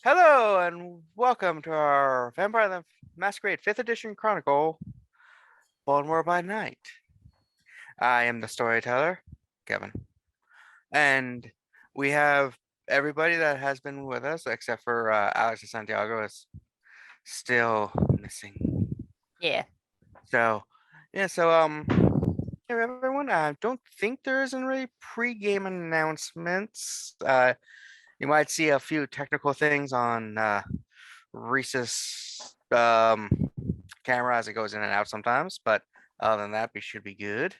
Hello and welcome to our Vampire the Masquerade 5th edition Chronicle, Baltimore by Night. I am the storyteller, Kevin, and we have everybody that has been with us except for Alex and Santiago is still missing. Yeah. So, hey everyone. I don't think there isn't really pre-game announcements. You might see a few technical things on Reese's camera as it goes in and out sometimes, but other than that, we should be good.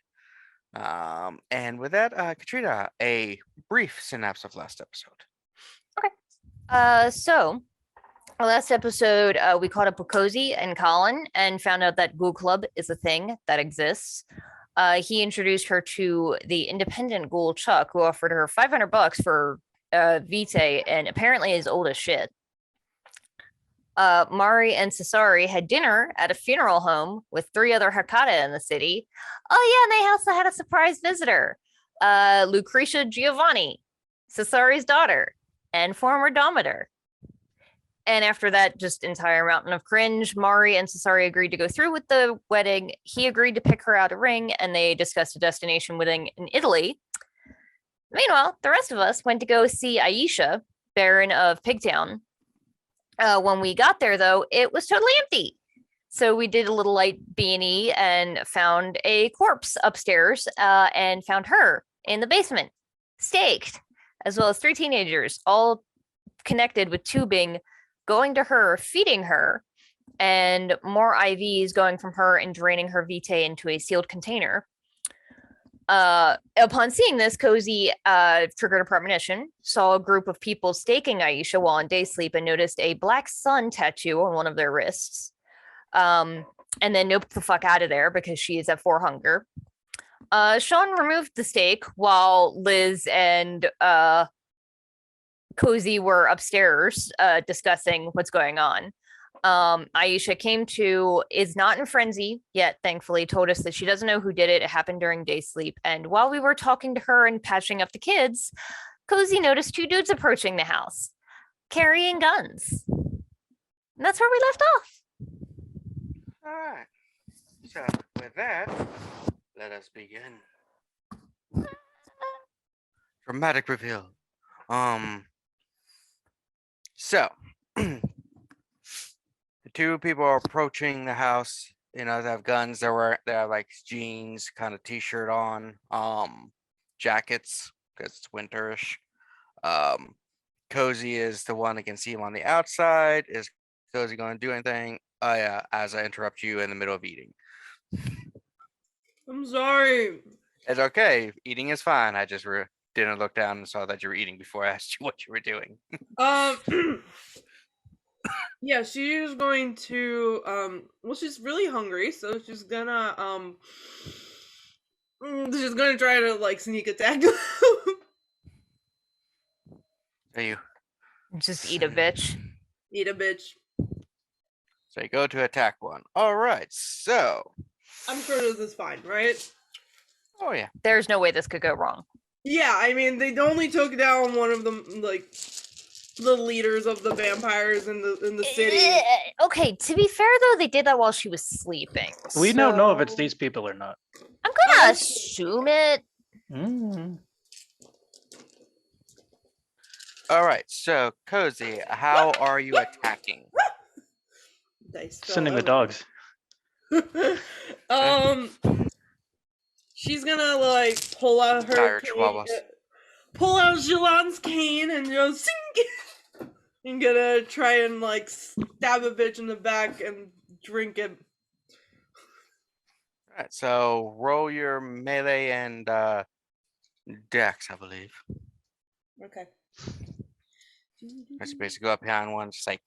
And with that, Katrina, a brief synapse of last episode. So last episode, we caught up with Cozy and Colin and found out that Ghoul Club is a thing that exists. He introduced her to the independent ghoul Chuck, who offered her $500 for Vitae, and apparently is old as shit. Mari and Cesari had dinner at a funeral home with 3 other Hakata in the city. Oh yeah, and they also had a surprise visitor, Lucretia Giovanni, Cesari's daughter and former Domitor. And after that, just entire mountain of cringe, Mari and Cesari agreed to go through with the wedding. He agreed to pick her out a ring, and they discussed a destination wedding in Italy. Meanwhile, the rest of us went to go see Aisha, Baron of Pigtown. When we got there, though, it was totally empty. So we did a little light B&E and found a corpse upstairs and found her in the basement, staked, as well as 3 teenagers, all connected with tubing, going to her, feeding her, and more IVs going from her and draining her vitae into a sealed container. Upon seeing this, Cozy triggered a premonition, saw a group of people staking Aisha while on day sleep, and noticed a black sun tattoo on one of their wrists. And then noped the fuck out of there because she is at 4 hunger. Sean removed the stake while Liz and Cozy were upstairs discussing what's going on. Aisha came to, is not in frenzy yet, thankfully, told us that she doesn't know who did it. It happened during day sleep. And while we were talking to her and patching up the kids, Cozy noticed 2 dudes approaching the house, carrying guns. And that's where we left off. All right. So with that, let us begin. Dramatic reveal. So the 2 people are approaching the house. You know, they have guns. They have like jeans, kind of t-shirt on, jackets because it's winterish. Cozy is the one that can see him on the outside. Is Cozy going to do anything? Oh yeah, as I interrupt you in the middle of eating. I'm sorry. It's okay. Eating is fine. I just didn't look down and saw that you were eating before I asked you what you were doing. Yeah, she's going to well, she's really hungry, so she's gonna try to like sneak attack. So you Just eat a bitch. Eat a bitch. So you go to attack one. All right. So I'm sure this is fine, right? oh yeah. There's no way this could go wrong. Yeah, I mean, they only took down one of them, like the leaders of the vampires in the city. Okay, to be fair though, they did that while she was sleeping. We don't know if it's these people or not. I'm gonna assume it. All right. So Cozy, how are you attacking? Sending the dogs. She's gonna like pull out her cane, pull out Jilon's cane and just sing. I'm gonna try and like stab a bitch in the back and drink it. All right. So roll your melee and dex, I believe. Okay. That's basically go up behind one, just like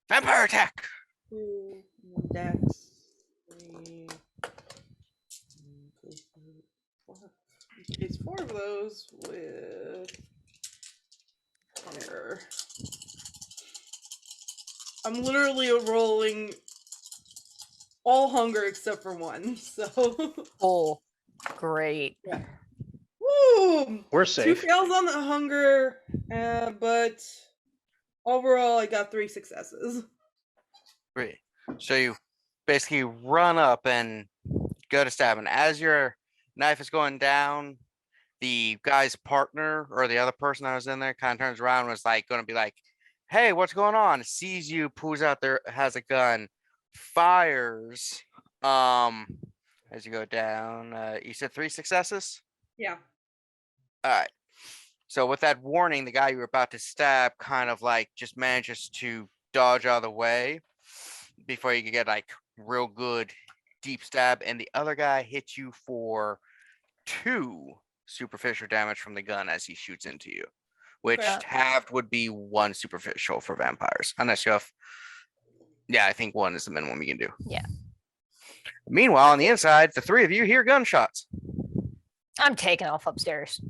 vampire attack. 2 dex. 3. It's 4 of those with hunger. I'm literally rolling all hunger except for 1, so. Oh, great. Yeah. Woo! We're 2 safe. fails on the hunger, but Overall, I got 3 successes. Great. So you basically run up and go to stab, and as your knife is going down, the guy's partner or the other person that was in there kind of turns around and was like going to be like, "Hey, what's going on?" Sees you, pulls out there, has a gun, fires. As you go down, you said 3 successes. Yeah. All right. So with that warning, the guy you were about to stab kind of like just manages to dodge out of the way before you could get like real good deep stab, and the other guy hits you for 2 superficial damage from the gun as he shoots into you, which Okay. halved would be 1 superficial for vampires, unless you have. Yeah, I think 1 is the minimum you can do. Yeah. Meanwhile, on the inside, the 3 of you hear gunshots. I'm taking off upstairs.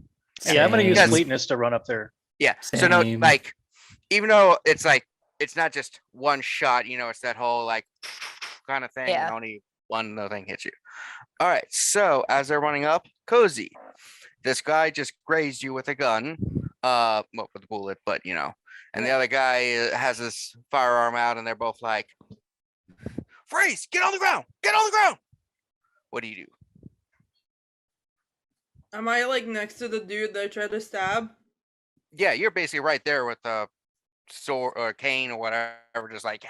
Yeah, I'm gonna use Because- fleetness to run up there. Yeah. So no, Same. like, even though it's like it's not just one shot, it's that whole like kind of thing, Yeah. and only one little thing hits you. All right. So as they're running up, Cozy, this guy just grazed you with a gun, well, with a bullet, but and the other guy has his firearm out, and they're both like, "Reese, get on the ground! Get on the ground!" What do you do? Am I like next to the dude that I tried to stab? Yeah, you're basically right there with a sword or cane or whatever, just like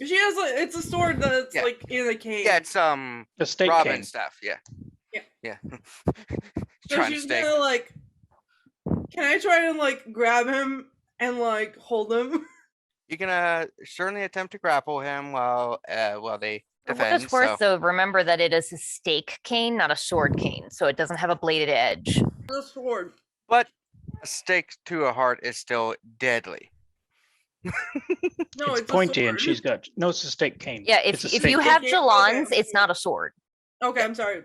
She has like it's a sword that's Yeah. like in a cane. Yeah, it's The state Robin cane. stuff. Yeah. Yeah. Yeah. So Trying to she's stay. gonna like. Can I try and like grab him and like hold him? You're gonna certainly attempt to grapple him while they For what defend. it's worth, So though, remember that it is a stake cane, not a sword cane, so it doesn't have a bladed edge. The sword. but a stake to a heart is still deadly. No, It's a pointy and sword. she's got no, it's a state cane. Yeah, It's if a if stake you cane. have Okay, Jilons, okay. it's not a sword. Okay, I'm sorry.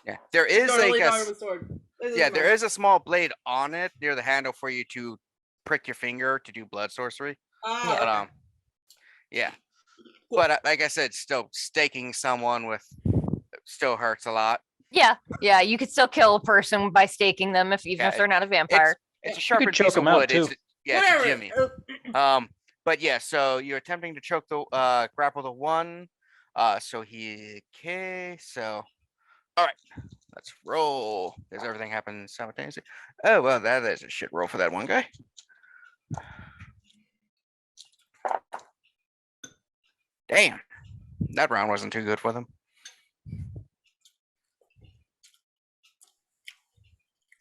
Yeah. There is Totally like thought it was a sword. yeah, there is a small blade on it near the handle for you to prick your finger to do blood sorcery. Ah, But okay. yeah. Cool. But like I said, still staking someone with still hurts a lot. Yeah, you could still kill a person by staking them even Yeah, if they're not a vampire. It's a could sharpened choke piece of him out, wood. It's too. yeah, it's Whatever. a jimmy. But yeah, so you're attempting to choke the grapple the one. So so all right, let's roll. Does everything happen simultaneously? Oh well, that is a shit roll for that one guy. Damn, that round wasn't too good for them.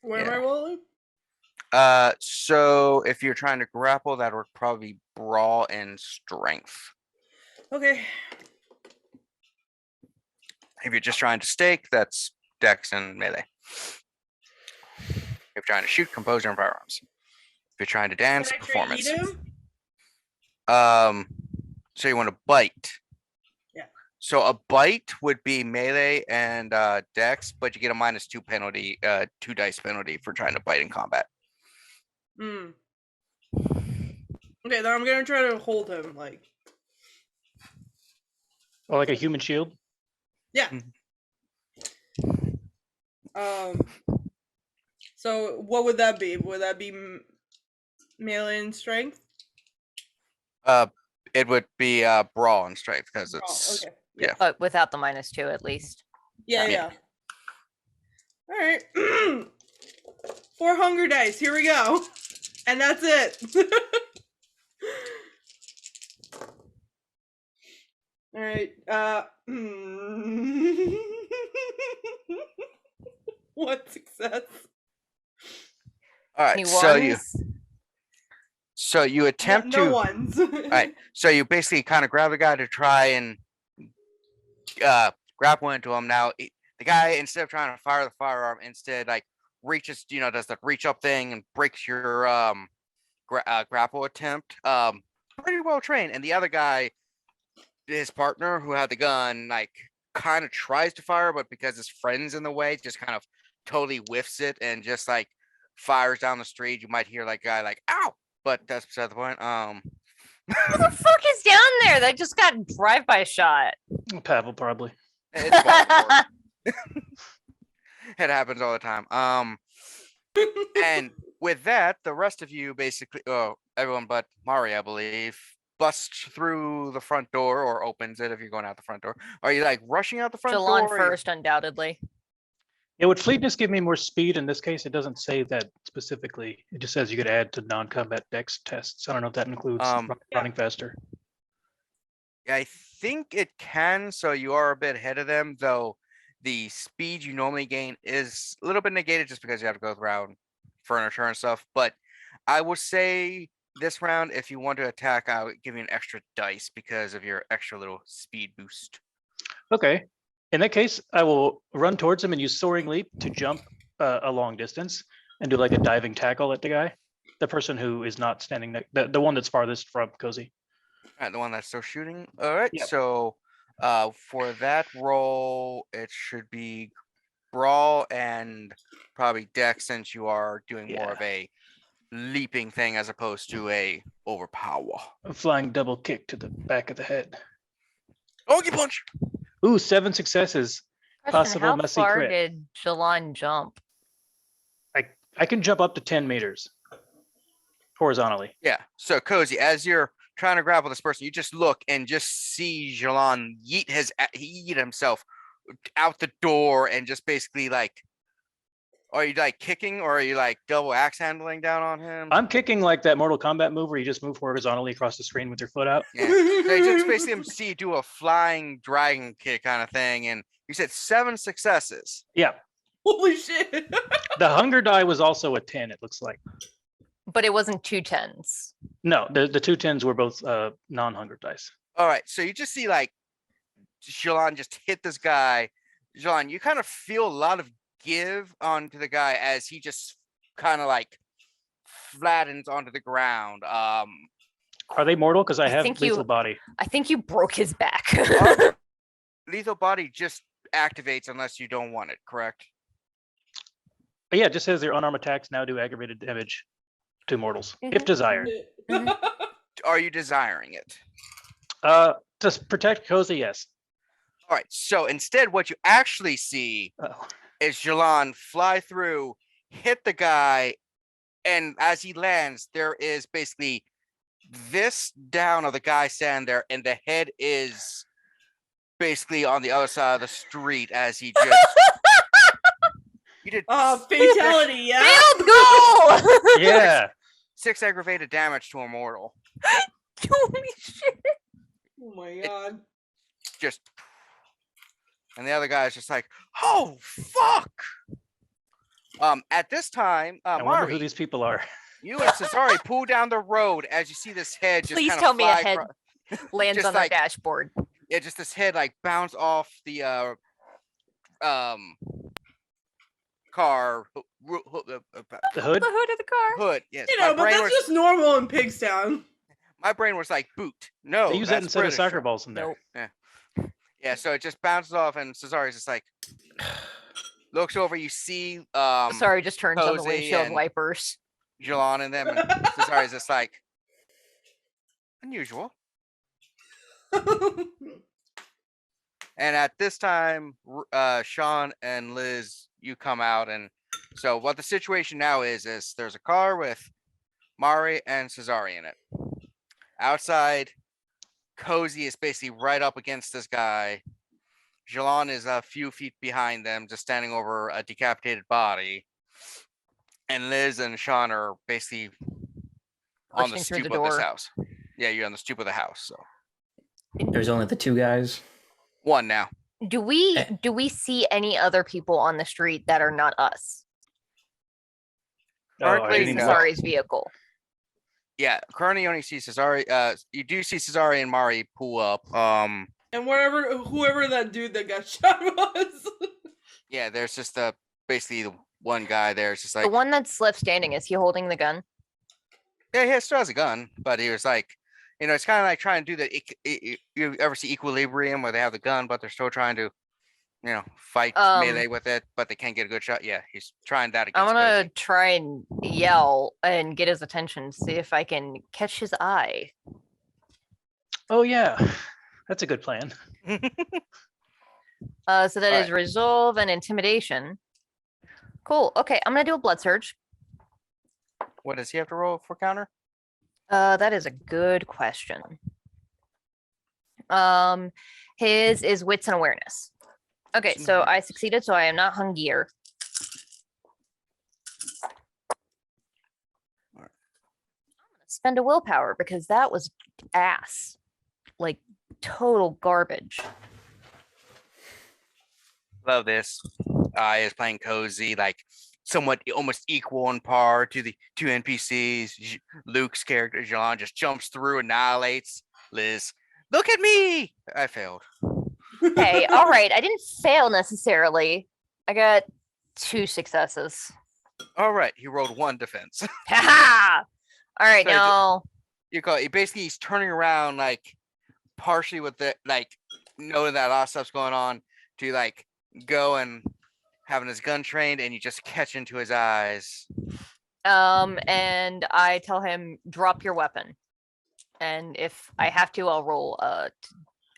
Where am yeah. I rolling? So if you're trying to grapple, that would probably be brawl and strength. Okay. If you're just trying to stake, that's dex and melee. If you're trying to shoot, composure and firearms. If you're trying to dance, Can I try performance. eat him? So you want to bite. Yeah. So a bite would be melee and dex, but you get a -2 penalty, 2 dice penalty for trying to bite in combat. Hmm. Okay, then I'm gonna try to hold him. Like, Or like a human shield. yeah. So what would that be? Would that be melee and strength? It would be brawl and strength because Oh, it's okay. yeah. But without the -2 at least. Yeah, Yeah. All right. 4 hunger dice. Here we go. And that's it. All right. What success? All right. Any So you attempt no to ones. all right. So you basically kind of grab the guy to try and grapple into him. Now the guy, instead of trying to fire the firearm, instead like reaches, does the reach up thing and breaks your grapple attempt. Pretty well trained. And the other guy, his partner who had the gun, like kind of tries to fire, but because his friend's in the way, just kind of totally whiffs it and just like fires down the street. You might hear like guy like ow, but that's beside the point. Who the fuck is down there? That just got drive-by shot. Pavel probably. It's Baltimore. It happens all the time. And with that, the rest of you basically, everyone but Mari, I believe, busts through the front door or opens it if you're going out the front door. Are you like rushing out the front Jilon door? or you- first, undoubtedly. Yeah, would fleetness give me more speed? In this case, it doesn't say that specifically. It just says you could add to non-combat dex tests. I don't know if that includes running faster. I think it can, so you are a bit ahead of them, though the speed you normally gain is a little bit negated just because you have to go around furniture and stuff. But I would say this round, if you want to attack, I would give you an extra dice because of your extra little speed boost. Okay. In that case, I will run towards him and use soaring leap to jump a long distance and do like a diving tackle at the guy, the person who is not standing next, the one that's farthest from Cozy. All right, the one that's still shooting. All right, Yep. so for that roll, it should be brawl and probably dex, since you are doing more of a leaping thing as opposed to a overpower. A flying double kick to the back of the head. Oggy punch. Ooh, 7 successes. Question, Possible how messy far crit. did Jilon jump? I can jump up to 10 meters horizontally. Yeah. So Cozy, as you're trying to grapple this person, you just look and just see Jilon yeet himself out the door and just basically like, are you like kicking or are you like double axe handling down on him? I'm kicking like that Mortal Kombat move where you just move horizontally across the screen with your foot out. Yeah. So you just basically see you do a flying dragon kick kind of thing, and you said 7 successes. Yeah. Holy shit. The hunger die was also a 10, it looks like. But it wasn't 2 10s. No, the 2 10s were both non-hunger dice. All right, so you just see like Jilon just hit this guy. Jilon, you kind of feel a lot of give onto the guy as he just kind of like flattens onto the ground. Are they mortal? Because I have think lethal you- body. I think you broke his back. Lethal body just activates unless you don't want it, correct? But yeah, it just says their unarmed attacks now do aggravated damage to mortals, if Mhm. desired. Are you desiring it? To protect Cozy, yes. All right, so instead what you actually see Oh. is Jilon fly through, hit the guy, and as he lands, there is basically this down of the guy standing there, and the head is basically on the other side of the street as he just you did Fatality, yeah. Field goal! Yeah. 6 aggravated damage to a mortal. Holy shit. Oh my god. Just and the other guy is just like, oh fuck. At this time, I wonder who Mari, these people are. you and Cesare pull down the road as you see this head just Please kind tell of me a fly head lands just on like- the dashboard. Yeah, just this head like bounce off the car The hood? The hood of the car. hood. Yes, You know, my but brain that's was just normal in Pigstown. my brain was like boot. No, They use that that's instead British. of soccer balls in there. Nope. Yeah, so it just bounces off, and Cesare's just like looks over. You see, Sorry, just turns on the Cozy windshield and- wipers. Jilon and them, and Cesare's just like unusual. And at this time, Sean and Liz, you come out, and so what the situation now is there's a car with Mari and Cesare in it. Outside, Cozy is basically right up against this guy. Jilon is a few feet behind them, just standing over a decapitated body. And Liz and Sean are basically on the Pushing through the stoop of this door. house. Yeah, you're on the stoop of the house. So There's only the 2 guys. one now. Do we Eh. do we see any other people on the street that are not us? Oh, I Currently, didn't no. know. Cesare's vehicle. Yeah, currently you only see Cesare. You do see Cesare and Mari pull up. And whoever that dude that got shot was. Yeah, there's just basically the one guy there. It's just like, The one that's left standing, is he holding the gun? yeah, he still has a gun, but he was like, it's kind of like trying to do the. You ever see Equilibrium where they have the gun, but they're still trying to, fight melee with it, but they can't get a good shot. Yeah, he's trying that I'm against. gonna Cozy. try and yell and get his attention, see if I can catch his eye. Oh, yeah. That's a good plan. So that is resolve and intimidation. Cool. Okay, I'm gonna do a blood surge. What does he have to roll for counter? That is a good question. His is wits and awareness. Okay, so I succeeded, so I am not hungier. I'm gonna spend a willpower because that was ass. Like total garbage. Love this. Is playing cozy, like somewhat almost equal on par to the two NPCs. Luke's character, Jilon, just jumps through, annihilates Liz. Look at me! I failed. Okay, all right. I didn't fail necessarily. I got 2 successes. All right, he rolled 1 defense. Ha! All right, So now you call it, basically he's turning around like partially with the like knowing that a lot of stuff's going on to like go and having his gun trained, and you just catch into his eyes. and I tell him drop your weapon. And if I have to, I'll roll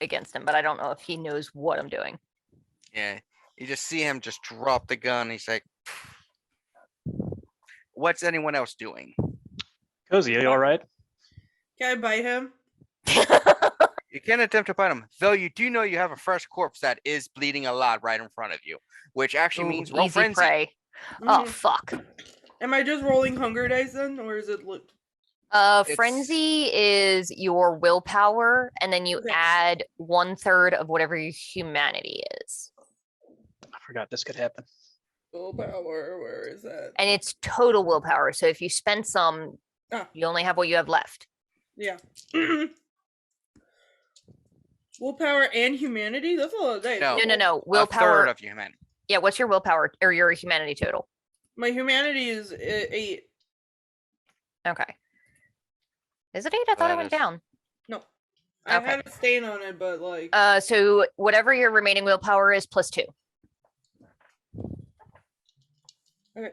against him, but I don't know if he knows what I'm doing. Yeah, you just see him just drop the gun. He's like, what's anyone else doing? Cozy, are you all right? Can I bite him? You can't attempt to bite him, though you do know you have a fresh corpse that is bleeding a lot right in front of you, which actually means roll easy frenzy. prey. Oh, fuck. Am I just rolling hunger dice then, or is it look? Frenzy is your willpower, and then you Okay. add 1/3 of whatever your humanity is. I forgot this could happen. Willpower, where is that? And it's total willpower. So if you spend some, Ah. you only have what you have left. Yeah. Willpower and humanity? That's a lot of dice. No. No. A Willpower. third of humanity. Yeah, what's your willpower or your humanity total? My humanity is 8. Okay. Is it 8? I thought it went down. No. I Okay. had a stain on it, but like. So whatever your remaining willpower is plus 2. Okay.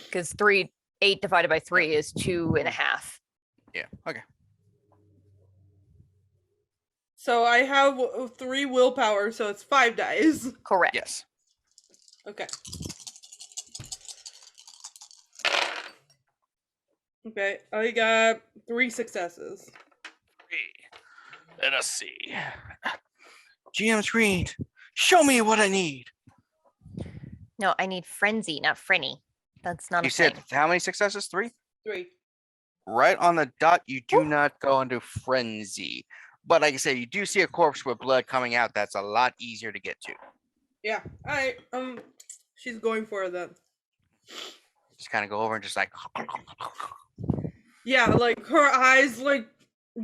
Because 8 divided by 3 is 2.5. Yeah. Okay. So I have 3 willpower, so it's 5 dice. Correct. Yes. Okay. Okay, I got 3 successes. Let us see. GM screen. Show me what I need. No, I need frenzy, not frenny. That's not You a said thing. how many successes? 3? 3. Right on the dot. You do not go into frenzy. But like I say, you do see a corpse with blood coming out. That's a lot easier to get to. Yeah. Alright, she's going for it then. Just kind of go over and just like. Yeah, like her eyes like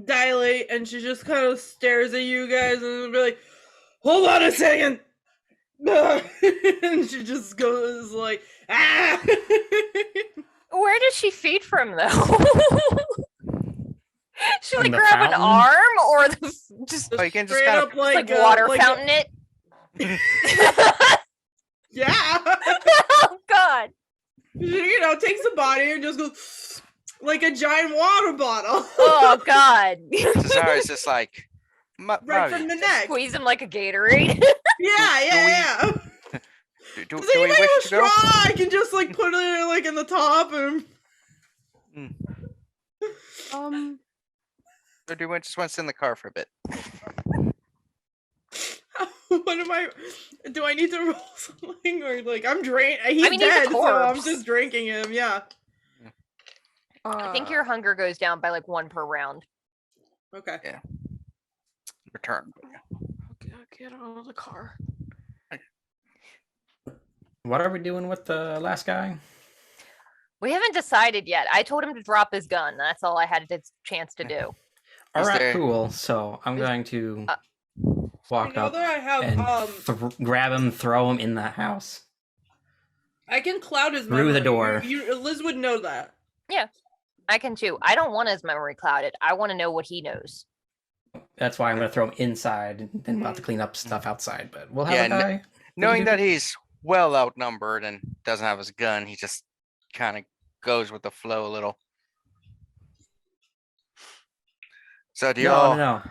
dilate and she just kind of stares at you guys and be like, hold on a second. And she just goes like, ah. Where does she feed from though? She From like the grab an fountain? arm or just Oh, you can just Straight kind up of. like water like fountain it? yeah. Oh god. You know, takes the body and just goes like a giant water bottle. Oh god. Cesara's just like. Right from the neck. Squeeze him like a Gatorade. Yeah. Do Does we anybody have a wish to go? straw? I can just like put it like in the top and. Or do we just want to sit in the car for a bit? What am I? Do I need to roll something or like I'm drained? He's mean, he's a dead, so I'm corpse. just drinking him. Yeah. I think your hunger goes down by like 1 per round. Okay. Return. Okay, get out of the car. What are we doing with the last guy? We haven't decided yet. I told him to drop his gun. That's all I had a chance to do. All Is right, there- cool. So I'm going to walk Now up that I have and grab him, throw him in the house. I can cloud his Through memory. the door. Liz would know that. I can too. I don't want his memory clouded. I want to know what he knows. That's why I'm going to throw him inside, and then we'll have to clean up stuff outside. But we'll have Yeah, a guy. Knowing that he's well outnumbered and doesn't have his gun, he just kind of goes with the flow a little. So do y'all? No.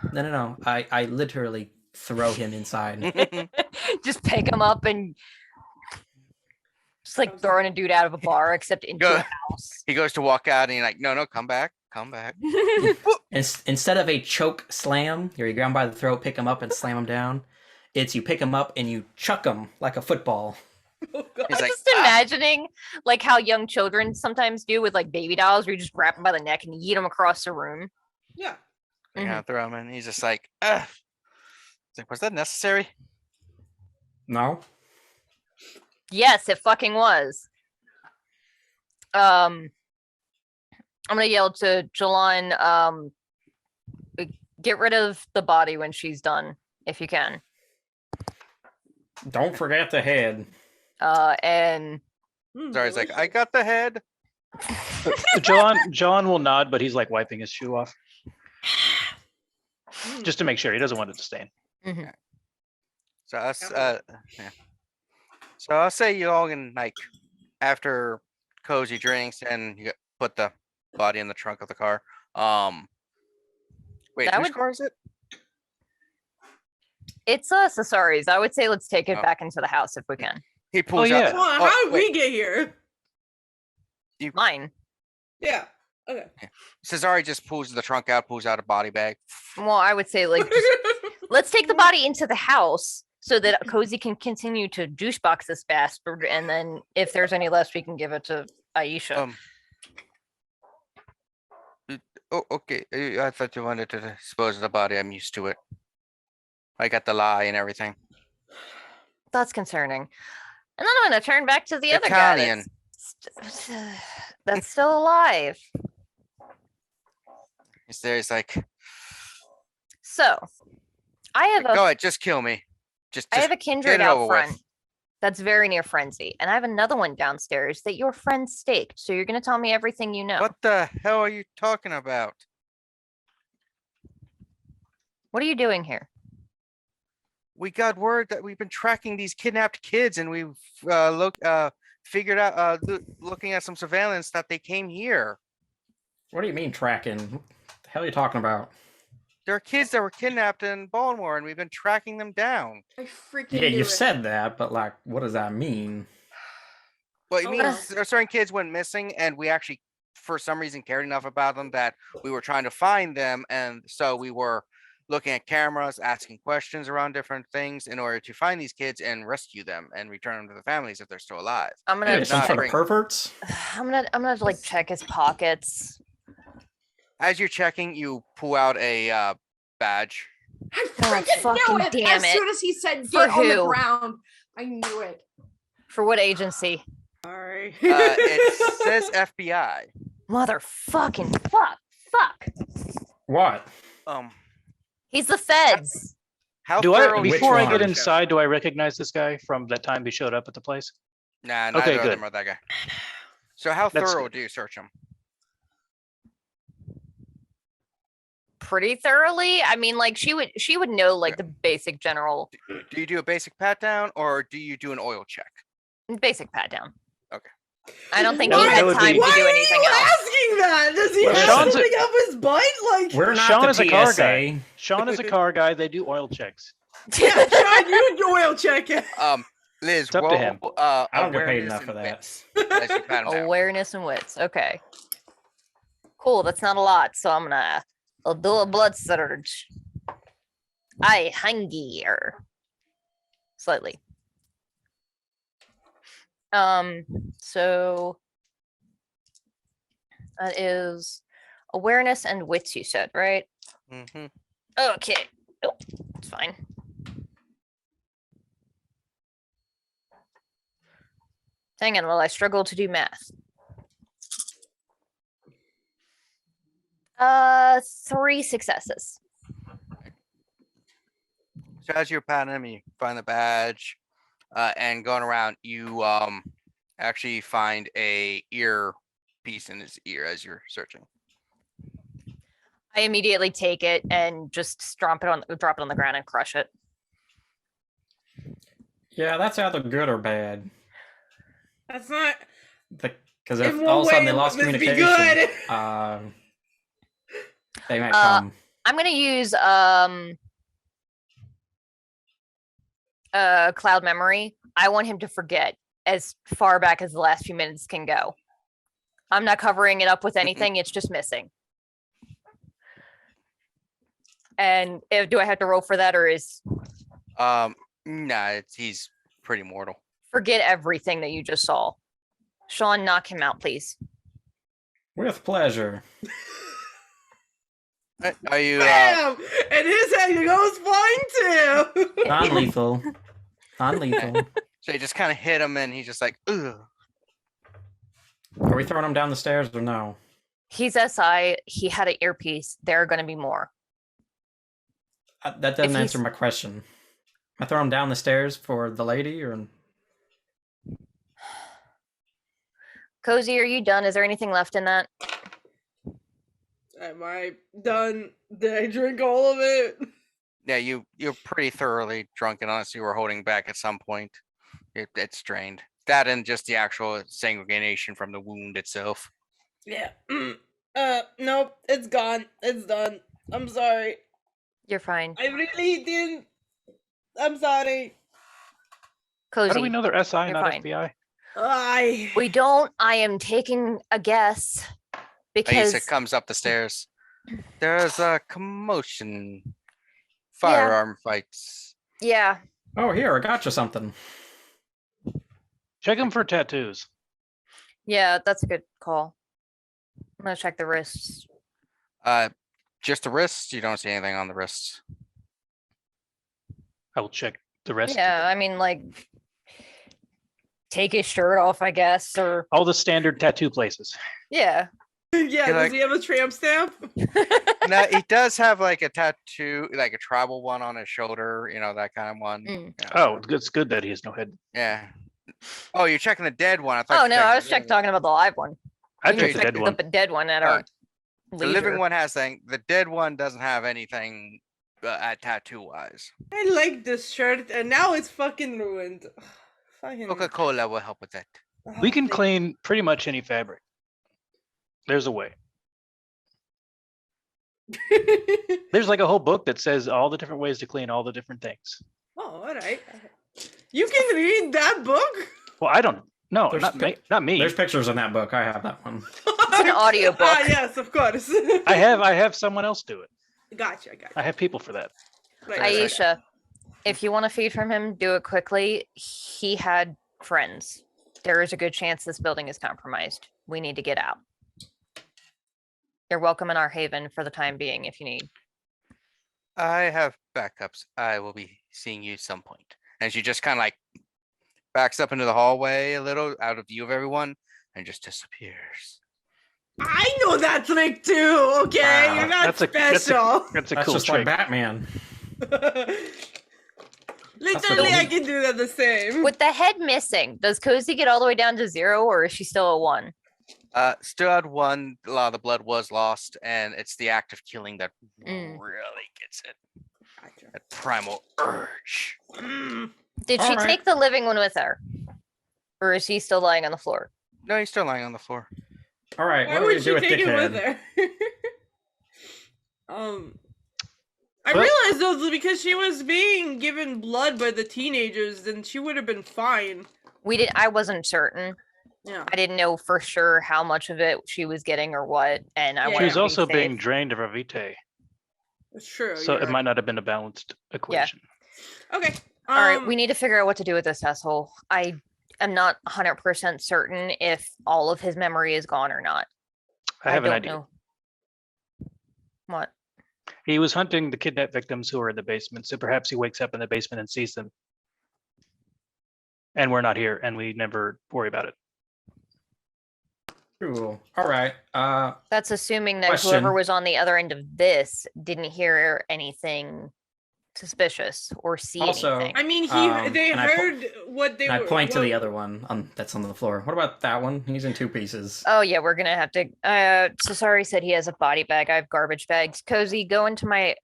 I literally throw him inside. Just pick him up and just like throwing a dude out of a bar, except into Go- a house. He goes to walk out and you're like, no, come back. Instead of a choke slam, you grab him by the throat, pick him up, and slam him down. It's you pick him up and you chuck him like a football. Oh, God. He's I'm like, just imagining like how young children sometimes do with like baby dolls, where you just grab them by the neck and yeet them across the room. Yeah. throw him in. He's just like, ugh. He's like, was that necessary? No. Yes, it fucking was. I'm gonna yell to Jilon, get rid of the body when she's done, if you can. Don't forget the head. And Sorry, he's like, I got the head. John will nod, but he's like wiping his shoe off. Just to make sure he doesn't want it to stain. So us, yeah. So I'll say you all can like after cozy drinks and you put the body in the trunk of the car. Wait, whose car is it? It's Cesari's. I would say let's take it back into the house if we can. He pulls yeah. out. Come on, how did we get here? Mine. Yeah. Okay. Cesari just pulls the trunk out, pulls out a body bag. Well, I would say like let's take the body into the house so that Cozy can continue to douchebox this bastard, and then if there's any left, we can give it to Aisha. Oh, okay. I thought you wanted to dispose of the body. I'm used to it. I got the lie and everything. That's concerning. And then I'm going to turn back to the other guy Italian. that's still alive. He's there. He's like, So, I have go ahead, just kill me. I have a kindred get it out over front with. that's very near Frenzy, and I have another one downstairs that your friend staked. So you're going to tell me everything you know. What the hell are you talking about? What are you doing here? We got word that we've been tracking these kidnapped kids, and we've figured out looking at some surveillance that they came here. What do you mean tracking? What the hell are you talking about? There are kids that were kidnapped in Baltimore, and we've been tracking them down. I freaking Yeah, knew you it. said that, but like, what does that mean? Well, it Oh, means there are certain kids went missing, and we actually, for some reason, cared enough about them that we were trying to find them, and so we were looking at cameras, asking questions around different things in order to find these kids and rescue them and return them to the families if they're still alive. I'm Yeah, gonna some not sort of bring- perverts? I'm gonna like check his pockets. As you're checking, you pull out a badge. I God freaking fucking knew it. damn As it. soon as he said For get on the who? ground, I knew it. For what agency? Sorry. It says FBI. Motherfucking fuck. What? He's the feds. How Do thorough? I Which before I one? get inside? Do I recognize this guy from that time he showed up at the place? Nah, neither Okay, of good. them are that guy. So how That's thorough good. do you search him? Pretty thoroughly. I mean, like she would know like the basic general Do you do a basic pat down or do you do an oil check? basic pat down. Okay. I don't think That he would- had that would time be- to Why do are anything you else. asking that? Does he Well, have Sean's something up his butt? Like, We're not Sean the is a car PSA. guy. Sean is a car guy. They do oil checks. yeah, Sean, you do oil check it. Liz, It's up to him. I don't get paid awareness enough for and that. wits as you pat him down. Awareness and wits. Okay. Cool. That's not a lot. So I'll do a blood surge. I hunger slightly. So that is awareness and wits, you said, right? Mm-hmm. Okay. Oh, it's fine. Hang on while I struggle to do math. 3 successes. So as you're patting him, you find the badge, and going around, you actually find a ear piece in his ear as you're searching. I immediately take it and just drop it on the ground and crush it. Yeah, that's either good or bad. That's not. Because In if what all of a sudden way they lost would this be communication, good? they might come. I'm gonna use cloud memory. I want him to forget as far back as the last few minutes can go. I'm not covering it up with anything. It's just missing. And do I have to roll for that, or is Nah, he's pretty mortal. forget everything that you just saw? Sean, knock him out, please. With pleasure. Are you? Bam! And his head goes flying too. Non-lethal. Non-lethal. So you just kind of hit him, and he's just like, ugh. Are we throwing him down the stairs or no? He's SI. He had an earpiece. There are going to be more. That doesn't answer my question. I throw him down the stairs for the lady, or Cozy, are you done? Is there anything left in that? Am I done? Did I drink all of it? Yeah, you're pretty thoroughly drunk, and unless you were holding back at some point, it's drained. That and just the actual sanguination from the wound itself. Yeah. Nope. It's gone. It's done. I'm sorry. You're fine. I really didn't. I'm sorry. Cozy. How do we know they're SI, You're not fine. FBI? We don't. I am taking a guess because Aisa comes up the stairs. There's a commotion. Firearm fights. yeah, oh, here, I got you something. Check them for tattoos. yeah, that's a good call. I'm gonna check the wrists. Just the wrists. You don't see anything on the wrists. I will check the rest. Yeah, I mean, like, take his shirt off, I guess, or All the standard tattoo places. yeah. Yeah, You're does like- he have a tramp stamp? Now he does have like a tattoo, like a tribal one on his shoulder. You know, that kind of one. Mm. Yeah. Oh, it's good that he has no head. Yeah. Oh, you're checking the dead one. I thought Oh you no, checking I the was living talking about the live one. I We checked the checked dead one. The dead one at our The living leisure. one has thing. The dead one doesn't have anything tattoo wise. I like this shirt, and now it's fucking ruined. Fucking. Coca-Cola will help with that. We can thank- clean pretty much any fabric. There's a way. There's like a whole book that says all the different ways to clean all the different things. Oh, all right. You can read that book. Well, I don't. No, There's not me. There's pictures in that book. I have that one. It's an audiobook. Ah, yes, of course. I have someone else do it. Gotcha. I have people for that. Right, Aisha, if you want to feed from him, do it quickly. He had friends. There is a good chance this building is compromised. We need to get out. You're welcome in our haven for the time being if you need. I have backups. I will be seeing you some point. And she just kind of like backs up into the hallway a little, out of view of everyone, and just disappears. I know that trick too. Okay, Wow, you're not that's a special. That's a That's cool just trick. like Batman. Literally, I can do that the same. With the head missing, does Cozy get all the way down to 0 or is she still a 1? Still had one. A lot of the blood was lost, and it's the act of killing that Mm. really gets it. Gotcha. That primal urge. Mm. Did she Alright. take the living one with her? Or is he still lying on the floor? No, he's still lying on the floor. All right, Why what do we would do she with take it with Dickhead? her? I Well- realized though because she was being given blood by the teenagers, then she would have been fine. I wasn't certain. Yeah. I didn't know for sure how much of it she was getting or what. And I Yeah. She wanted was to be also being safe. drained of her vitae, It's true. so you're it might not have been a balanced equation. right. Okay. All right, we need to figure out what to do with this asshole. I am not 100% certain if all of his memory is gone or not. I have an don't idea. know. What? He was hunting the kidnapped victims who were in the basement, so perhaps he wakes up in the basement and sees them. And we're not here, and we never worry about it. Cool. All right. That's assuming that Question. whoever was on the other end of this didn't hear anything suspicious or see Also, anything. I mean, they and I po- heard what they and I were. point to what- the other one that's on the floor. What about that one? He's in 2 pieces. Oh yeah, we're gonna have to. Cesari said he has a body bag. I have garbage bags. Cozy, go into my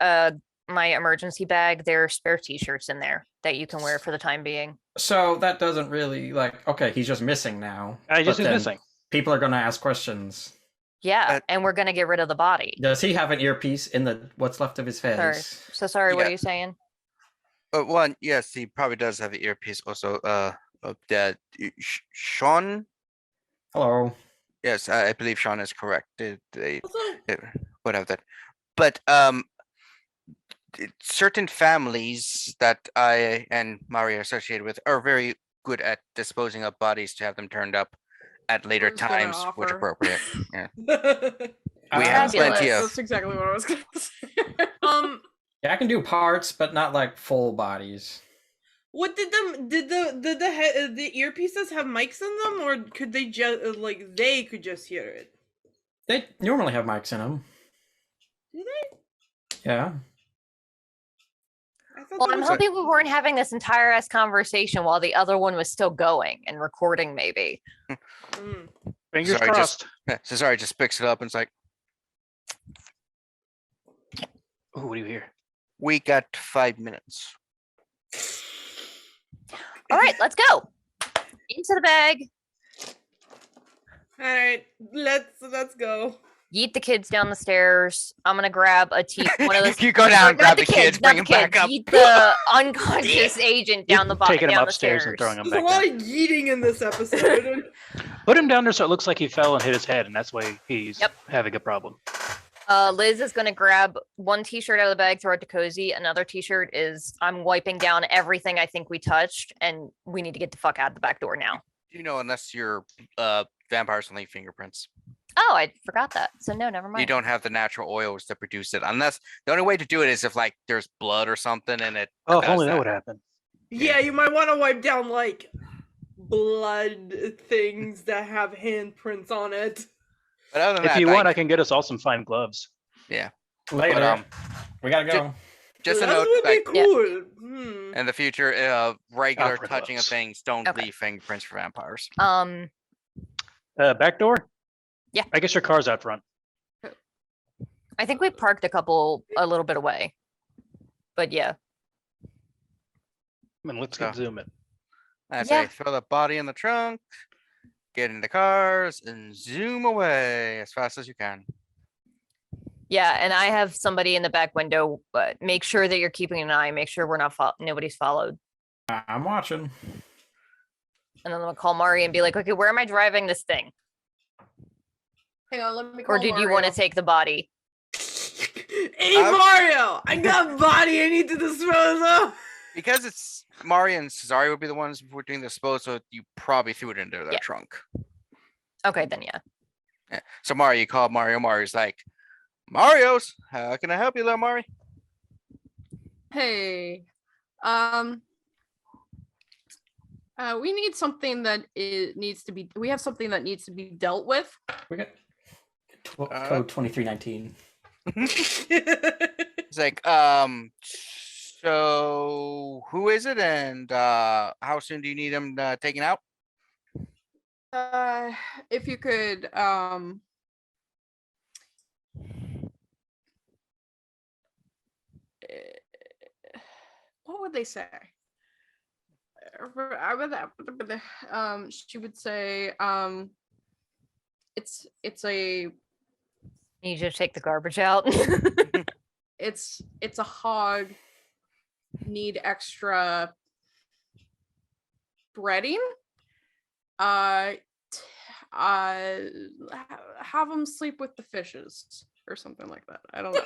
my emergency bag. There are spare T-shirts in there that you can wear for the time being. So that doesn't really okay. He's just missing now. I just but is then missing. People are gonna ask questions. Yeah, and we're gonna get rid of the body. Does he have an earpiece in the what's left of his Sorry. face? So sorry. What Yeah. are you saying? One, yes, he probably does have the earpiece. Also, of that Sean. Hello. Yes, I believe Sean is correct. They Also, would have that. But certain families that I and Mari are associated with are very good at disposing of bodies to have them turned up at later I was gonna times, which offer. appropriate. Yeah. Uh, We have plenty Fabulous. of. That's exactly what I was gonna say. Yeah, I can do parts, but not like full bodies. what did the earpieces have mics in them, or could they just they could just hear it? They normally have mics in them. Do they? Yeah. I thought Well, there I'm was hoping we weren't having this entire ass conversation while the other one was still going and recording, maybe. Mm. Fingers Sorry, crossed. Cesare just picks it up and it's like, Ooh, what do you hear? we got 5 minutes. All right, let's go. Into the bag. All right, let's go. Yeet the kids down the stairs. I'm gonna grab a one of those. You go down, Not grab the kids, not bring them back up. Yeet the unconscious agent down the bottom. Taking him down the upstairs stairs. and throwing him There's a back lot down. of yeeting in this episode. Put him down there so it looks like he fell and hit his head, and that's why he's Yep. having a problem. Liz is gonna grab one t-shirt out of the bag, throw it to Cozy. Another t-shirt is I'm wiping down everything I think we touched, and we need to get the fuck out the back door now. You know, unless you're vampires don't leave fingerprints. Oh, I forgot that. So no, never mind. You don't have the natural oils to produce it. Unless the only way to do it is if like there's blood or something and it. Oh, if does only that would happen. Yeah, you might want to wipe down like blood things that have handprints on it. But other than If that, you want, like, I can get us all some fine gloves. yeah. Later. But, we gotta go. just a That note, would like be cool. Hmm. in the future, regular Alfred touching of gloves. things don't Okay. leave fingerprints for vampires. Back door? Yeah. I guess your car's out front. I think we parked a little bit away. But yeah. I mean, let's So- get zooming. I Yeah. say throw the body in the trunk, get in the cars, and zoom away as fast as you can. Yeah, and I have somebody in the back window, but make sure that you're keeping an eye, make sure we're not nobody's followed. I'm watching. And then I'm gonna call Mari and be like, okay, where am I driving this thing? Hang on, let me call Or did you want to take the body? Hey Mario, I got body I need to dispose of. Because it's Mari and Cesare would be the ones who were doing the disposal, you probably threw it into their Yeah. trunk. Okay, then yeah. Yeah. So Mari, you call Mario. Mario's like, Mario's, how can I help you, little Mari? Hey, we need something that needs to be. We have something that needs to be dealt with. We got code 2319. It's like, so who is it, and how soon do you need him taken out? If you could, what would they say? She would say, it's a You just take the garbage out. it's a hog, need extra breading. Have them sleep with the fishes or something like that. I don't know.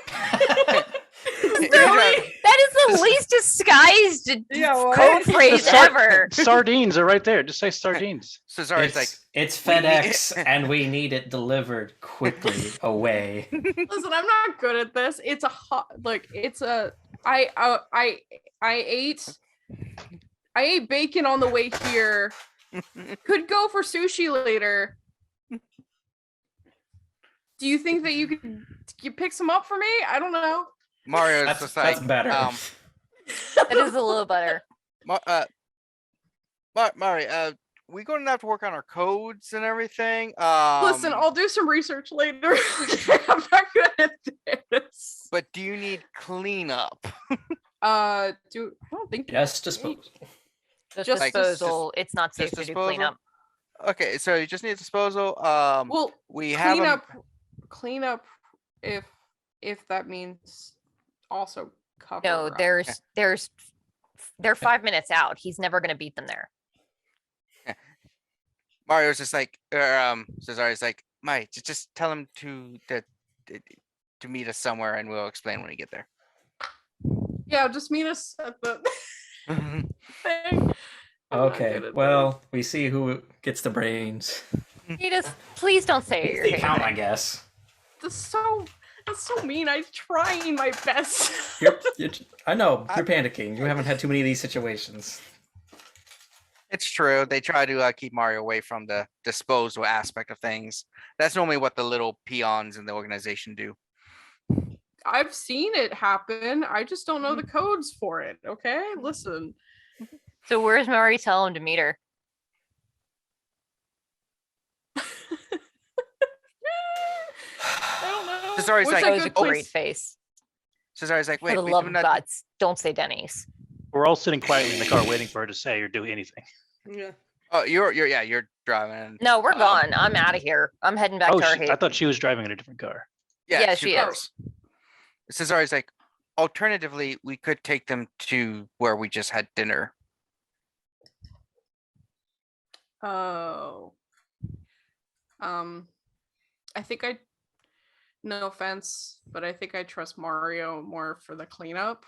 Really? That is the least disguised Yeah, what? code phrase ever. Sardines are right there. Just say sardines. Cesare's like, It's we need- FedEx, and we need it delivered quickly away. Listen, I'm not good at this. It's a hot, like it's a. I ate bacon on the way here. Could go for sushi later. Do you think that you pick some up for me? I don't know. Mario's That's, just like, that's better. That is a little better. Mari, we going to have to work on our codes and everything. Listen, I'll do some research later. I'm not good at this. But do you need cleanup? I don't think Just dispose. Just Like, disposal. It's not safe just to do disposal? cleanup. Okay, so you just need disposal. well, We have clean up if that means also cover No, up. they're 5 minutes out. He's never gonna beat them there. Mario's just like, Cesare's like, Mike, just tell him to meet us somewhere, and we'll explain when we get there. Yeah, just meet us at the thing. I'm not Okay, good at well, we see who gets the brains. Edith, please don't say It's you're the hating count, I me. guess. That's so mean. I'm trying my best. I know, you're panicking. You haven't had too many of these situations. It's true. They try to keep Mario away from the disposal aspect of things. That's normally what the little peons in the organization do. I've seen it happen. I just don't know the codes for it. Okay, listen. So where's Mari tell him to meet her? I don't know. Cesare's What's like, a That was a good great place? face. Cesare's like, For wait, the we love do of not. gods, don't say Denny's. We're all sitting quietly in the car waiting for her to say or do anything. Yeah. Oh, you're driving. No, we're gone. I'm out of here. I'm heading back to our I hate. thought she was driving in a different car. Yeah, two she cars. Cesare's like, alternatively, we could take them to where we just had dinner. Oh. I think no offense, but I think I trust Mario more for the cleanup.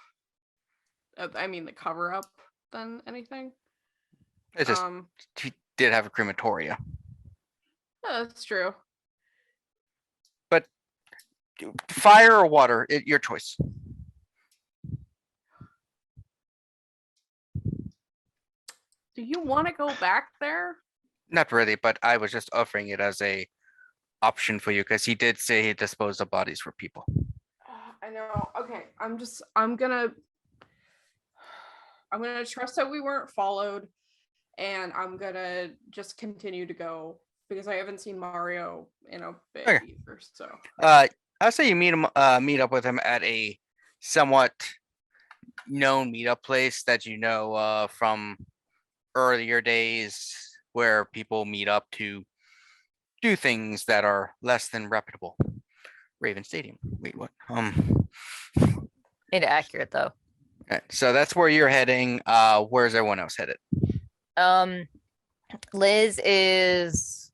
I mean the cover up than anything. It's just he did have a crematoria. Yeah, that's true. But fire or water, your choice. Do you want to go back there? Not really, but I was just offering it as a option for you because he did say he disposed of bodies for people. I know. Okay, I'm gonna trust that we weren't followed, and I'm gonna just continue to go because I haven't seen Mario in a bit either. So I'll say you meet up with him at a somewhat known meetup place that you know from earlier days where people meet up to do things that are less than reputable. Raven Stadium. Wait, what? Inaccurate though. Right, so that's where you're heading. Where's everyone else headed? Liz is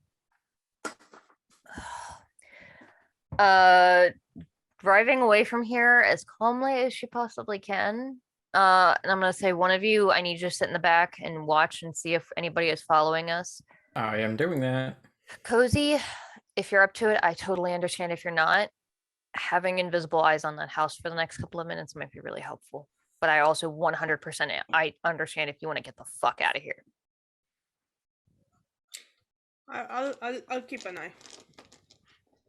driving away from here as calmly as she possibly can. And I'm gonna say one of you, I need you to sit in the back and watch and see if anybody is following us. I am doing that. Cozy, if you're up to it, I totally understand if you're not. Having invisible eyes on that house for the next couple of minutes might be really helpful. But I also 100% I understand if you want to get the fuck out of here. I'll keep an eye.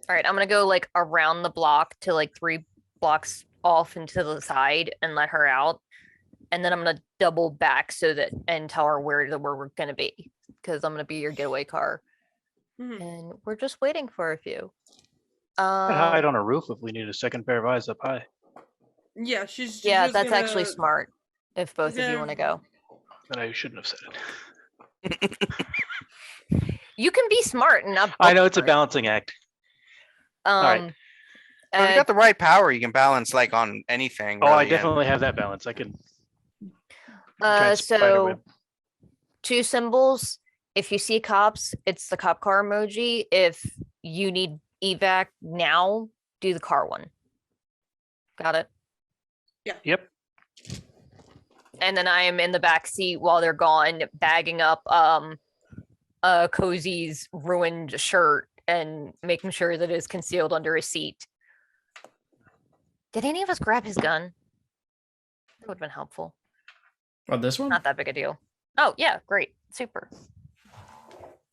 All right, I'm gonna go like around the block to like 3 blocks off into the side and let her out, and then I'm gonna double back so that and tell her where we're gonna be because I'm gonna be your getaway car, and we're just waiting for a few. Hide on a roof if we need a second pair of eyes up high. Yeah, she's Yeah, just that's gonna... actually smart. If both of you want to go, But I shouldn't have said it. you can be smart and not. I know it's a smart. balancing act. right. Well, you got the right power. You can balance like on anything. Oh, I really, definitely have that balance. I can. try and spider So web. 2 symbols. If you see cops, it's the cop car emoji. If you need evac now, do the car one. Got it. Yep. And then I am in the back seat while they're gone, bagging up Cozy's ruined shirt and making sure that it's concealed under his seat. Did any of us grab his gun? That would have been helpful. Oh, this one? Not that big a deal. Oh yeah, great, super.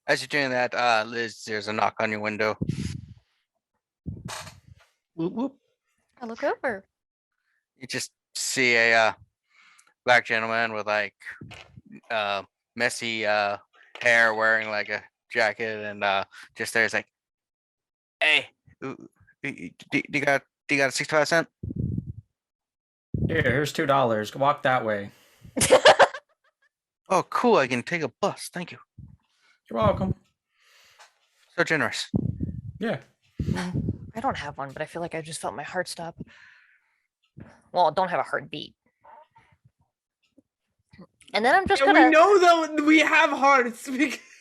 As you're doing that, Liz, there's a knock on your window. Whoop, whoop. I look over. You just see a black gentleman with like messy hair, wearing like a jacket, and just there's like, hey, do you got a 65 cent? Here's $2. Walk that way. Oh, cool! I can take a bus. Thank you. You're welcome. So generous. Yeah. I don't have one, but I feel like I just felt my heart stop. Well, I don't have a heartbeat. And then I'm just Yeah, gonna. we know though we have hearts.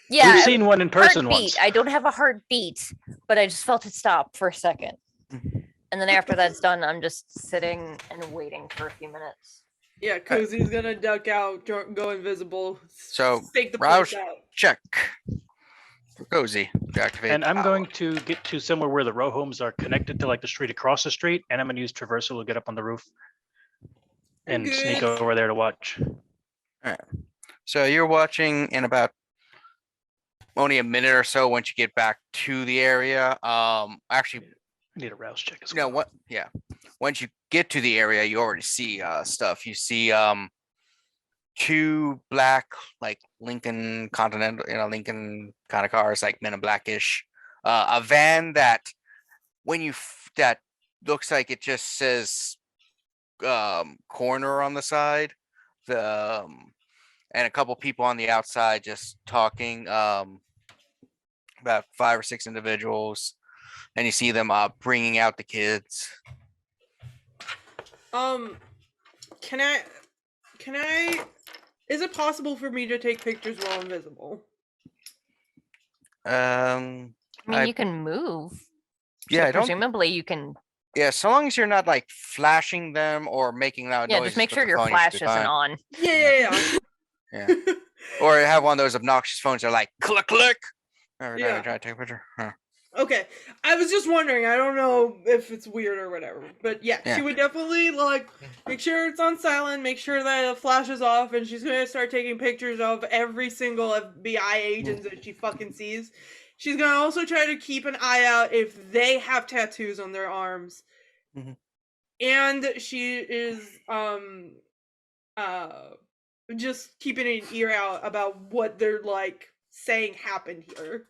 Yeah, We've seen one in person heartbeat. once. I don't have a heartbeat, but I just felt it stop for a second. And then after that's done, I'm just sitting and waiting for a few minutes. Yeah, Cozy's gonna duck out, go invisible. So, stake the Roush, place out. check. For Cozy, to activate. And I'm power. going to get to somewhere where the row homes are connected to like the street across the street, and I'm going to use traversal to get up on the roof and sneak Good. over there to watch. So you're watching in about only a minute or so once you get back to the area. Actually, I need a rouse check as you know well. what? Yeah. Once you get to the area, you already see stuff. You see two black like Lincoln Continental, Lincoln kind of cars, like Men in Blackish. A van that when you that looks like it just says corner on the side. The and a couple people on the outside just talking. About 5 or 6 individuals, and you see them bringing out the kids. Can I? Is it possible for me to take pictures while invisible? I mean, you can move. Yeah, so I don't. Presumably, you can. Yeah, so long as you're not like flashing them or making loud Yeah, noises. just make with sure the your phone, you flash should be isn't fine. on. Yeah. Or have one of those obnoxious phones that are like click click every time Yeah. you try to take a picture. Huh. Okay, I was just wondering. I don't know if it's weird or whatever, but yeah, Yeah. she would definitely like make sure it's on silent, make sure that the flash is off, and she's gonna start taking pictures of every single FBI agent that she fucking sees. She's gonna also try to keep an eye out if they have tattoos on their arms, and she is just keeping an ear out about what they're like saying happened here.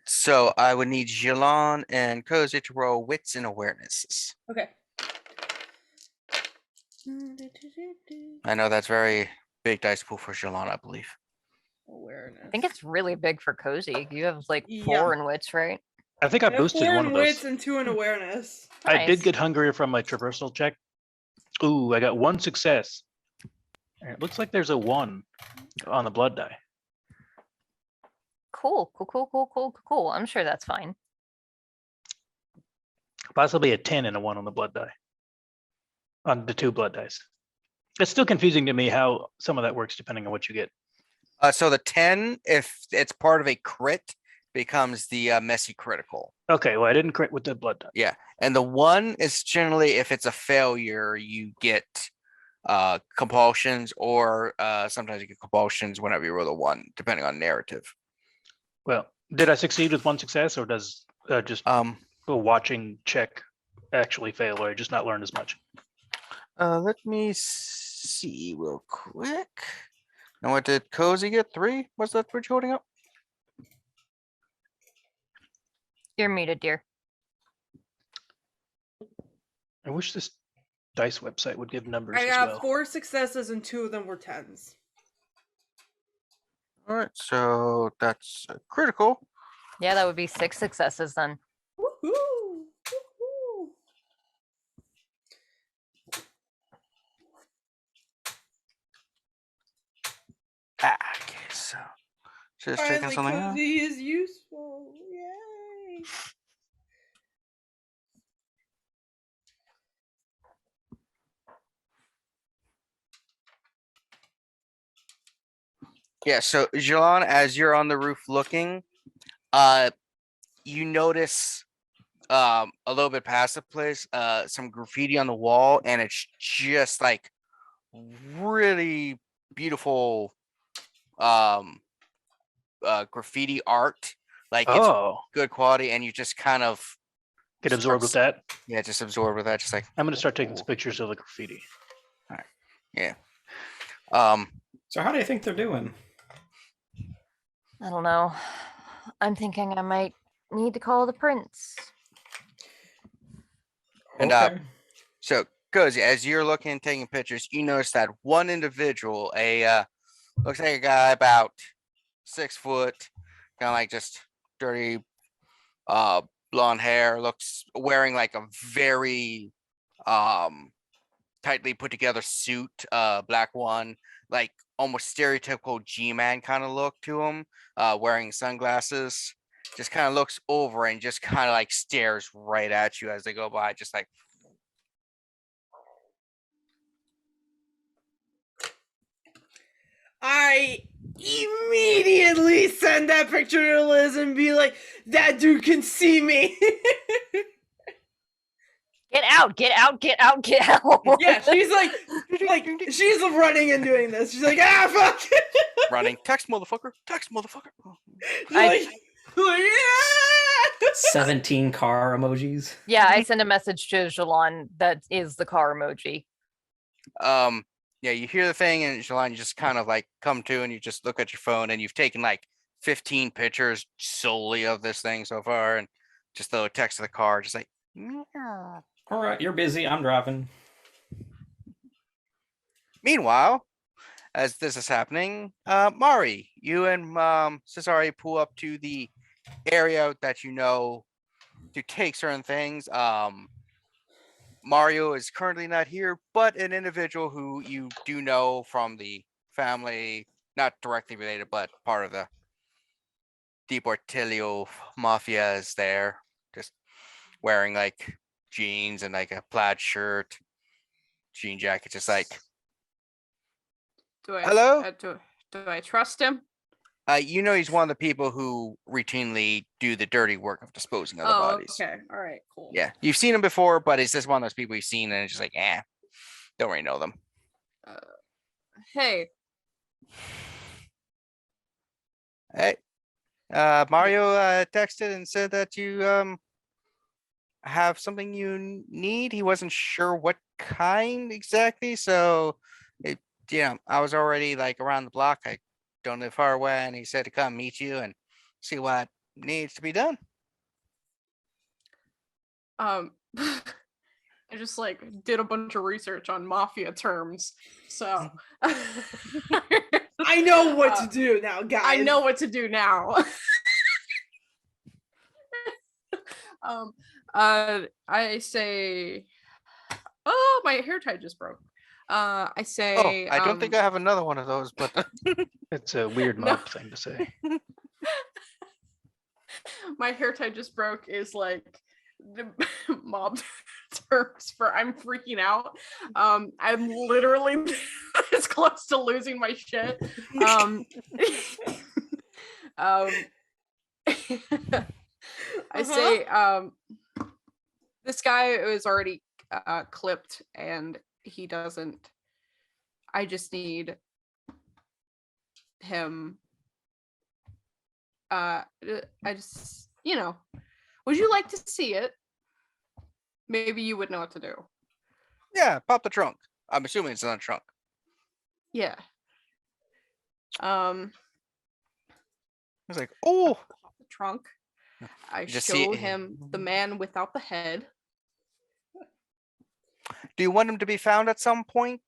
So I would need Jilon and Cozy to roll wits and awarenesses. Okay. I know that's very big dice pool for Jilon, I believe. Awareness. I think it's really big for Cozy. You have like 4 Yeah. in wits, right? I think I I have boosted 4 one in of those. wits and 2 in awareness. I did Nice. get hungrier from my traversal check. Ooh, I got 1 success. And it looks like there's a 1 on the blood die. Cool. I'm sure that's fine. Possibly a 10 and a 1 on the blood die. On the 2 blood dice. It's still confusing to me how some of that works depending on what you get. So the 10, if it's part of a crit, becomes the messy critical. Okay, well, I didn't crit with the blood die. Yeah, and the 1 is generally if it's a failure, you get compulsions, or sometimes you get compulsions whenever you roll a 1, depending on narrative. Well, did I succeed with 1 success, or does just a watching check actually fail, or I just not learn as much? Let me see real quick. And what did Cozy get? 3? What's that bridge holding up? You're muted, dear. I wish this dice website would give numbers I as got well. 4 successes and 2 of them were 10s. All right, so that's a critical. Yeah, that would be 6 successes then. Woohoo! Woohoo! Okay, so just checking Finally, something out. Cozy is useful. Yay! Yeah, so Jilon, as you're on the roof looking, you notice a little bit past the place, some graffiti on the wall, and it's just like really beautiful graffiti art. Like it's good quality, and you just kind of get absorbed with that. Yeah, just absorb with that. Just like I'm gonna start taking some pictures of the graffiti. All right. Yeah. So how do you think they're doing? I don't know. I'm thinking I might need to call the prince. And Okay. so Cozy, as you're looking and taking pictures, you notice that one individual, looks like a guy about 6 foot, kind of like just dirty blonde hair, looks wearing like a very tightly put together suit, black one, like almost stereotypical G-man kind of look to him, wearing sunglasses. Just kind of looks over and just kind of like stares right at you as they go by, just like. I immediately send that picture to Liz and be like, that dude can see me. Get out, get out, get out, get out. Yeah, she's like she's running and doing this. She's like, ah, fuck. Running. Text motherfucker. Text motherfucker. Like, yeah! 17 car emojis. Yeah, I send a message to Jilon that is the car emoji. Yeah, you hear the thing and Jilon, you just kind of like come to and you just look at your phone and you've taken like 15 pictures solely of this thing so far and just throw a text to the car, just like, meow. All right, you're busy. I'm driving. Meanwhile, as this is happening, Mari, you and Cesare pull up to the area that you know to take certain things. Mario is currently not here, but an individual who you do know from the family, not directly related, but part of the Deportillo Mafia is there, just wearing like jeans and like a plaid shirt, jean jacket, just like. Hello? Do I trust him? You know he's one of the people who routinely do the dirty work of disposing of the bodies. Okay. All right. Cool. Yeah, you've seen him before, but it's just one of those people you've seen and it's just like, don't really know them. Hey. Hey, Mario texted and said that you have something you need. He wasn't sure what kind exactly, so I was already like around the block. I don't live far away, and he said to come meet you and see what needs to be done. I just like did a bunch of research on mafia terms, so I know what to do now, guys. I know what to do now. I say, oh, my hair tie just broke. I say, I don't think I have another one of those, but It's a weird mob thing to say. my hair tie just broke is like the mob terms for I'm freaking out. I'm literally as close to losing my shit. I say, this guy is already clipped and he doesn't. I just need him. I just, would you like to see it? Maybe you would know what to do. yeah, pop the trunk. I'm assuming it's in the trunk. Yeah. I was like, oh, The trunk. I Just show see- him the man without the head. do you want him to be found at some point?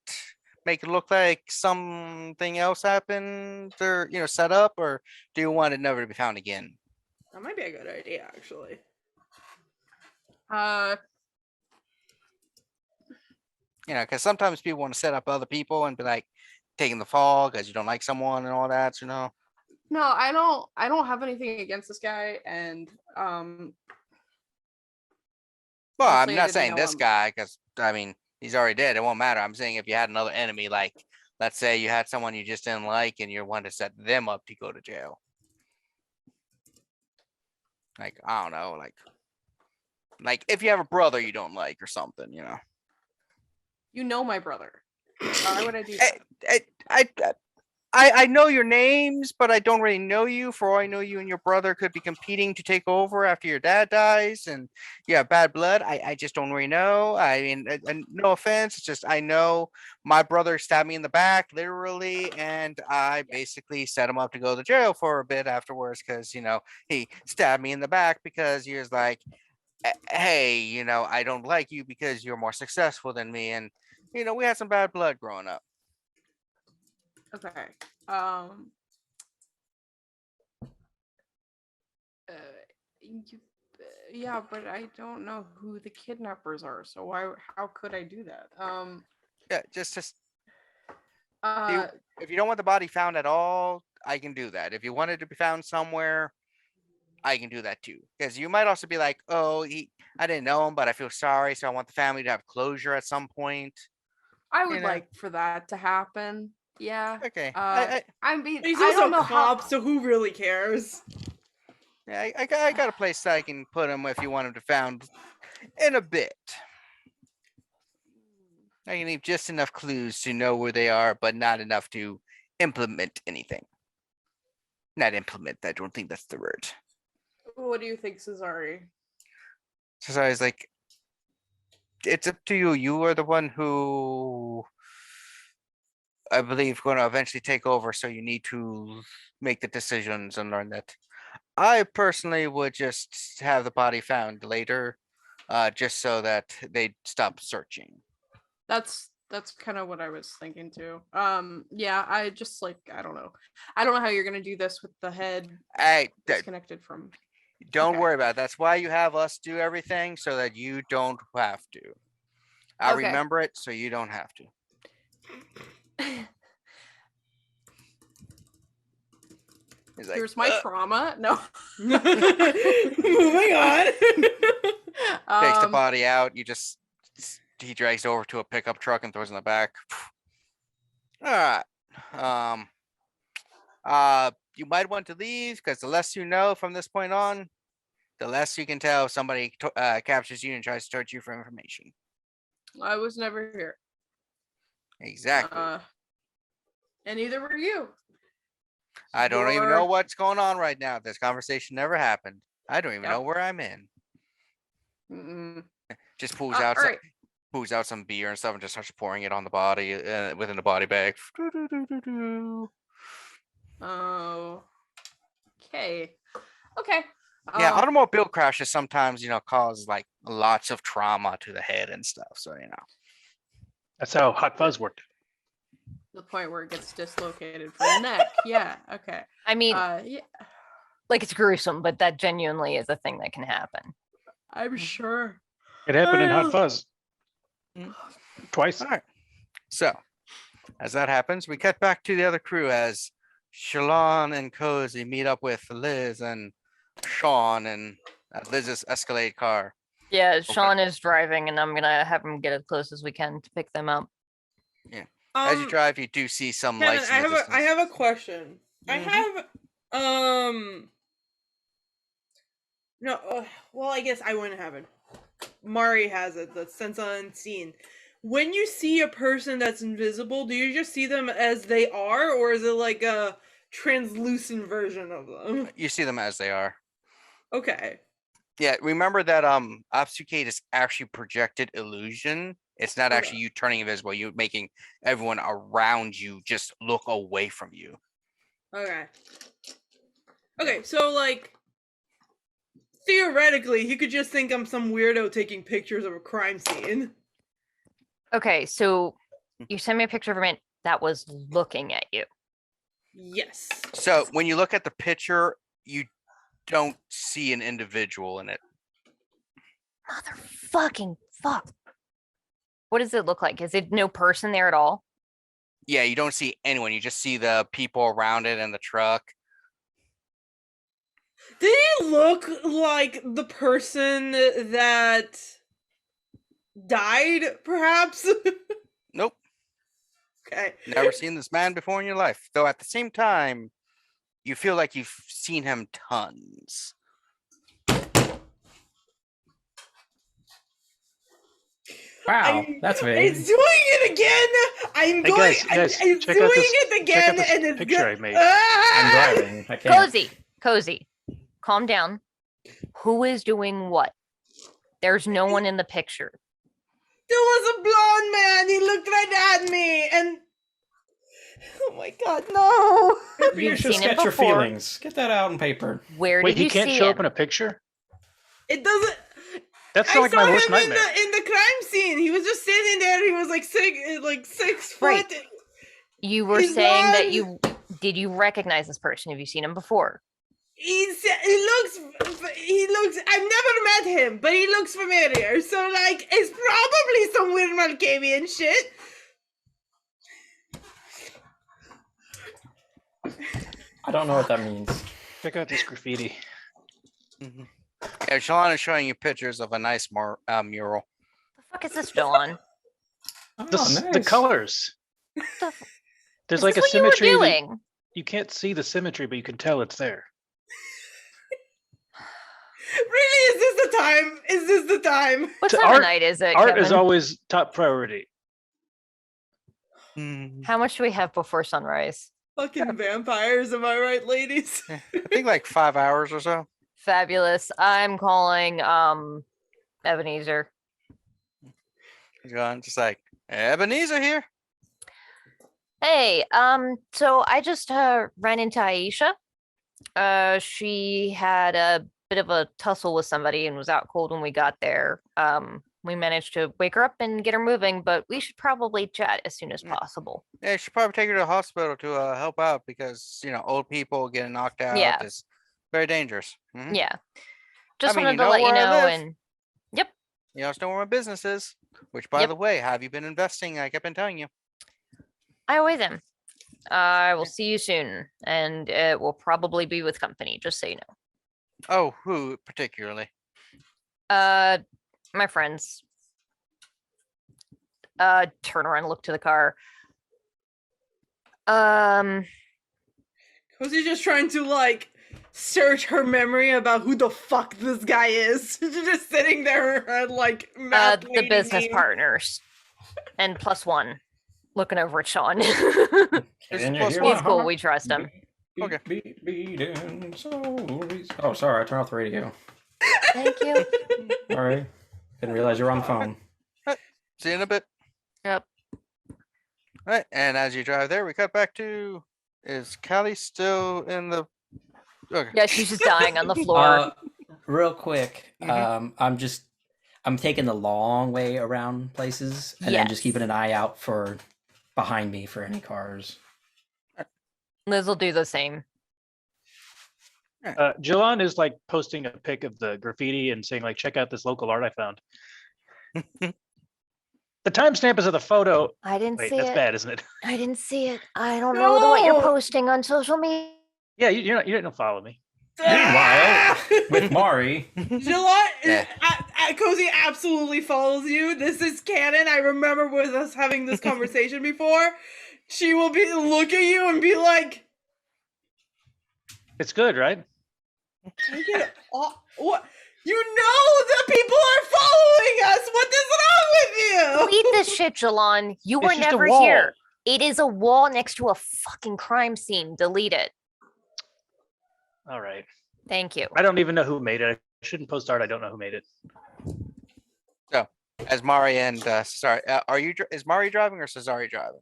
Make it look like something else happened or, set up? Or do you want it never to be found again? That might be a good idea, actually. Because sometimes people want to set up other people and be like taking the fall because you don't like someone and all that, No, I don't have anything against this guy, and Well, honestly, I'm I not didn't saying know this him. guy because, he's already dead. It won't matter. I'm saying if you had another enemy, like, let's say you had someone you just didn't like and you wanted to set them up to go to jail. Like, I don't know, like if you have a brother you don't like or something, You know my brother. Why would I do that? I know your names, but I don't really know you. For all I know, you and your brother could be competing to take over after your dad dies, and you have bad blood. I just don't really know. I mean, no offense, it's just I know my brother stabbed me in the back, literally, and I basically set him up to go to jail for a bit afterwards because he stabbed me in the back because he was like, hey, I don't like you because you're more successful than me, and we had some bad blood growing up. Okay. Yeah, but I don't know who the kidnappers are, so how could I do that? Yeah, just If you don't want the body found at all, I can do that. If you want it to be found somewhere, I can do that too. Because you might also be like, oh, I didn't know him, but I feel sorry, so I want the family to have closure at some point. I would like for that to happen. Yeah. Okay. He's also a cop, so who really cares? Yeah, I got a place that I can put him if you want him to found in a bit. I can leave just enough clues to know where they are, but not enough to implement anything. Not implement, I don't think that's the word. What do you think, Cesare? Cesare's like, it's up to you. You are the one who I believe going to eventually take over, so you need to make the decisions and learn that. I personally would just have the body found later, just so that they stop searching. That's kind of what I was thinking too. Yeah, I just I don't know how you're gonna do this with the head disconnected from. Don't worry about it. That's why you have us do everything, so that you don't have to. I remember it, so you don't have to. He's like, here's my trauma. No. Moving on. Takes the body out. He drags over to a pickup truck and throws it in the back. All right. You might want to leave, because the less you know from this point on, the less you can tell if somebody captures you and tries to search you for information. I was never here. Exactly. And neither were you. I don't even know what's going on right now. This conversation never happened. I don't even know where I'm in. Just pulls out some beer and stuff and just starts pouring it on the body within the body bag. Oh. Okay. Okay. Yeah, automobile crashes sometimes, cause like lots of trauma to the head and stuff. So that's how Hot Fuzz worked. The point where it gets dislocated from the neck. Yeah. Okay. I mean, yeah. Like, it's gruesome, but that genuinely is a thing that can happen. I'm sure. It happened in Hot Fuzz. Twice. All right. So, as that happens, we cut back to the other crew as Jilon and Cozy meet up with Liz and Sean and Liz's Escalade car. Yeah, Sean is driving, and I'm gonna have him get as close as we can to pick them up. Yeah. As you drive, you do see some Kevin, lights. I have a question. Mm-hmm. I have no. Well, I guess I wouldn't have it. Mari has it. The sense unseen. When you see a person that's invisible, do you just see them as they are, or is it like a translucent version of them? You see them as they are. Okay. Yeah, remember that obfuscate is actually projected illusion. It's not actually you turning invisible. You're making everyone around you just look away from you. Okay. Okay, so like theoretically, he could just think I'm some weirdo taking pictures of a crime scene. Okay, so you sent me a picture of a man that was looking at you. Yes. So when you look at the picture, you don't see an individual in it. Motherfucking fuck. What does it look like? Is it no person there at all? Yeah, you don't see anyone. You just see the people around it and the truck. Did he look like the person that died, perhaps? Nope. Okay. Never seen this man before in your life. Though at the same time, you feel like you've seen him tons. Wow, that's vague. It's doing it again. I'm going. Guys, it's doing it again, and it's picture I made. I'm driving. I can't. Cozy, calm down. Who is doing what? There's no one in the picture. There was a blonde man. He looked right at me, and oh my god, no! You should sketch your feelings. Get that out on paper. Where Wait, did you he can't see show him? up in a picture? It doesn't. That's I like saw my worst him nightmare. in the crime scene. He was just standing there. He was like 6 foot. Right. You were He's saying that blonde. did you recognize this person? Have you seen him before? He looks. I've never met him, but he looks familiar. So like, it's probably some weird Malkavian shit. I don't know what that means. Check out this graffiti. Mm-hmm. Yeah, Jilon is showing you pictures of a nice mural. The fuck is this, Jilon? Oh, The colors. There's Is like a this what you were symmetry. doing? You can't see the symmetry, but you can tell it's there. Really? Is this the time? Is this the time? What To time art- of night is it, Art Kevin? is always top priority. How much do we have before sunrise? Fucking vampires, am I right, ladies? I think like 5 hours or so. Fabulous. I'm calling Ebenezer. Jilon just like, Ebenezer here. Hey, so I just ran into Aisha. She had a bit of a tussle with somebody and was out cold when we got there. We managed to wake her up and get her moving, but we should probably chat as soon as possible. Yeah, you should probably take her to the hospital to help out because old people getting knocked out Yeah. is very dangerous. Mhm. Yeah. Just mean, wanted you to know let you where I know live. and yep. You also know where my business is. Which, by Yep. the way, have you been investing? Like I've been telling you. I always am. I will see you soon, and it will probably be with company, just so you know. Oh, who particularly? My friends. Turn around and look to the car. Was he just trying to like search her memory about who the fuck this guy is? Just sitting there and like The business partners. And +1. Looking over at Sean. He's cool, we trust him. Okay. Oh, sorry, I turned off the radio. Thank you. Sorry. Didn't realize you were on the phone. See you in a bit. Yep. All right, and as you drive there, we cut back to, is Callie still in the? Okay. Yeah, she's just dying on the floor. Real quick, I'm taking the long way around places and then just keeping an eye out for behind me for any cars. Liz will do the same. Jilon is like posting a pic of the graffiti and saying like, check out this local art I found. The timestamp is of the photo. I didn't Wait, see that's it. bad, isn't it? I didn't see it. I don't know what you're posting on social media. Yeah, you don't follow me. Meanwhile, with Mari, Jilon, Cozy absolutely follows you. This is canon. I remember with us having this conversation before. She will be look at you and be like, It's good, right? what? You know the people are following us. What is wrong with you? Delete this shit, Jilon. You were It's just a never wall. here. It is a wall next to a fucking crime scene. Delete it. All right. Thank you. I don't even know who made it. I shouldn't post art. I don't know who made it. So, as Mari and Cesari, is Mari driving or Cesari driving?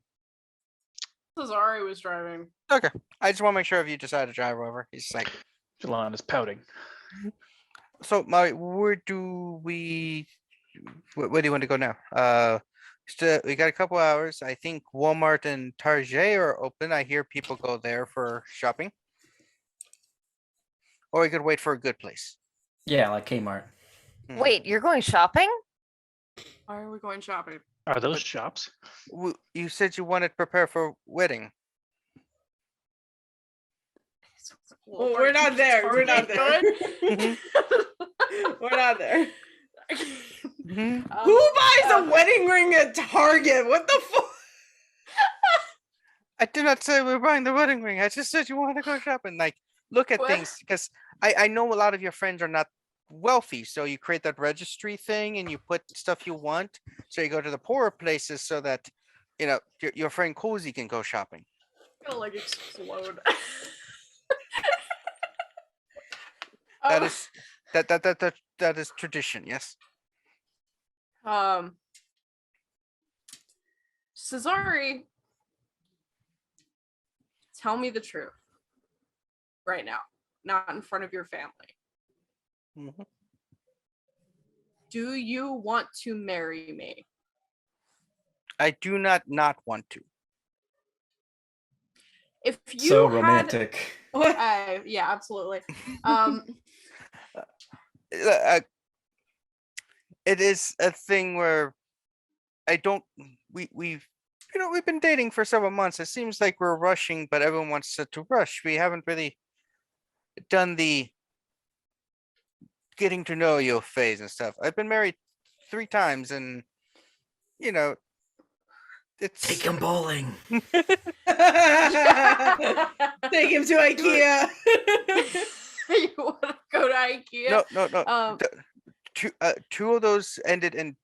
Cesari was driving. Okay, I just want to make sure if you decide to drive over. He's like, Jilon is pouting. so Mari, where do we? Where do you want to go now? We got a couple hours. I think Walmart and Target are open. I hear people go there for shopping. Or we could wait for a good place. yeah, like Kmart. Wait, you're going shopping? Why are we going shopping? Are those shops? You said you wanted to prepare for wedding. Well, we're not there. We're not there. We're not there. Who buys a wedding ring at Target? What the fuck? I did not say we're buying the wedding ring. I just said you want to go shopping. Like, look at What? things. Because I know a lot of your friends are not wealthy. So you create that registry thing and you put stuff you want. So you go to the poorer places so that, your friend Cozy can go shopping. Gonna like explode. That is that is tradition, yes. Cesari, tell me the truth right now, not in front of your family. Mhm. Do you want to marry me? I do not want to. If you So had, romantic. yeah, absolutely. It is a thing where I don't. We've we've been dating for several months. It seems like we're rushing, but everyone wants to rush. We haven't really done the getting to know you phase and stuff. I've been married 3 times, and it's Take him bowling. Take him to IKEA. You want to go to IKEA? No. Two of those ended in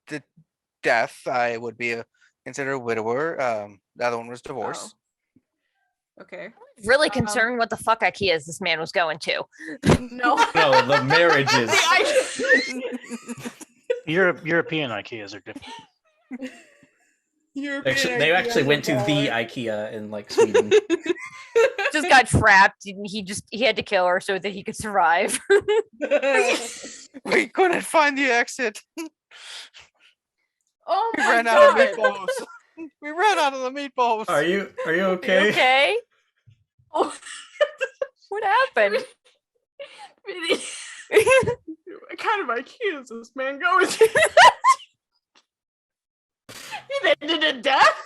the death. I would be considered a widower. The other one was divorce. Oh. Okay. Really concerned what the fuck IKEAs this man was going to. No. No, the marriages. European IKEAs are different. They actually went to the IKEA in like Sweden. Just got trapped. And he had to kill her so that he could survive. We couldn't find the exit. Oh We my ran god. out of meatballs. We ran out of the meatballs. Are you Are you okay? okay? Oh. What happened? What kind of IKEA is this man going to? He ended in death?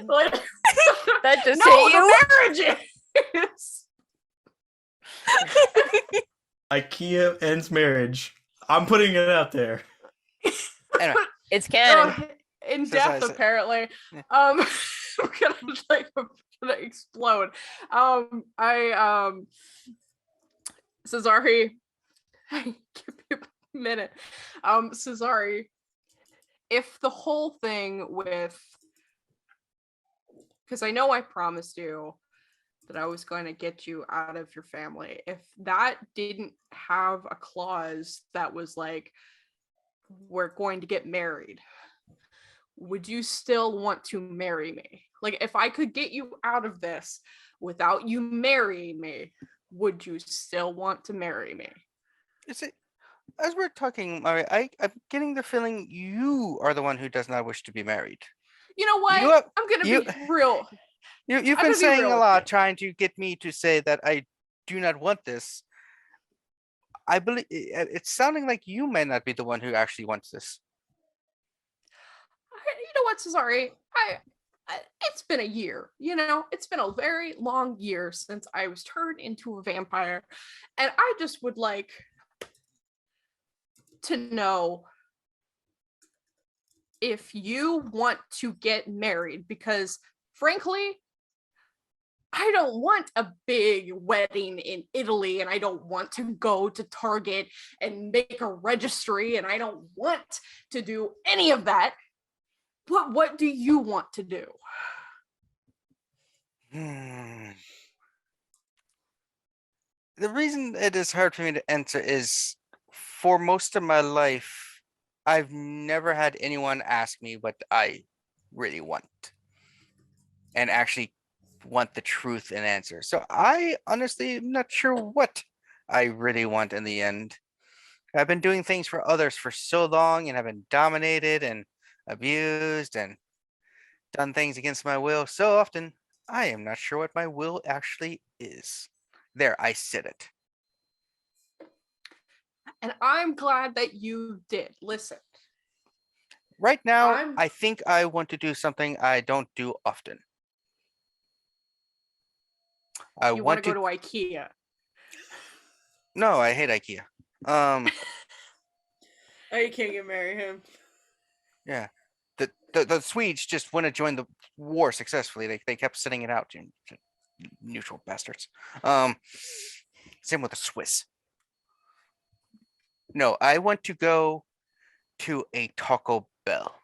Like, That just no, hit you? the marriages. IKEA ends marriage. I'm putting it out there. Anyway, It's canon. In Says death, I- apparently. Yeah. I'm gonna explode. Cesari, give me a minute. Cesari, if the whole thing with, because I know I promised you that I was going to get you out of your family, if that didn't have a clause that was like, we're going to get married, would you still want to marry me? Like, if I could get you out of this without you marrying me, would you still want to marry me? is it? As we're talking, Mari, I'm getting the feeling you are the one who does not wish to be married. You know what? You have- I'm gonna you- be real. You've I'm been gonna be saying real a with lot, you. trying to get me to say that I do not want this. I believe it's sounding like you may not be the one who actually wants this. You know what, Cesari? It's been a year. It's been a very long year since I was turned into a vampire, and I just would like to know if you want to get married, because frankly, I don't want a big wedding in Italy, and I don't want to go to Target and make a registry, and I don't want to do any of that. But what do you want to do? The reason it is hard for me to answer is for most of my life, I've never had anyone ask me what I really want and actually want the truth and answer. So I honestly am not sure what I really want in the end. I've been doing things for others for so long, and I've been dominated and abused and done things against my will so often. I am not sure what my will actually is. There, I said it. And I'm glad that you did. Listen, Right now, I'm- I think I want to do something I don't do often. I you want want to go to. to IKEA. No, I hate IKEA. Oh, you can't get marry him. Yeah. The Swedes just want to join the war successfully. They kept sending it out to neutral bastards. Same with the Swiss. No, I want to go to a Taco Bell.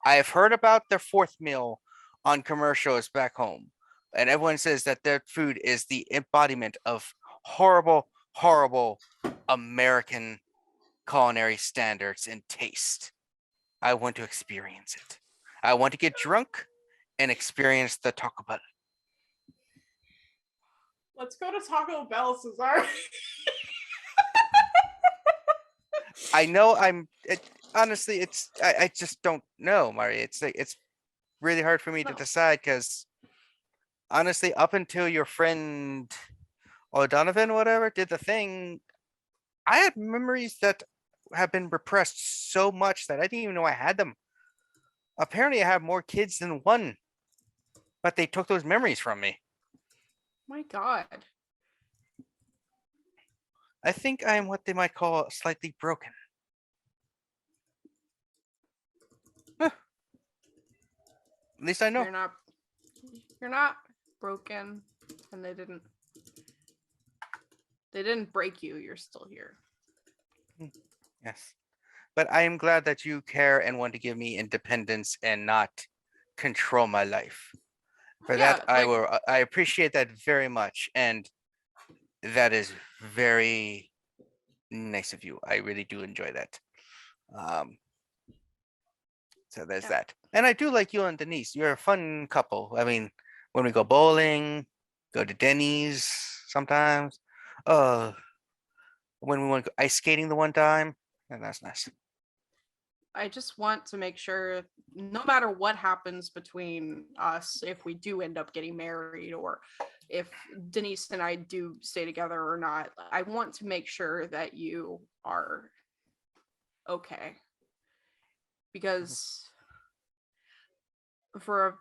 I have heard about their fourth meal on commercials back home, and everyone says that their food is the embodiment of horrible, horrible American culinary standards and taste. I want to experience it. I want to get drunk and experience the Taco Bell. Let's go to Taco Bell, Cesar. I know honestly, I just don't know, Mari. It's really hard for me to No. decide because honestly, up until your friend O'Donovan, whatever, did the thing, I had memories that have been repressed so much that I didn't even know I had them. apparently I have more kids than one, but they took those memories from me. My God. I think I am what they might call slightly broken. Huh. At least I know. You're not broken, and they didn't break you. You're still here. Yes. But I am glad that you care and want to give me independence and not control my life. For that, I appreciate that very much. And that is very nice of you. I really do enjoy that. So there's that. And I do like you and Denise. You're a fun couple. I mean, when we go bowling, go to Denny's sometimes. When we went ice skating the one time, and that's nice. I just want to make sure, no matter what happens between us, if we do end up getting married or if Denise and I do stay together or not, I want to make sure that you are okay. Because for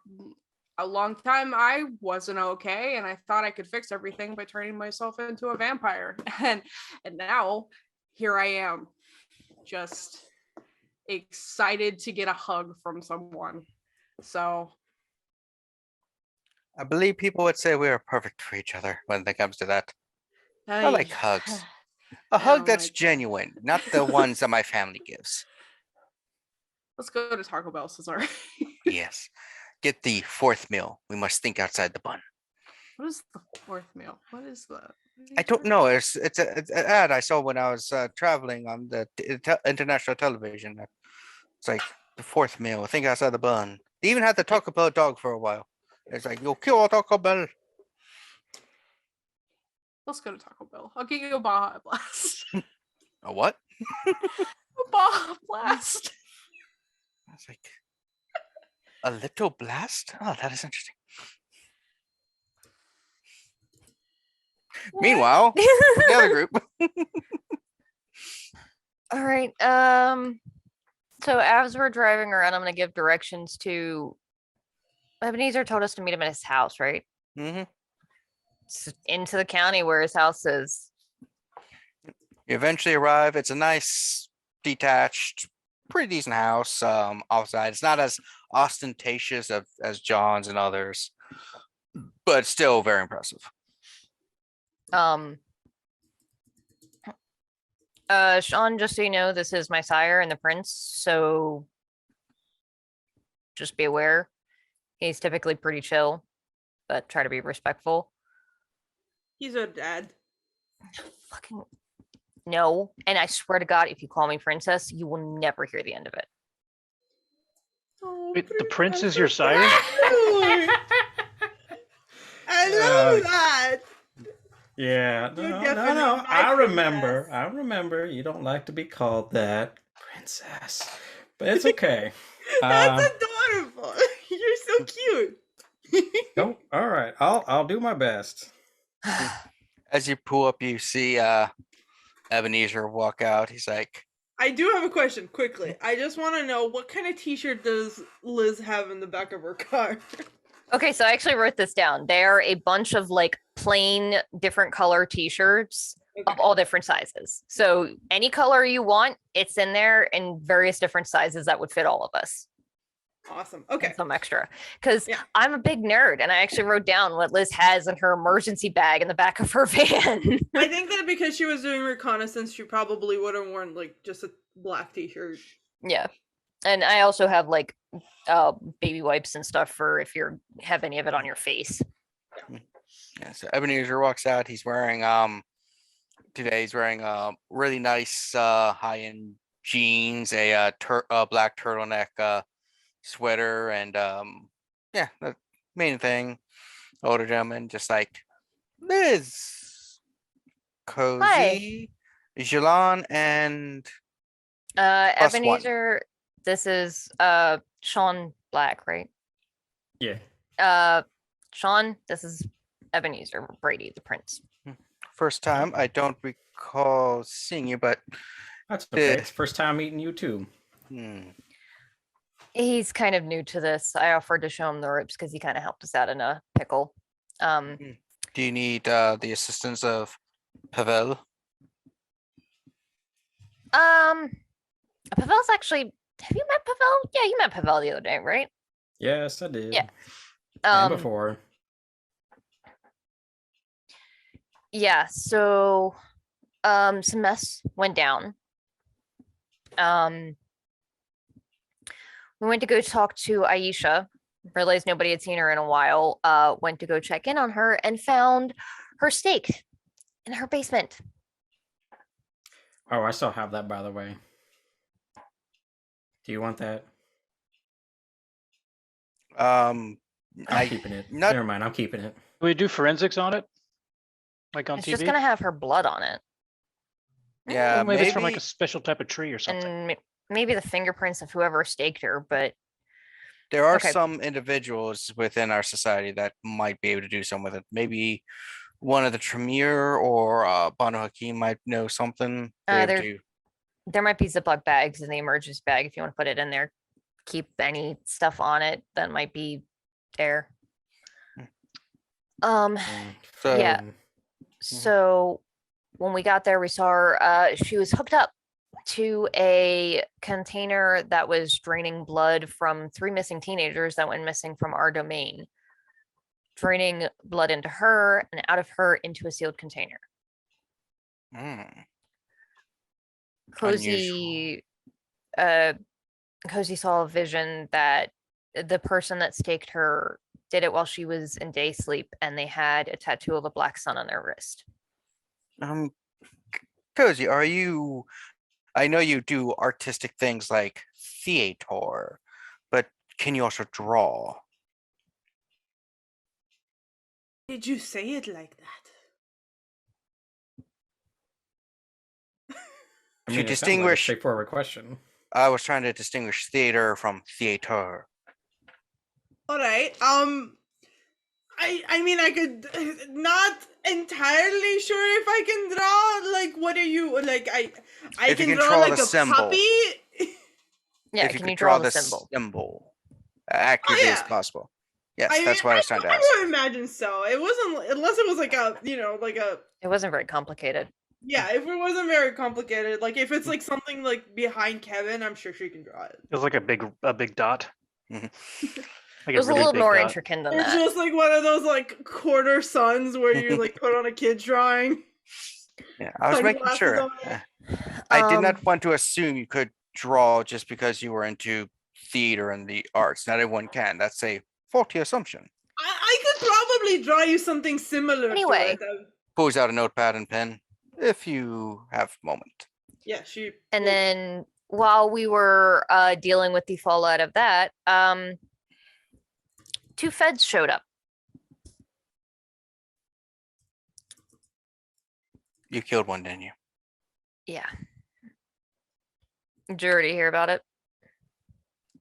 a long time, I wasn't okay, and I thought I could fix everything by turning myself into a vampire. And now, here I am, just excited to get a hug from someone. So I believe people would say we are perfect for each other when it comes to that. I like hugs. A hug that's genuine, not the ones that my family gives. Let's go to Taco Bell, Cesar. Yes. Get the fourth meal. We must think outside the bun. What is the fourth meal? What is that? I don't know. It's an ad I saw when I was traveling on the international television. It's like the fourth meal. Think outside the bun. They even had the Taco Bell dog for a while. It's like, you'll kill Taco Bell. Let's go to Taco Bell. I'll get you a Baja Blast. A what? A Baja Blast. I was like, a little blast? Oh, that is interesting. What? Meanwhile, the other group. All right. So as we're driving around, I'm gonna give directions to Ebenezer told us to meet him at his house, right? Mm-hmm. Into the county where his house is. You eventually arrive. It's a nice, detached, pretty decent house. Outside, it's not as ostentatious as John's and others, but still very impressive. Sean, just so you know, this is my sire and the prince, so just be aware. He's typically pretty chill, but try to be respectful. He's a dad. Fucking no. And I swear to God, if you call me princess, you will never hear the end of it. Oh, Wait, the prince is your sire? I love that. Yeah, You're no. definitely my I remember. princess. I remember. You don't like to be called that, princess, but it's okay. That's adorable. You're so cute. Oh, all right. I'll do my best. As you pull up, you see Ebenezer walk out. He's like, I do have a question quickly. I just want to know, what kind of t-shirt does Liz have in the back of her car? Okay, so I actually wrote this down. There are a bunch of like plain different color t-shirts of all different sizes. So any color you want, it's in there in various different sizes that would fit all of us. Awesome. Okay. And some extra. Because I'm a big nerd and I actually wrote down what Liz has in her emergency bag in the back of her van. I think that because she was doing reconnaissance, she probably would have worn like just a black t-shirt. Yeah. And I also have like baby wipes and stuff for if you have any of it on your face. Yeah, so Ebenezer walks out. He's wearing today he's wearing really nice high-end jeans, a black turtleneck sweater, and yeah, the main thing. Older gentleman, just like Liz, Cozy, Jilon, and Ebenezer. This is Sean Black, right? Yeah. Sean, this is Ebenezer Brady, the prince. First time. I don't recall seeing you, but that's okay. It's first time meeting you too. He's kind of new to this. I offered to show him the ropes because he kind of helped us out in a pickle. Do you need the assistance of Pavel? Pavel's actually. Have you met Pavel? Yeah, you met Pavel the other day, right? Yes, I did. Yeah. And before. Yeah. So, some mess went down. We went to go talk to Aisha. Realized nobody had seen her in a while. Went to go check in on her and found her stake in her basement. Oh, I still have that, by the way. Do you want that? I'm keeping it. Never mind, I'm keeping it. Do we do forensics on it? Like on It's TV? just gonna have her blood on it. Yeah, Well, maybe it's from like a special type of tree or something. And maybe the fingerprints of whoever staked her, but there are okay. some individuals within our society that might be able to do something with it. Maybe one of the Tremere or Banu Hakim might know something. There might be Ziploc bags in the emergency bag if you want to put it in there. Keep any stuff on it that might be there. Yeah. So when we got there, we saw her. She was hooked up to a container that was draining blood from 3 missing teenagers that went missing from our domain, draining blood into her and out of her into a sealed container. Cozy saw a vision that the person that staked her did it while she was in day sleep, and they had a tattoo of a black sun on their wrist. Cozy, are you? I know you do artistic things like theater, but can you also draw? Did you say it like that? I mean, distinguish like a straightforward question. I was trying to distinguish theater from theater. All right. I mean, I could not entirely sure if I can draw. Like, what are you like? I can draw like a symbol. Puppy. Yeah, if you can could you draw the symbol accurately as possible? Yes, that's what I was trying to ask. I would imagine so. It wasn't unless it was like a It wasn't very complicated. Yeah, if it wasn't very complicated, like if it's like something like behind Kevin, I'm sure she can draw it. It was like a big dot. Like it was a little more intricate than that. It's just like one of those like quarter suns where you like put on a kid's drawing. Yeah, I was making sure. I did not want to assume you could draw just because you were into theater and the arts. Not everyone can. That's a faulty assumption. I could probably draw you something similar. Anyway, pulls out a notepad and pen if you have a moment. Yeah, she. And then while we were dealing with the fallout of that, 2 feds showed up. You killed one, didn't you? Yeah. Did you already hear about it?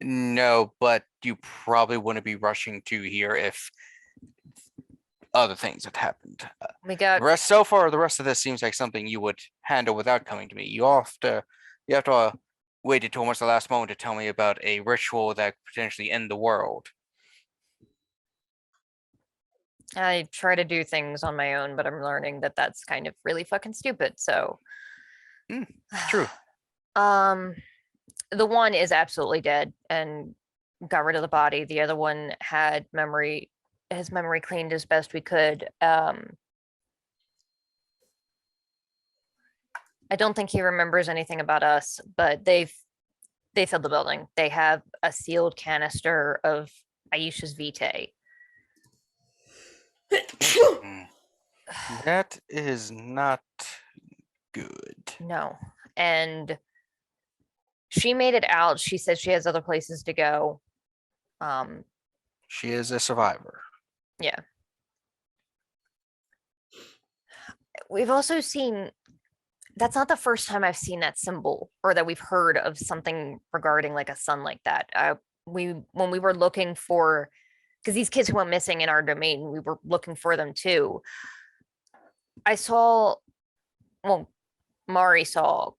No, but you probably wouldn't be rushing to here if other things had happened. We got the rest so far. The rest of this seems like something you would handle without coming to me. You have to wait until almost the last moment to tell me about a ritual that could potentially end the world. I try to do things on my own, but I'm learning that that's kind of really fucking stupid. So, true. The one is absolutely dead and got rid of the body. The other one had his memory cleaned as best we could. I don't think he remembers anything about us, but they filled the building. They have a sealed canister of Aisha's Vitae. That is not good. No. And she made it out. She said she has other places to go. She is a survivor. Yeah. We've also seen, that's not the first time I've seen that symbol or that we've heard of something regarding like a sun like that. When we were looking for, because these kids who went missing in our domain, we were looking for them too. Mari saw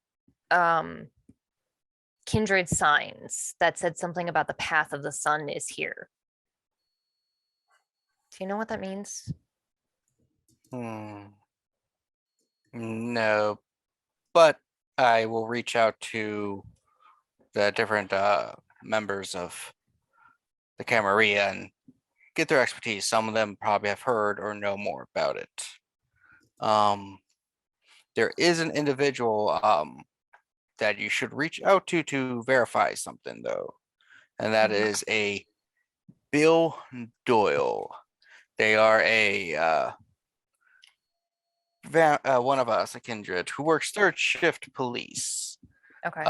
kindred signs that said something about the path of the sun is here. Do you know what that means? No, but I will reach out to the different members of the Camarilla and get their expertise. Some of them probably have heard or know more about it. There is an individual that you should reach out to verify something though, and that is a Bill Doyle. They are a one of us, a kindred, who works third shift police. Okay.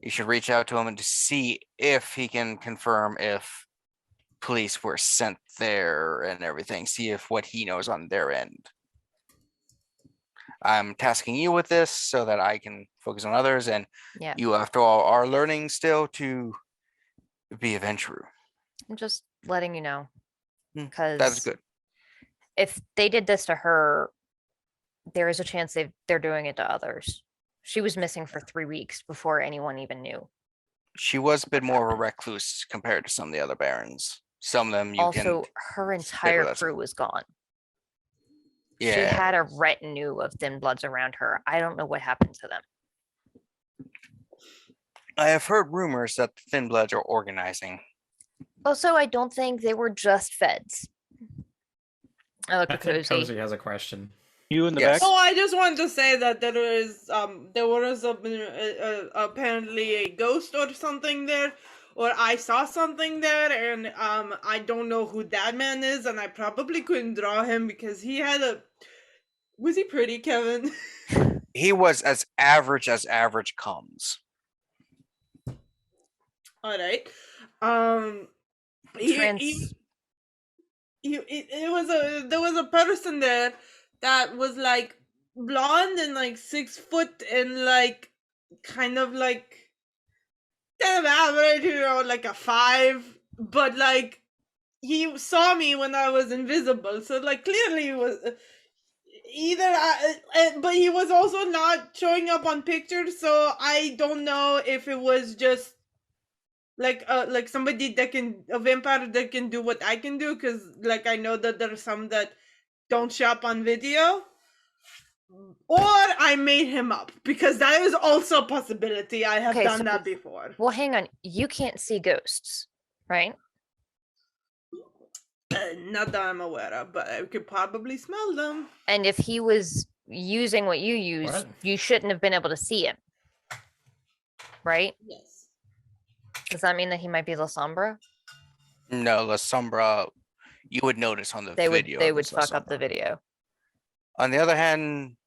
You should reach out to him and to see if he can confirm if police were sent there and everything. See if what he knows on their end. I'm tasking you with this so that I can focus on others, and you, after all, are learning still to be a Ventrue. I'm just letting you know, because that's good. If they did this to her, there is a chance they're doing it to others. She was missing for 3 weeks before anyone even knew. She was a bit more of a recluse compared to some of the other barons. Some of them also, her entire crew was gone. Yeah. She had a retinue of thin bloods around her. I don't know what happened to them. I have heard rumors that the thin bloods are organizing. Also, I don't think they were just feds. I look I at think Cozy. Cozy has a question. You in the back? Oh, I just wanted to say that there was apparently a ghost or something there, or I saw something there, and I don't know who that man is, and I probably couldn't draw him because he had was he pretty, Kevin? He was as average comes. All right. There was a person there that was like blonde and like 6 foot and like kind of average, like a 5, but like he saw me when I was invisible, so like clearly he was but he was also not showing up on pictures, so I don't know if it was just like somebody a vampire that can do what I can do, because like I know that there are some that don't show up on video, or I made him up, because that is also a possibility. I have done that before. Well, hang on, you can't see ghosts, right? Not that I'm aware of, but I could probably smell them. And if he was using what you use, you shouldn't have been able to see him, right? Yes. Does that mean that he might be La Sombra? No, La Sombra, you would notice on the video. They would fuck up the video. On the other hand,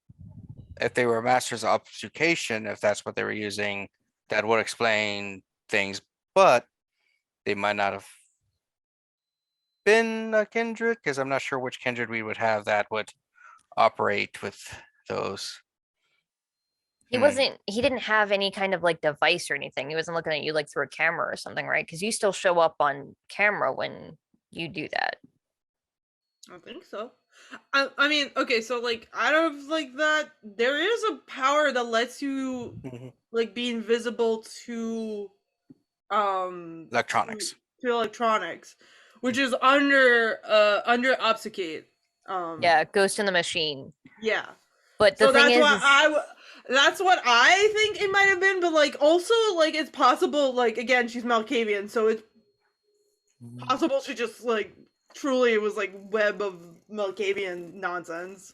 if they were masters of obfuscation, if that's what they were using, that would explain things, but they might not have been a kindred, because I'm not sure which kindred we would have that would operate with those. He didn't have any kind of like device or anything. He wasn't looking at you like through a camera or something, right? Because you still show up on camera when you do that. I think so. I mean, okay, so like out of like that, there is a power that lets you like be invisible to electronics. To electronics, which is under obfuscate. Yeah, Ghost in the Machine. Yeah. But the thing that's what I think it might have been, but like also like it's possible, like again, she's Malkavian, so it's possible she just like truly it was like web of Malkavian nonsense.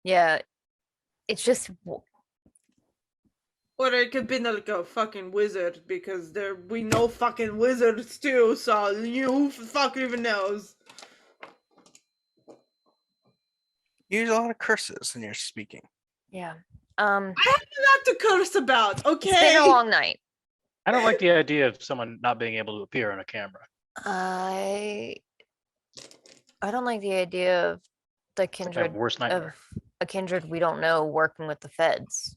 Yeah, it's just. Or it could be like a fucking wizard, because we know fucking wizards too, so who fuck even knows. You use a lot of curses when you're speaking. Yeah. I have a lot to curse about, okay? It's been a long night. I don't like the idea of someone not being able to appear on a camera. I don't like the idea of the kindred worst nightmare. of a kindred we don't know working with the feds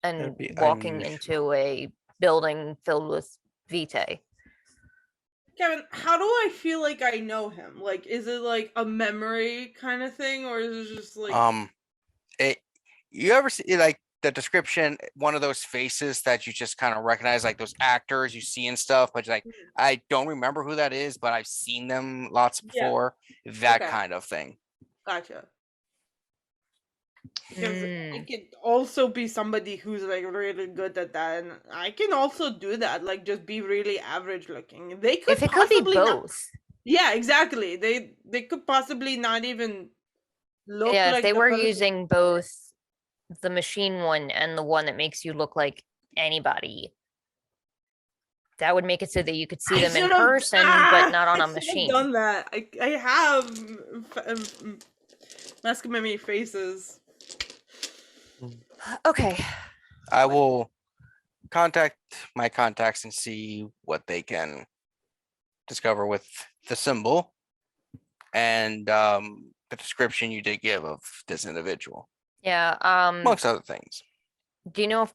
and walking into a building filled with vitae. Kevin, how do I feel like I know him? Like, is it like a memory kind of thing, or is it just like you ever see like the description, one of those faces that you just kind of recognize, like those actors you see and stuff, but like I don't remember who that is, but I've seen them lots before. That kind of thing. Gotcha. Because it could also be somebody who's like really good at that, and I can also do that. Like just be really average looking. They could if it could be both. Yeah, exactly. They could possibly not even look. Yeah, like if they the were person. using both the machine one and the one that makes you look like anybody, that would make it so that you could see them in person, but not on a machine. I've done that. I have mask many faces. Okay. I will contact my contacts and see what they can discover with the symbol and the description you did give of this individual. Yeah. Amongst other things. Do you know if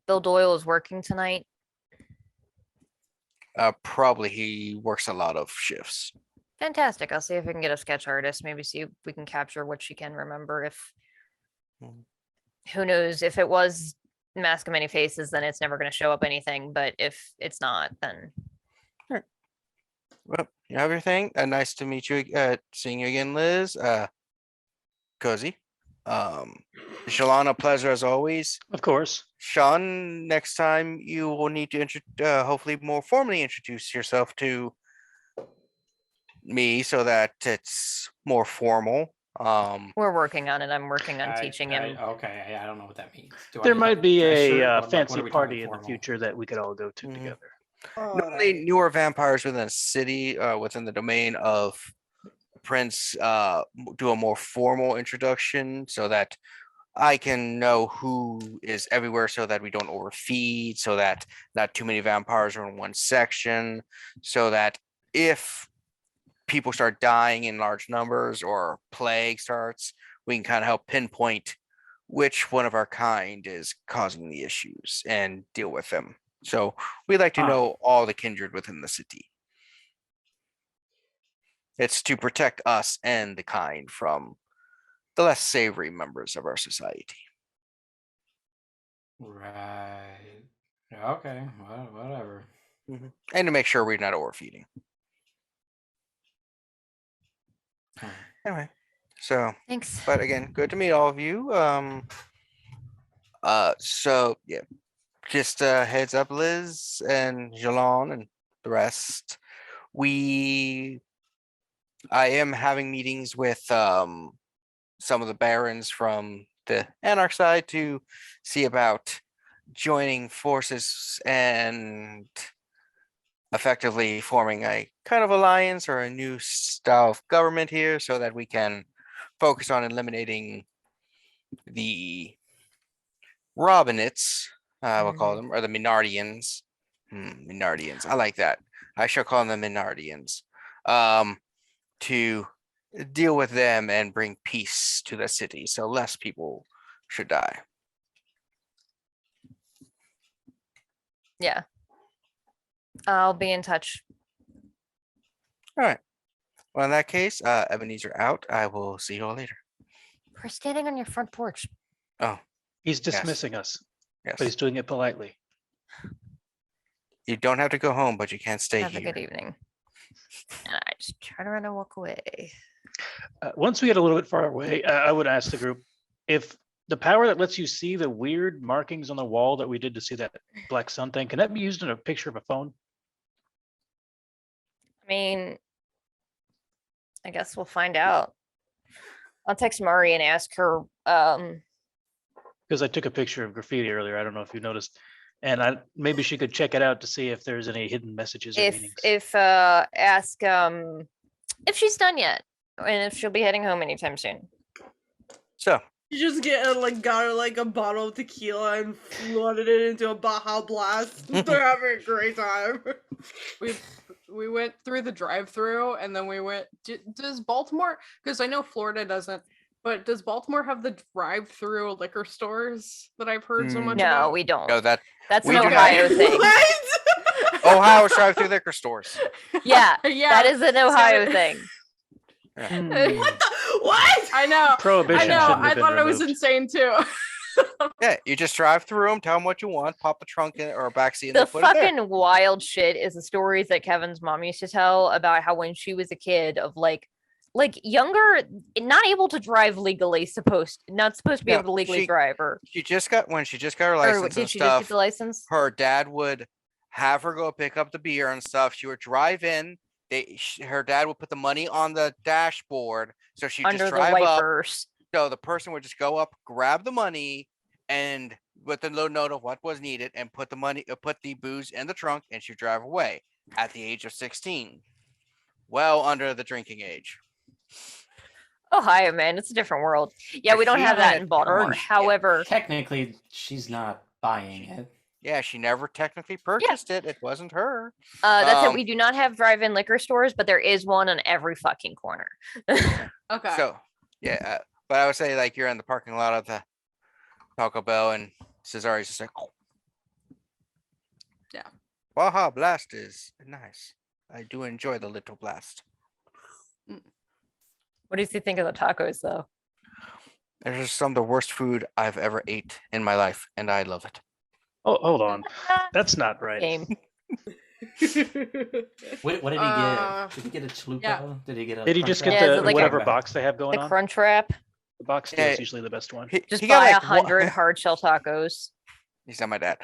Bill Doyle is working tonight? Probably he works a lot of shifts. Fantastic. I'll see if I can get a sketch artist. Maybe see if we can capture what she can remember. If who knows, if it was Mask of Many Faces, then it's never going to show up anything. But if it's not, then well, you have your thing. Nice to meet you. Seeing you again, Liz. Cozy. Jilon, a pleasure as always. Of course. Sean, next time you will need to hopefully more formally introduce yourself to me so that it's more formal. we're working on it. I'm working on teaching him. Okay, I don't know what that means. There might be a what fancy are we party talking in the formal? future that we could all go to together. Not only newer vampires within a city, within the domain of Prince, do a more formal introduction so that I can know who is everywhere so that we don't overfeed, so that not too many vampires are in one section, so that if people start dying in large numbers or plague starts, we can kind of help pinpoint which one of our kind is causing the issues and deal with them. So we'd like to know all the kindred within the city. It's to protect us and the kind from the less savory members of our society. Right. Okay. Well, whatever. And to make sure we're not overfeeding. Anyway, so Thanks. but again, good to meet all of you. So yeah, just heads up, Liz and Jilon and the rest. I am having meetings with some of the barons from the Anarch side to see about joining forces and effectively forming a kind of alliance or a new style of government here so that we can focus on eliminating the Robinates, we'll call them, or the Minardians. Minardians, I like that. I shall call them Minardians. To deal with them and bring peace to the city so less people should die. Yeah. I'll be in touch. All right. Well, in that case, Ebenezer out. I will see you all later. We're standing on your front porch. Oh, He's dismissing us, yes. but he's doing it politely. You don't have to go home, but you can't stay Have here. a good evening. And I just try to run and walk away. Once we get a little bit far away, I would ask the group if the power that lets you see the weird markings on the wall that we did to see that black sun thing, can that be used in a picture of a phone? I mean, I guess we'll find out. I'll text Murray and ask her. Because I took a picture of graffiti earlier. I don't know if you noticed. And maybe she could check it out to see if there's any hidden messages or meanings. Ask if she's done yet and if she'll be heading home anytime soon. So you just got a bottle of tequila and flooded it into a Baja Blast. They're having a great time. We went through the drive-through and then we went. Does Baltimore? Because I know Florida doesn't. But does Baltimore have the drive-through liquor stores that I've heard so much about? No, we don't. no, That's we an do not. Ohio thing. Ohio drive-through liquor stores. Yeah, Yeah. that is an Ohio thing. What What? I know. Prohibition. I know. shouldn't have I been thought it was removed. insane too. Yeah, you just drive through them, tell them what you want, pop a trunk in or a backseat, and The they put it there. fucking wild shit is the stories that Kevin's mom used to tell about how when she was a kid of like younger, not able to drive legally, not supposed to be No, able to legally she- drive her. She just got her Or license did and she just stuff. get the license? Her dad would have her go pick up the beer and stuff. She would drive in. Her dad would put the money on the dashboard, so she Under just the drive up. wipers. So the person would just go up, grab the money, and with the little note of what was needed, and put the booze in the trunk, and she'd drive away at the age of 16, well under the drinking age. Ohio, man, it's a different world. Yeah, But we don't she have that had in Baltimore. urged it. However, Technically, she's not buying it. Yeah, she never technically purchased it. It wasn't her. that's it. We do not have drive-in liquor stores, but there is one on every fucking corner. Okay. So yeah, but I would say like you're in the parking lot of the Taco Bell, and Cesari's just like, oh. Yeah. Baja Blast is nice. I do enjoy the little blast. What does he think of the tacos, though? It's just some of the worst food I've ever ate in my life, and I love it. Oh, hold on. That's not right. Game. What did he get? Did he get a chalupa? yeah. Did he get a? Did he just crunch get Yeah, wrap? is the it like a- whatever box they have going The on? crunch wrap. The box deal Yeah. is usually the best one. Just He buy got, like, 100 hard shell tacos. He's not my dad.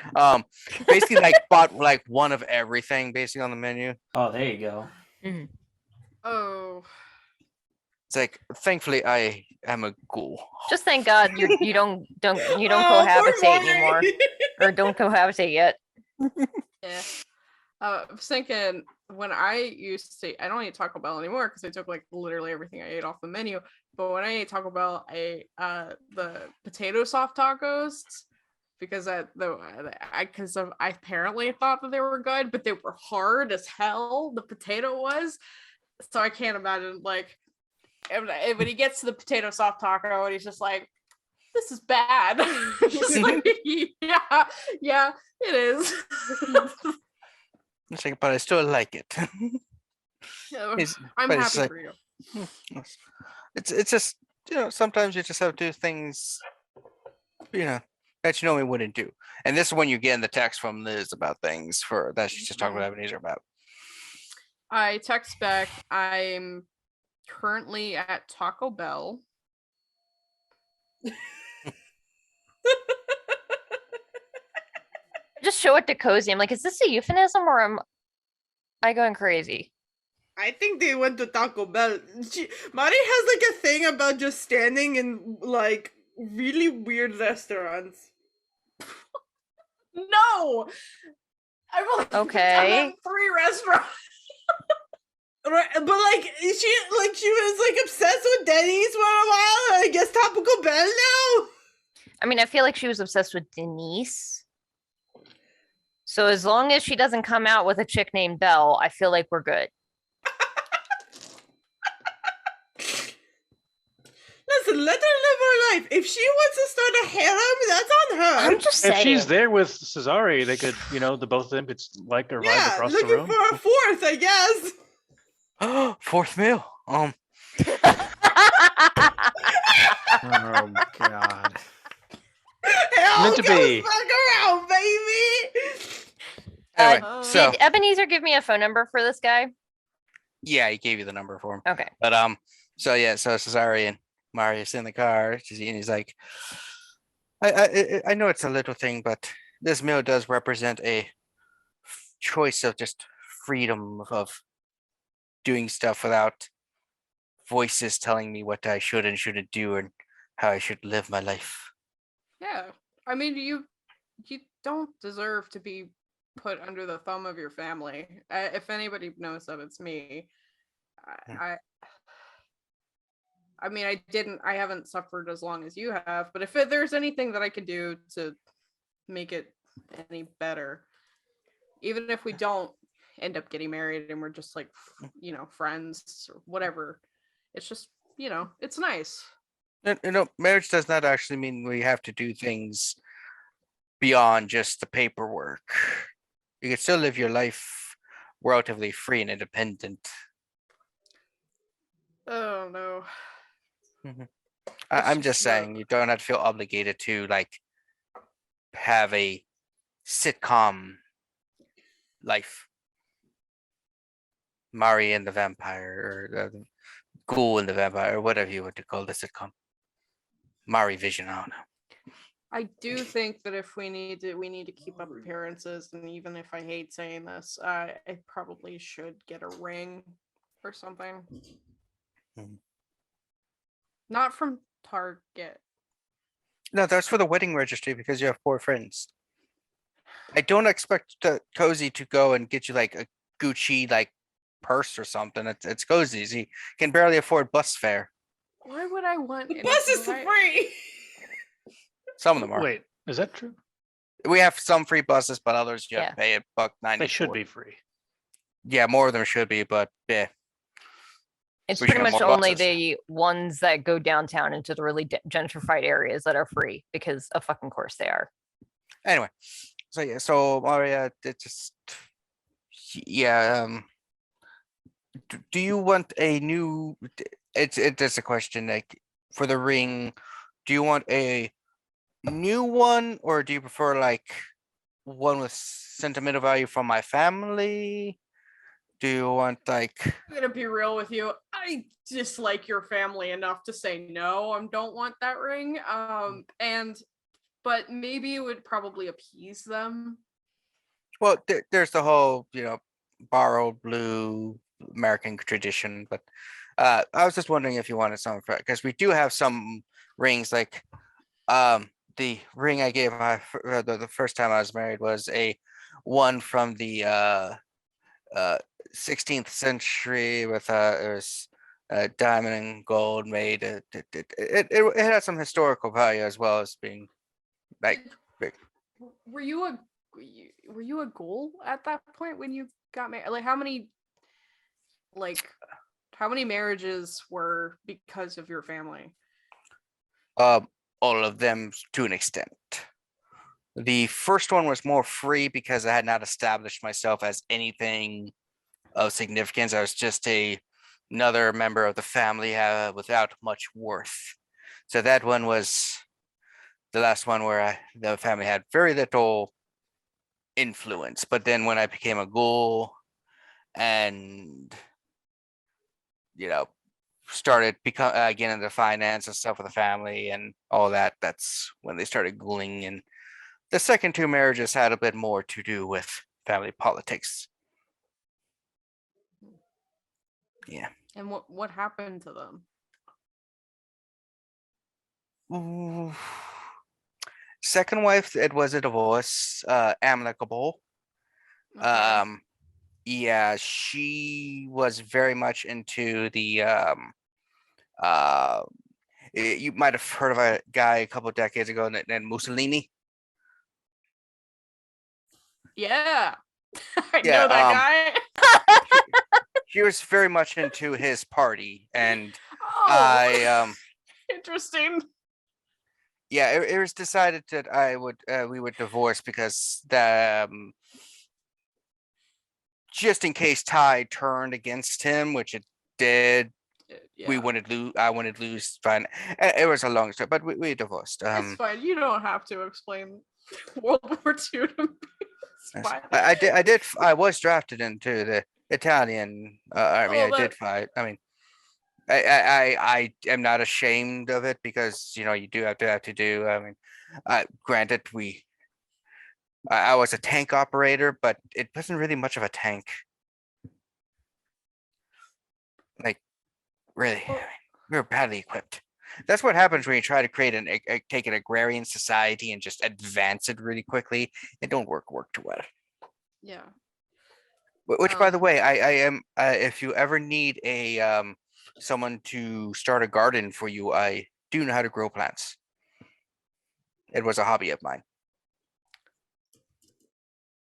Basically like bought like one of everything basically on the menu. Oh, there you go. Oh. It's like thankfully I am a ghoul. Just thank God you don't Oh, cohabitate poor Maury. anymore, or don't cohabitate yet. Yeah. I was thinking when I used to, I don't eat Taco Bell anymore because I took like literally everything I ate off the menu. But when I ate Taco Bell, I ate the potato soft tacos because I apparently thought that they were good, but they were hard as hell. The potato was, so I can't imagine like when he gets to the potato soft taco and he's just like, this is bad. He's like, yeah, it is. It's like, but I still like it. I'm but it's happy like- for you. It's just, sometimes you just have to do things, that you normally wouldn't do. And this is when you get in the text from Liz about things that she's just talking about Ebenezer about. I text back, I'm currently at Taco Bell. Just show it to Cozy. I'm like, is this a euphemism or am I going crazy? I think they went to Taco Bell. Mari has like a thing about just standing in like really weird restaurants. No! I've only done Okay. that in 3 restaurants. Right, but like she was like obsessed with Denny's for a while. And I guess Taco Bell now. I mean, I feel like she was obsessed with Denise. So as long as she doesn't come out with a chick named Belle, I feel like we're good. Listen, let her live her life. If she wants to start a harem, that's on her. I'm just saying. If she's there with Cesare, they could, the both of them could like arrive Yeah, across the looking room. for a fourth, I guess. Fourth meal. Oh God. Hell Meant to goes be. back around, baby. Anyway, so Did Ebenezer give me a phone number for this guy? yeah, he gave you the number for him. Okay. But so Cesare and Marius in the car, and he's like, I know it's a little thing, but this meal does represent a choice of just freedom of doing stuff without voices telling me what I should and shouldn't do and how I should live my life. Yeah. I mean, you don't deserve to be put under the thumb of your family. If anybody knows that, it's me. I mean, I haven't suffered as long as you have, but if there's anything that I could do to make it any better, even if we don't end up getting married and we're just like, friends or whatever, it's just, it's nice. Marriage does not actually mean we have to do things beyond just the paperwork. You can still live your life relatively free and independent. Oh no. I'm just saying you don't have to feel obligated to like have a sitcom life. Mari and the Vampire, or the Ghoul and the Vampire, or whatever you want to call the sitcom. Mari Vision, I don't know. I do think that if we need to keep up appearances, and even if I hate saying this, I probably should get a ring or something. Not from Target. No, that's for the wedding registry because you have 4 friends. I don't expect Cozy to go and get you like a Gucci like purse or something. It's Cozy's. He can barely afford bus fare. Why would I want The bus is free. Some of them are. Wait, is that true? We have some free buses, but others you have to pay $1.94. They should be free. Yeah, more of them should be, but yeah. It's We should pretty have much more only buses. the ones that go downtown into the really gentrified areas that are free, because of fucking course they are. Anyway, so yeah, so Maria, it just do you want a new? It's a question like for the ring. Do you want a new one, or do you prefer like one with sentimental value from my family? Do you want like? I'm gonna be real with you. I dislike your family enough to say no. I don't want that ring. But maybe it would probably appease them. Well, there's the whole borrowed blue American tradition, but I was just wondering if you wanted some because we do have some rings like the ring I gave the first time I was married was a one from the 16th century with it was diamond and gold made. It had some historical value as well as being like big. Were you a ghoul at that point when you got married? Like how many marriages were because of your family? All of them to an extent. The first one was more free because I had not established myself as anything of significance. I was just another member of the family without much worth. So that one was the last one where the family had very little influence. But then when I became a ghoul and started getting into finance and stuff with the family and all that, that's when they started ghouling. And the second 2 marriages had a bit more to do with family politics. Yeah. And what happened to them? Ooh. Second wife, it was a divorce, amicable. Okay. Yeah, she was very much into the you might have heard of a guy a couple of decades ago named Mussolini. Yeah. I know that guy. She was very much into his party, and interesting. Yeah, it was decided that we would divorce because just in case tide turned against him, which it did. Yeah. We wouldn't lose. I wouldn't lose. Fine. It was a long story, but we divorced. It's fine. You don't have to explain World War II to me. It's fine. I did. I was drafted into the Italian army. I did fight. I mean, I am not ashamed of it because you do have to do. I mean, granted, I was a tank operator, but it wasn't really much of a tank. Like, really, I mean, we were badly equipped. That's what happens when you try to create take an agrarian society and just advance it really quickly. It don't work too well. Yeah. Which, by the way, I am. If you ever need someone to start a garden for you, I do know how to grow plants. It was a hobby of mine.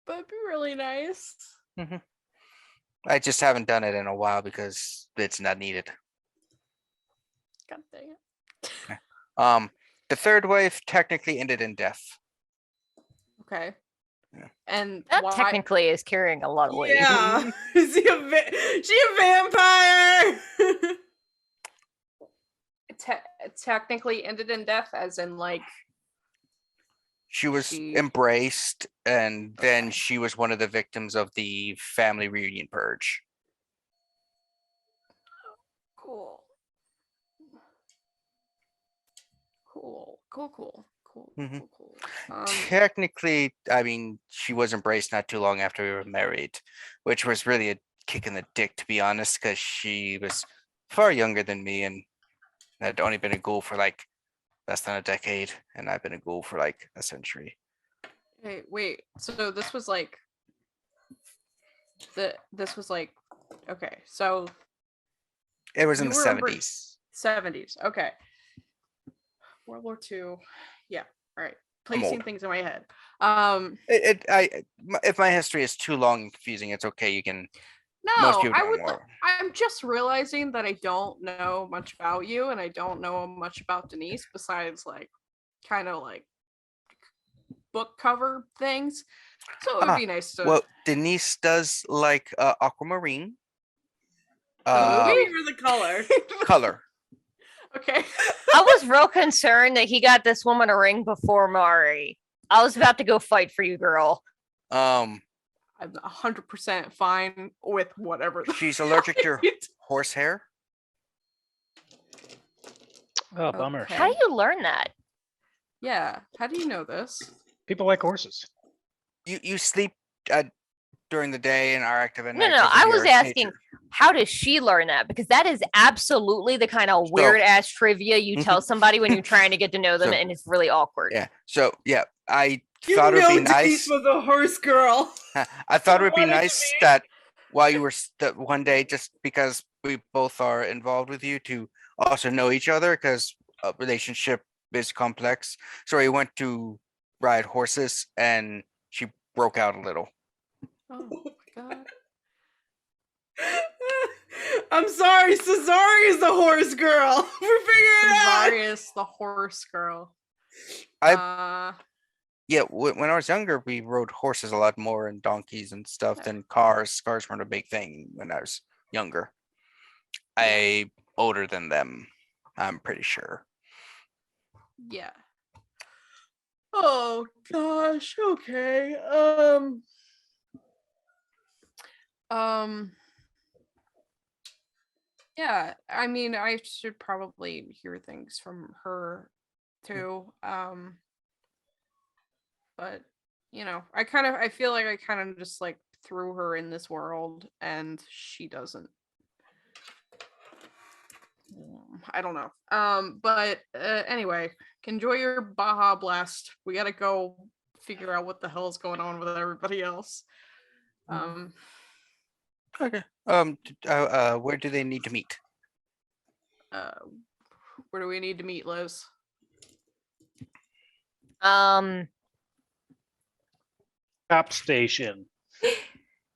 That'd be really nice. Mm-hmm. I just haven't done it in a while because it's not needed. God dang it. The third wife technically ended in death. Okay. Yeah. And that technically is carrying a lot of weight. Yeah. Is she a vampire? technically ended in death, as in like She was embraced, and then she was one of the victims of the family reunion purge. Cool. Mhm. Cool. Technically, I mean, she was embraced not too long after we were married, which was really a kick in the dick, to be honest, because she was far younger than me and had only been a ghoul for like less than a decade, and I've been a ghoul for like a century. Hey, wait. So this was like okay. So It was in you the were 70s. 70s. Okay. World War II. Yeah. All right. Placing things in my head. If my history is too long and confusing, it's okay. You can. No, I'm just realizing that I don't know much about you, and I don't know much about Denise besides like kind of like book cover things. So it would be nice to. Well, Denise does like aquamarine. The movie or the color? Color. Okay. I was real concerned that he got this woman a ring before Mari. I was about to go fight for you, girl. I'm 100% fine with whatever. She's allergic to horsehair. Oh, bummer. Okay. How do you learn that? Yeah. How do you know this? People like horses. You sleep during the day and are active at night. No. I was asking, how does she learn that? Because that is absolutely the kind of weird ass trivia you tell somebody when you're trying to get to know them, and it's really awkward. Yeah. So yeah, I thought it would be nice. Was a horse girl. I thought it would be nice that while you were one day, just because we both are involved with you, to also know each other, because a relationship is complex. So we went to ride horses, and she broke out a little. Oh my god. I'm sorry, Cesari is the horse girl. We're figuring it out. Cesari is the horse girl. Yeah, when I was younger, we rode horses a lot more and donkeys and stuff than cars. Cars weren't a big thing when I was younger. I'm older than them, I'm pretty sure. Yeah. Oh gosh. Okay. Yeah, I mean, I should probably hear things from her too. But I feel like I kind of just like threw her in this world, and she doesn't. I don't know. But anyway, enjoy your Baja Blast. We gotta go figure out what the hell is going on with everybody else. Okay. Where do they need to meet? Where do we need to meet, Liz? Cop station.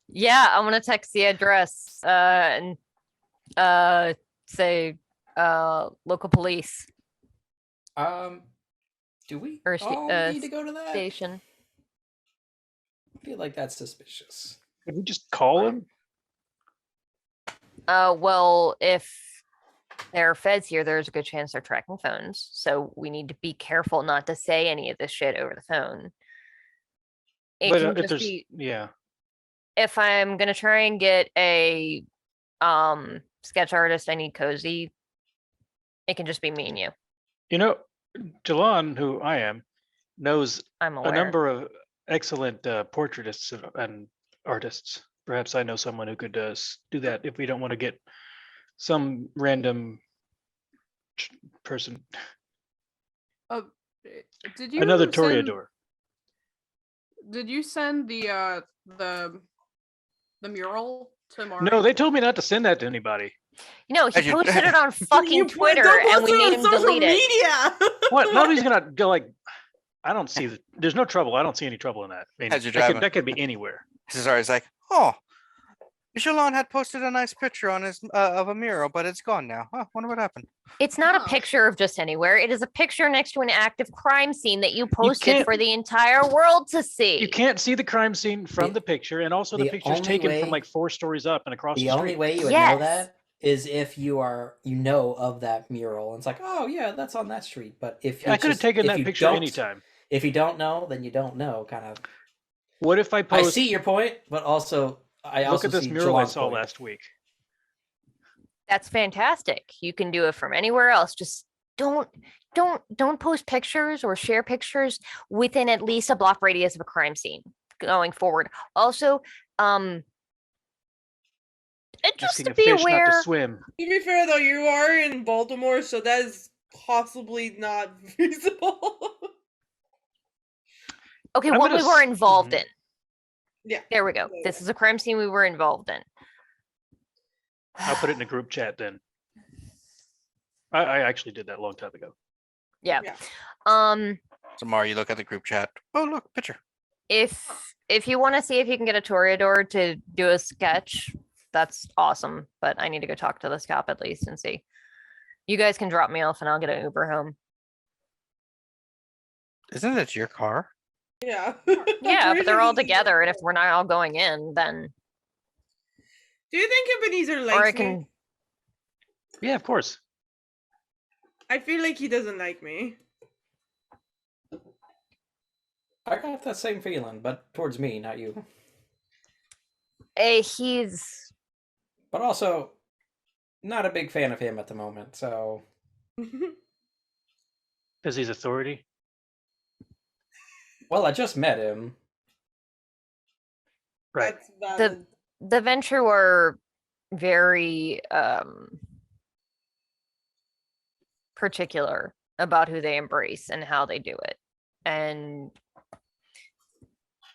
Yeah, I'm gonna text the address and say local police. Do we Or need to go to that? Station. I feel like that's suspicious. Could we just call him? Well, if there are feds here, there's a good chance they're tracking phones. So we need to be careful not to say any of this shit over the phone. It But can if just there's, be, yeah. if I'm gonna try and get a sketch artist, I need Cozy. It can just be me and you. You know, Jilon, who I am, knows I'm a aware. number of excellent portraitists and artists. Perhaps I know someone who could do that if we don't want to get some random person. Did you Another send- Toreador. Did you send the mural to Mari? No, they told me not to send that to anybody. You know, he should- posted it on fucking Twitter, Don't and we post made it him on social delete it. media. What? Nobody's gonna go like. I don't see. There's no trouble. I don't see any trouble in that. I mean, As you're driving. that could be anywhere. Cesari's like, oh, Jilon had posted a nice picture on his of a mural, but it's gone now. Huh, wonder what happened. It's not a Huh. picture of just anywhere. It is a picture next to an active crime scene that you posted can't- for the entire world to see. You can't see the crime scene from the picture, and also the the picture's only taken way- from like 4 stories up and across the The only street. way you would Yes. know that is if you know of that mural. And it's like, oh yeah, that's on that street. But if I could have taken that picture anytime. If you don't know, then you don't know. Kind of. What if I post? I see your point, but also look at this mural I saw last week. That's fantastic. You can do it from anywhere else. Just don't post pictures or share pictures within at least a block radius of a crime scene going forward. Also, just to be aware. Not to swim. To be fair though, you are in Baltimore, so that is possibly not feasible. Okay, what we were involved in. Yeah. There we go. This is a crime scene we were involved in. I'll put it in a group chat then. I actually did that a long time ago. Yeah. Tomorrow you look at the group chat. Oh, look, picture. If you want to see if you can get a Toreador to do a sketch, that's awesome. But I need to go talk to this cop at least and see. You guys can drop me off and I'll get an Uber home. Isn't it your car? Yeah. Yeah, but they're all together, and if we're not all going in, then. Do you think Ebenezer likes me? Yeah, of course. I feel like he doesn't like me. I got that same feeling, but towards me, not you. He's. But also, not a big fan of him at the moment, so. Because he's authority? Well, I just met him. Right. The Ventrue are very particular about who they embrace and how they do it. And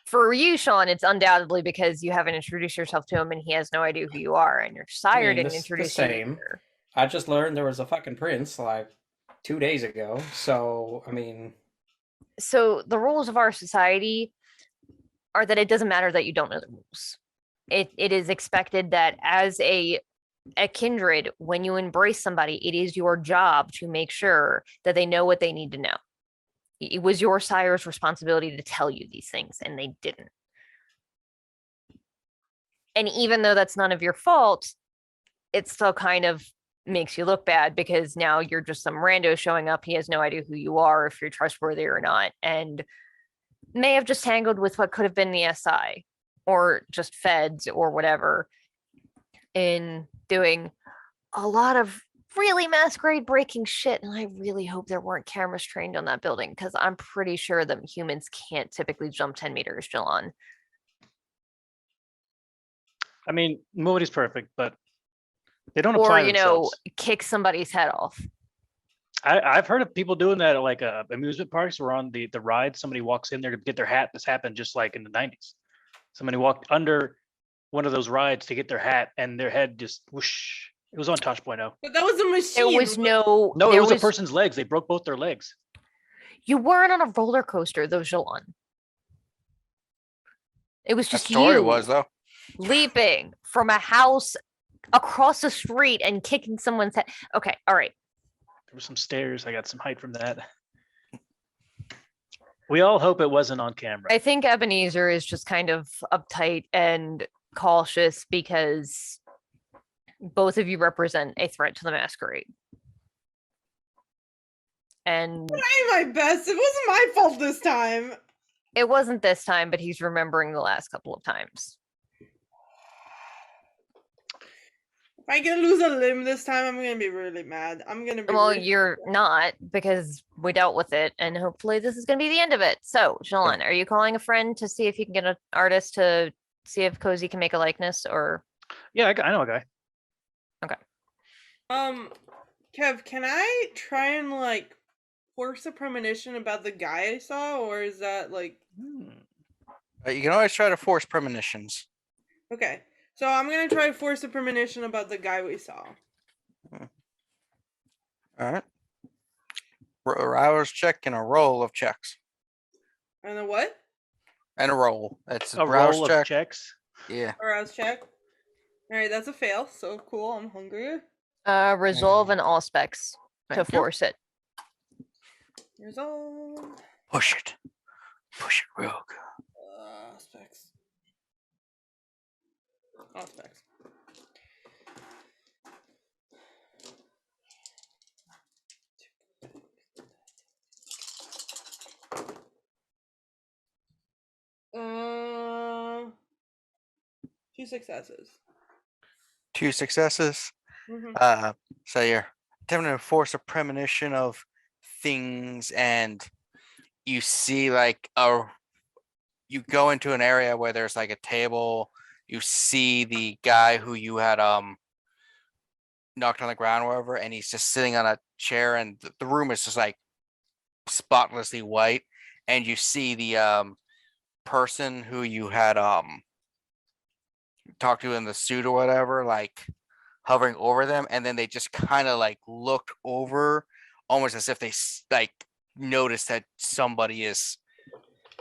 for you, Sean, it's undoubtedly because you haven't introduced yourself to him and he has no idea who you are, and your sire didn't introduce you either. I just learned there was a fucking prince like 2 days ago, so I mean. So the rules of our society are that it doesn't matter that you don't know the rules. It is expected that as a kindred, when you embrace somebody, it is your job to make sure that they know what they need to know. It was your sire's responsibility to tell you these things, and they didn't. And even though that's none of your fault, it still kind of makes you look bad because now you're just some rando showing up. He has no idea who you are, if you're trustworthy or not, and may have just tangled with what could have been the SI or just feds or whatever in doing a lot of really masquerade breaking shit. And I really hope there weren't cameras trained on that building because I'm pretty sure that humans can't typically jump 10 meters, Jilon. I mean, nobody's perfect, but they don't apply themselves. Kick somebody's head off. I've heard of people doing that at like amusement parks where on the ride, somebody walks in there to get their hat. This happened just like in the 90s. Somebody walked under one of those rides to get their hat and their head just whoosh. It was on Tosh.0. But that was a machine. It was no. No, it was a person's legs. They broke both their legs. You weren't on a roller coaster, though, Jilon. It was just that story you was though leaping from a house across the street and kicking someone's head. Okay, all right. There were some stairs. I got some height from that. We all hope it wasn't on camera. I think Ebenezer is just kind of uptight and cautious because both of you represent a threat to the masquerade. And I'm trying my best. It wasn't my fault this time. It wasn't this time, but he's remembering the last couple of times. If I get to lose a limb this time, I'm gonna be really mad. You're not, because we dealt with it, and hopefully this is gonna be the end of it. So, Jilon, are you calling a friend to see if you can get an artist to see if Cozy can make a likeness, or? Yeah, I know a guy. Okay. Kev, can I try and like force a premonition about the guy I saw, or is that like? You can always try to force premonitions. Okay. So I'm going to try to force a premonition about the guy we saw. All right. Rouse check and a roll of checks. And a what? And a roll. It's a rouse roll check. Of checks? Yeah. A rouse check. All right, that's a fail. So cool, I'm hungry. Resolve and all specs to force it. Resolve. Push it. Push it real good. Specs. All specs. 2 successes. 2 successes. So you're attempting to force a premonition of things, and you see like you go into an area where there's like a table. You see the guy who you had knocked on the ground or whatever, and he's just sitting on a chair, and the room is just like spotlessly white. And you see the person who you had talked to in the suit or whatever, like hovering over them, and then they just kind of like looked over, almost as if they like noticed that somebody is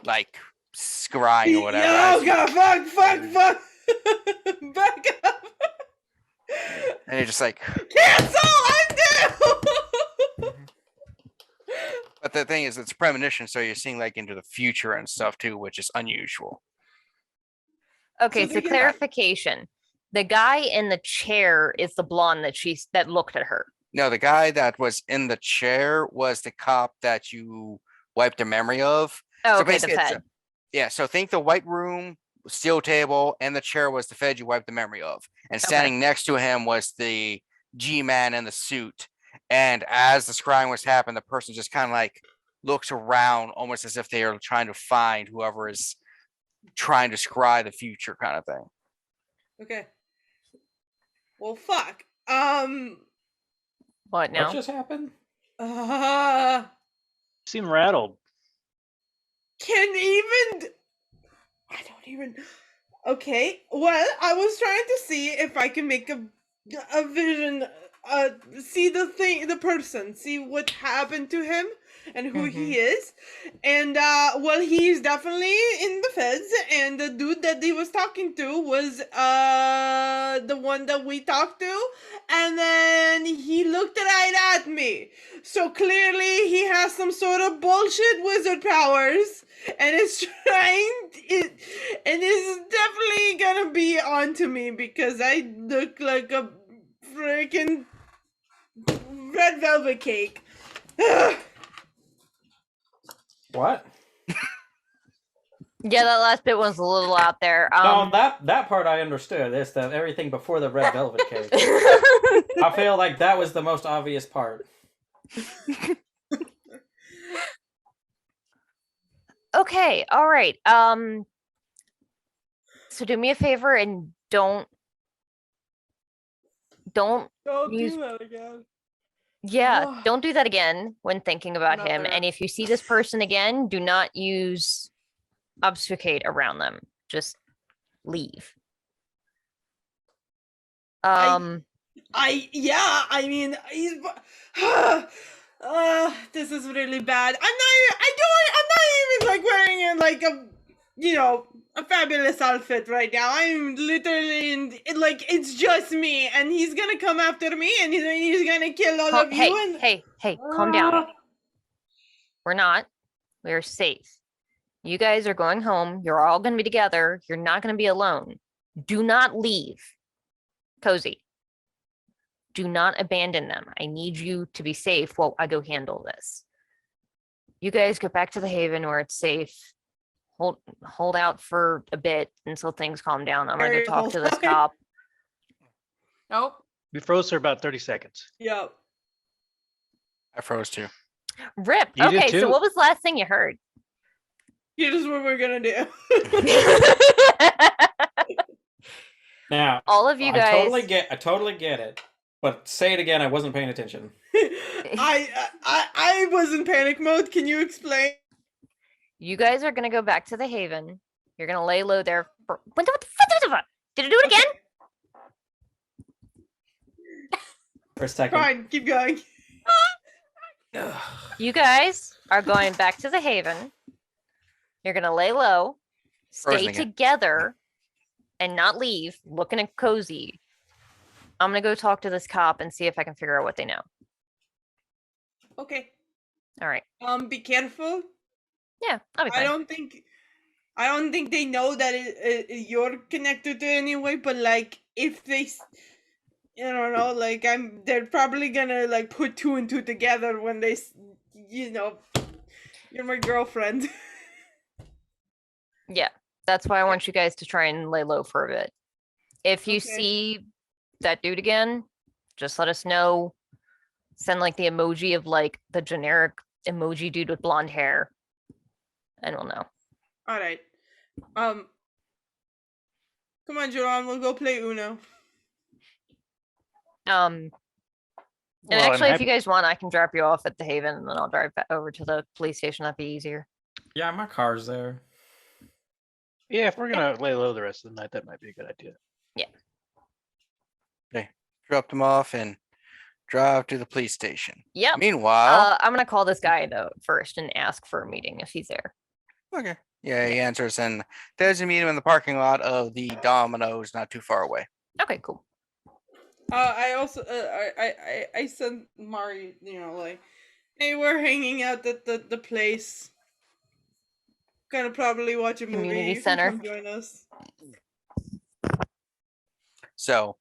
like scrying or whatever. Oh god, fuck! Back up! And you're just like, cancel! Undo! But the thing is, it's premonition, so you're seeing like into the future and stuff too, which is unusual. Okay, so clarification. The guy in the chair is the blonde that looked at her. No, the guy that was in the chair was the cop that you wiped the memory of. Oh, so okay, the basically Fed. Yeah, so think the white room, steel table, and the chair was the Fed you wiped the memory of. And standing next to him was the G-man in the suit. And as the scrying was happening, the person just kind of like looks around, almost as if they are trying to find whoever is trying to scry the future, kind of thing. Okay. Well, fuck. What now? What just happened? Seem rattled. I don't even. Okay. Well, I was trying to see if I can make a vision. See the person. See what happened to him and who he is. And well, he's definitely in the feds. And the dude that he was talking to was the one that we talked to. And then he looked right at me. So clearly he has some sort of bullshit wizard powers. And is definitely gonna be onto me because I look like a freaking red velvet cake. What? Yeah, that last bit was a little out there. No, that part I understood. It's everything before the red velvet cake. I feel like that was the most obvious part. Okay, all right. So do me a favor and don't Don't use... do that again. Yeah, don't do that again when thinking about him. Never. And if you see this person again, do not use obfuscate around them. Just leave. I mean, he's. This is really bad. I'm not even like wearing like a fabulous outfit right now. I'm literally like it's just me, and he's gonna come after me, and he's gonna kill all of you. And Hey, calm down. We're not. We're safe. You guys are going home. You're all gonna be together. You're not gonna be alone. Do not leave. Cozy. Do not abandon them. I need you to be safe while I go handle this. You guys go back to the Haven where it's safe. Hold out for a bit until things calm down. I'm gonna go talk to this cop. Nope. We froze for about 30 seconds. Yep. I froze too. Rip. You did Okay, so too. what was the last thing you heard? Here's what we're gonna do. Now, all of you guys. I totally get it. But say it again. I wasn't paying attention. I was in panic mode. Can you explain? You guys are gonna go back to the Haven. You're gonna lay low there. What the fuck? Did it do it again? For a second. Fine, keep going. You guys are going back to the Haven. You're gonna lay low, stay together, and not leave. Looking at Cozy. I'm gonna go talk to this cop and see if I can figure out what they know. Okay. All right. Be careful. Yeah, I'll be fine. I don't think they know that you're connected to anyway. But like, if they, I don't know, like they're probably gonna like put 2 and 2 together when they, you're my girlfriend. Yeah, that's why I want you guys to try and lay low for a bit. If you Okay. see that dude again, just let us know. Send like the emoji of like the generic emoji dude with blonde hair, and we'll know. All right. Come on, Jilon, we'll go play Uno. And Well, I'm actually, if happy- you guys want, I can drop you off at the Haven, and then I'll drive back over to the police station. That'd be easier. Yeah, my car's there. Yeah, if we're gonna lay low the rest of the night, that might be a good idea. Drop them off and drive to the police station. Yep. Meanwhile, I'm gonna call this guy though first and ask for a meeting if he's there. okay. Yeah, he answers, and there's a meeting in the parking lot of the Domino's, not too far away. Okay, cool. I also I sent Mari, like, hey, we're hanging out at the place. Gonna probably watch a movie. Community You can center. come join us. So,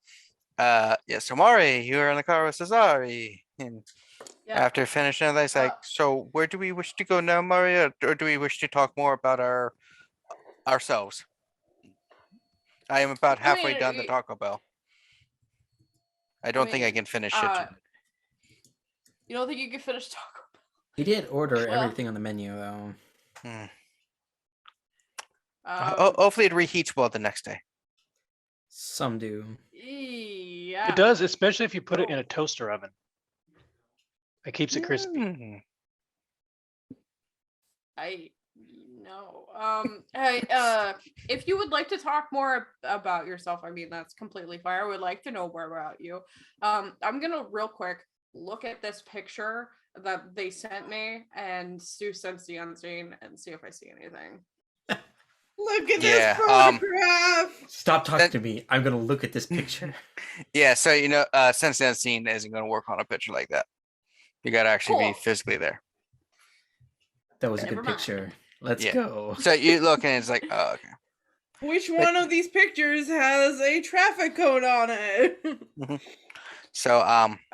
so Mari, you're in the car with Cesare, and Yeah. after finishing this, like, so where do we wish to go now, Mari, or do we wish to talk more about ourselves? I am about halfway done the Taco Bell. I don't think I can finish it. You don't think you can finish Taco Bell? He did order Well- everything on the menu though. Hopefully it reheats well the next day. Some do. Yeah. It does, especially if you put it in a toaster oven. It keeps it crispy. Mm. If you would like to talk more about yourself, I mean, that's completely fine. I would like to know more about you. I'm gonna real quick look at this picture that they sent me and do sense the unseen and see if I see anything. Look at Yeah, this photograph. Stop talking to me. I'm gonna look at this picture. Yeah, so Sense and Scene isn't going to work on a picture like that. You got to actually be Cool. physically there. That was a Never good mind. picture. Let's Yeah. go. So you look and it's like, oh, okay. Which one of these pictures has a traffic code on it? So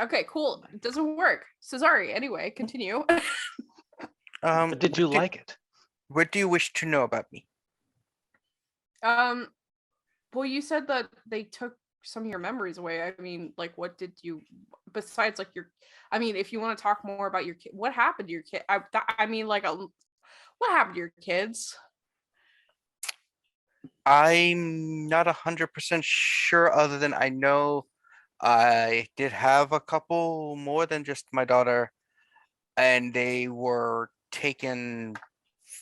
Okay, cool. It doesn't work. So sorry. Anyway, continue. But did you like it? What do you wish to know about me? Well, you said that they took some of your memories away. I mean, like, what did you, besides like I mean, if you want to talk more about your kid, what happened to your kid? I mean, like, what happened to your kids? I'm not 100% sure, other than I know I did have a couple more than just my daughter, and they were taken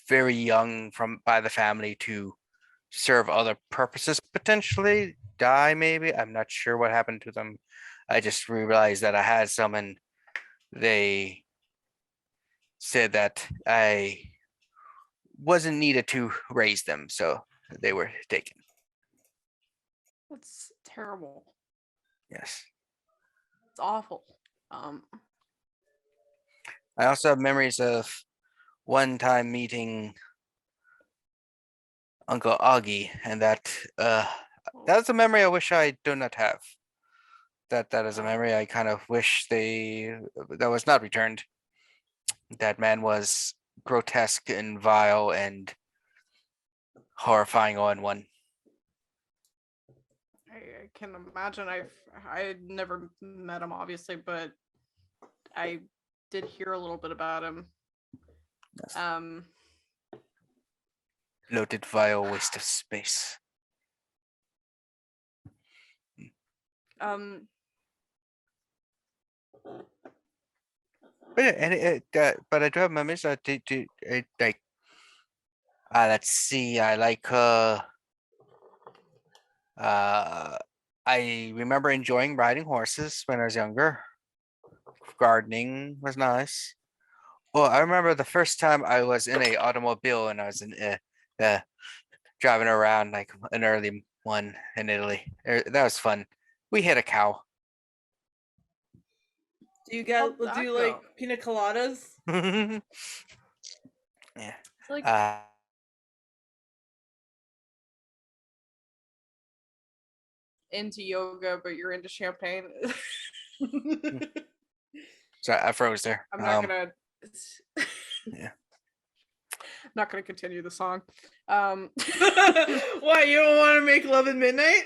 very young by the family to serve other purposes, potentially die maybe. I'm not sure what happened to them. I just realized that I had some, and they said that I wasn't needed to raise them, so they were taken. That's terrible. Yes. It's awful. I also have memories of one time meeting Uncle Augie, and that's a memory I wish I do not have. That is a memory I kind of wish that was not returned. That man was grotesque and vile and horrifying all in one. I can imagine. I never met him, obviously, but I did hear a little bit about him. Yes. Bloated, vile waste of space. But yeah, and but I do have memories. Like, let's see. I like I remember enjoying riding horses when I was younger. Gardening was nice. Well, I remember the first time I was in a automobile and I was in driving around, like an early one in Italy. That was fun. We hit a cow. Do you How'd guys that do go? like pina coladas? Yeah. Like, into yoga, but you're into champagne. So I froze there. I'm not gonna. Yeah. not gonna continue the song. Why, you don't want to make love at midnight?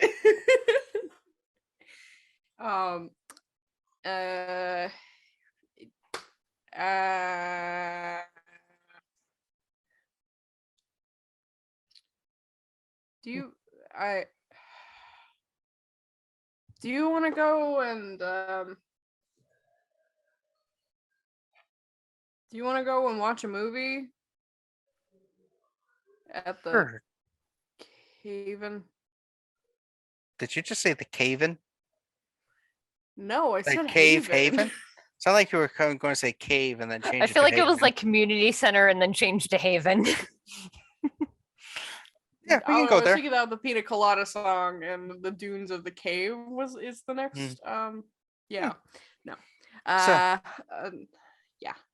Do you want to go and do you want to go and watch a movie at the Sure. Haven? Did you just say the Caven? No, I Like said Cave Haven. Haven? Sound like you were going to say cave and then change I it feel to like it was Haven. like community center and then changed to Haven. Yeah, we can I go was there. thinking of the Pina Colada song and the Dunes of the Cave is the next. Yeah, no.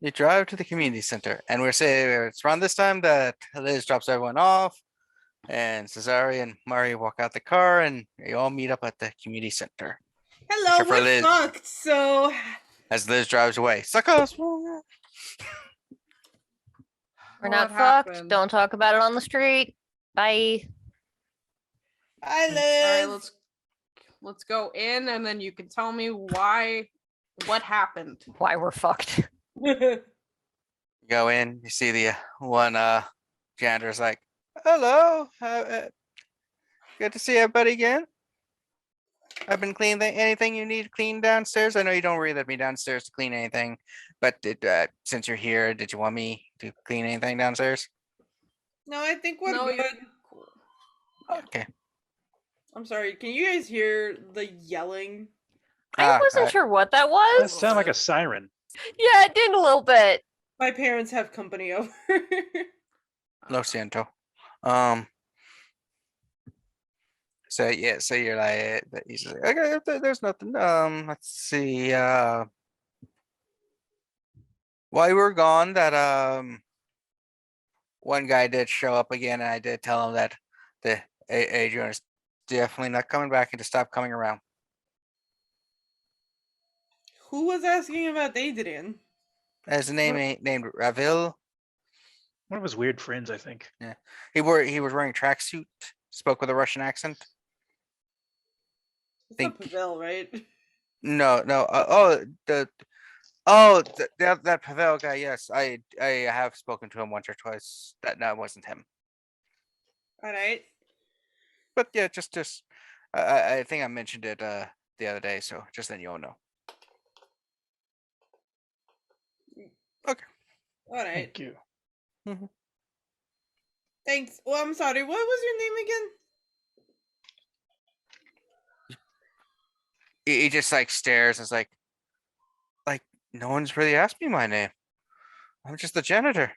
You drive to the community center, and we're saying it's around this time that Liz drops everyone off, and Cesare and Mari walk out the car, and you all meet up at the community center. Hello, Except for we're Liz. fucked, so... As Liz drives away, suck us. We're What not fucked. happened? Don't talk about it on the street. Bye. Hi, All Liz! right, let's go in, and then you can tell me what happened. Why we're fucked. You go in, you see the one janitor's like, "Hello, good to see everybody again. I've been cleaning anything you need to clean downstairs. I know you don't really let me downstairs to clean anything, but since you're here, did you want me to clean anything downstairs?" No, I think we're No, good. you're cool. Okay. I'm sorry, can you guys hear the yelling? I wasn't sure what that That was. sound like a siren. Yeah, it did a little bit. My parents have company over. Lo siento. So yeah, so you're like, he's just like, okay, there's nothing. Let's see. While you were gone, that one guy did show up again, and I did tell him that the Adrian is definitely not coming back and to stop coming around. Who was asking about Adrian? His name ain't named Ravil. One of his weird friends, I think. Yeah, he was wearing a tracksuit, spoke with a Russian accent. It's not Pavel, right? No. That Pavel guy. Yes, I have spoken to him once or twice. That wasn't him. All right. But yeah, just I think I mentioned it the other day, so just then you all know. Okay. All right. Thank you. Thanks. Well, I'm sorry. What was your name again? He just like stares and is like no one's really asked me my name. I'm just the janitor.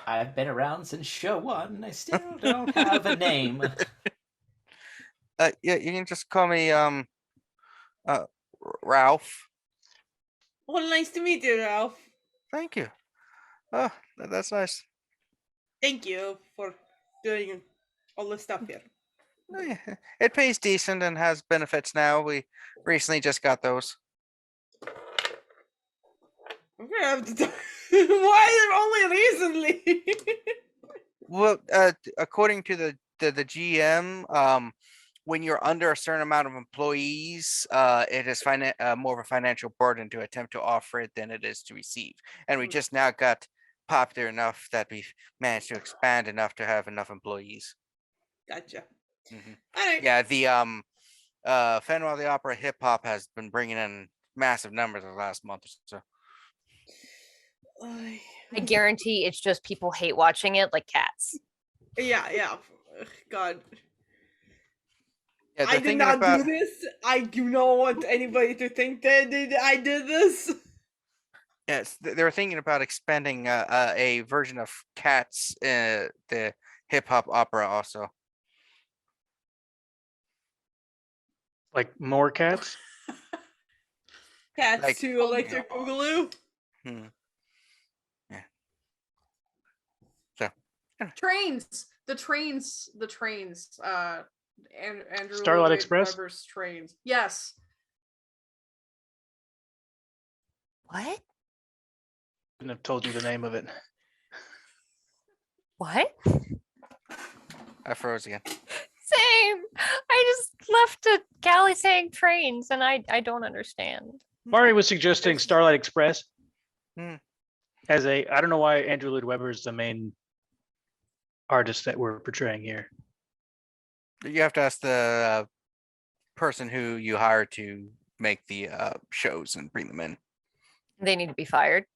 I've been around since show 1 and I still don't have a name. Yeah, you can just call me Ralph. Well, nice to meet you, Ralph. Thank you. Oh, that's nice. Thank you for doing all the stuff here. Oh, yeah. It pays decent and has benefits now. We recently just got those. I'm gonna have to why only recently? Well, according to the GM, when you're under a certain amount of employees, it is more of a financial burden to attempt to offer it than it is to receive. And we just now got popular enough that we've managed to expand enough to have enough employees. Gotcha. Mm-hmm. All right. Yeah, the Fenwell the Opera hip hop has been bringing in massive numbers the last month or so. I guarantee it's just people hate watching it like cats. Yeah. God. Yeah, I did not do this. I do not want anybody to think that I did this. Yes, they're thinking about expanding a version of Cats, the hip hop opera also. Like more cats? Cats Like- to Electric Boogaloo. Yeah. So. Trains. The trains. Andrew Starlight Lloyd Express? Webber's trains. Yes. What? Couldn't have told you the name of it. What? I froze again. Same. I just left a Callie saying trains, and I don't understand. Mari was suggesting Starlight Express. Hmm. As I don't know why Andrew Lloyd Webber is the main artist that we're portraying here. You have to ask the person who you hired to make the shows and bring them in. They need to be fired,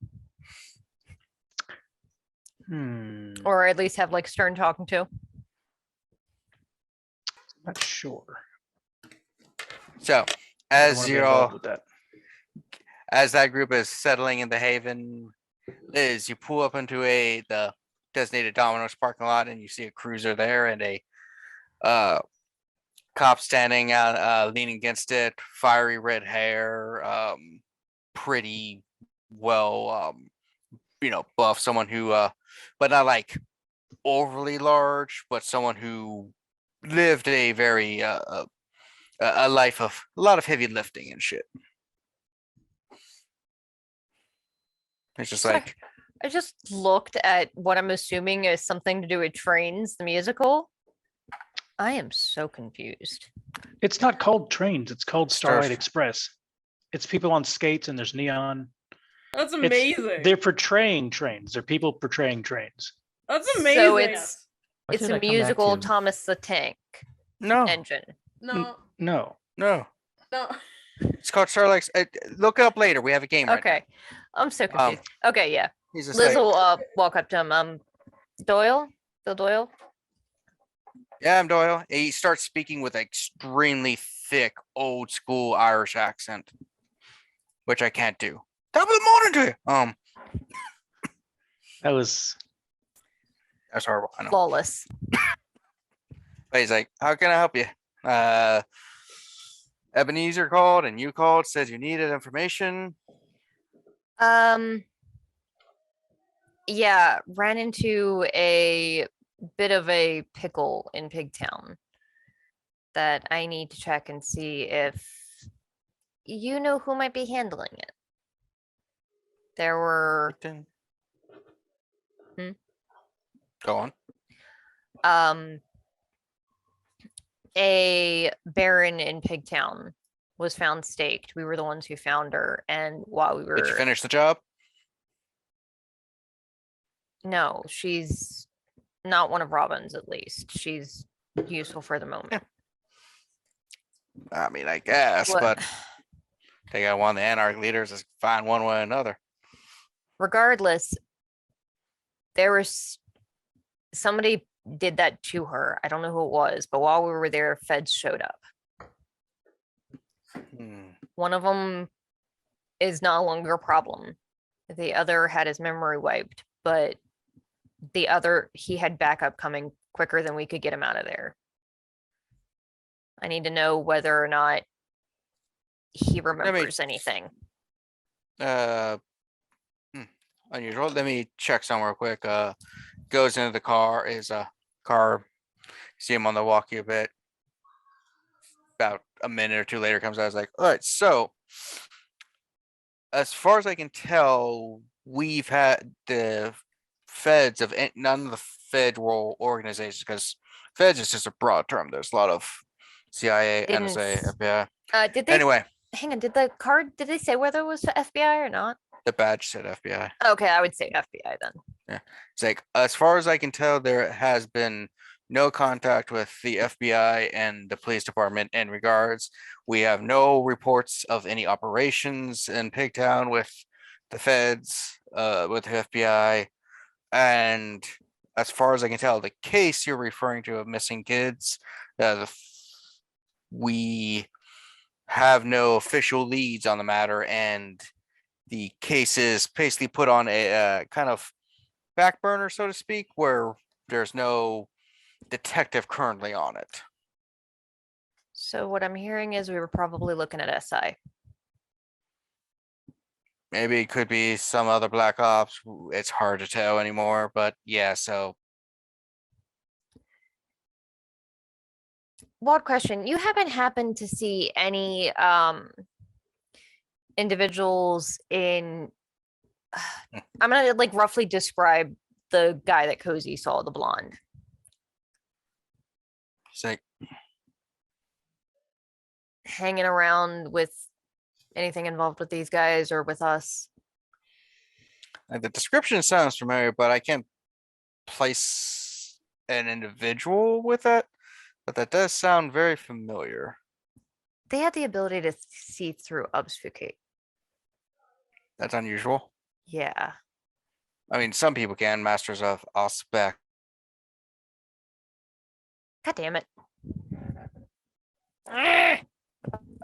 Not or at least have like stern talking to. sure. So, I don't as wanna be you're involved all, with that. as that group is settling in the Haven, Liz, you pull up into the designated Domino's parking lot, and you see a cruiser there and a cop standing out, leaning against it, fiery red hair, pretty well, buff. Someone who, but not like overly large, but someone who lived a very a life of a lot of heavy lifting and shit. It's just Sorry. like, I just looked at what I'm assuming is something to do with Trains, the musical. I am so confused. It's not called Trains. It's called Starlight Starf- Express. It's people on skates and there's neon. That's It's- amazing. They're portraying trains. They're people portraying trains. That's So amazing. it's What it's did a I come back musical to? Thomas the Tank no, engine. No, No. no. no. It's called Starlight. Look it up later. We have a game right Okay. I'm so now. confused. Okay, yeah. He's just Liz like, will walk up to him. Doyle? Bill Doyle? yeah, I'm Doyle. He starts speaking with an extremely thick, old school Irish accent, which I can't do. Top of the morning to you. That's horrible. I know. Flawless. But he's like, how can I help you? Ebenezer called and you called, said you needed information. Yeah, ran into a bit of a pickle in Pigtown that I need to check and see if you know who might be handling it. There were Go on. A baron in Pigtown was found staked. We were the ones who found her, and while we Did you were finish the job? no, she's not one of Robin's, at least. She's useful for the moment. I mean, I guess, What- but they got one of the anarch leaders is fine one way or another. Regardless, there was somebody did that to her. I don't know who it was, but while we were there, feds showed up. One of them is no longer a problem. The other had his memory wiped, but the other, he had backup coming quicker than we could get him out of there. I need to know whether or not he remembers anything. Unusual. Let me check somewhere quick. Goes into the car. Is a car. See him on the walkie a bit. About a minute or two later, comes out. I was like, all right. So, as far as I can tell, we've had the feds of none of the federal organizations, because feds is just a broad term. There's a lot of CIA, NSA, FBI. Did they? Anyway, Hang on. Did the card? Did they say whether it was FBI or not? the badge said FBI. Okay, I would say FBI then. It's like, as far as I can tell, there has been no contact with the FBI and the police department in regards. We have no reports of any operations in Pigtown with the feds, with the FBI. And as far as I can tell, the case you're referring to of missing kids, we have no official leads on the matter, and the case is basically put on a kind of back burner, so to speak, where there's no detective currently on it. So what I'm hearing is we were probably looking at SI. Maybe it could be some other black ops. It's hard to tell anymore, but yeah, so Wild question. You haven't happened to see any individuals in I'm gonna like roughly describe the guy that Cozy saw, the blonde. He's like, hanging around with anything involved with these guys or with us? the description sounds familiar, but I can't place an individual with it. But that does sound very familiar. They had the ability to see through obfuscate. That's unusual. Yeah. I mean, some people can, masters of Aspect. God damn it. I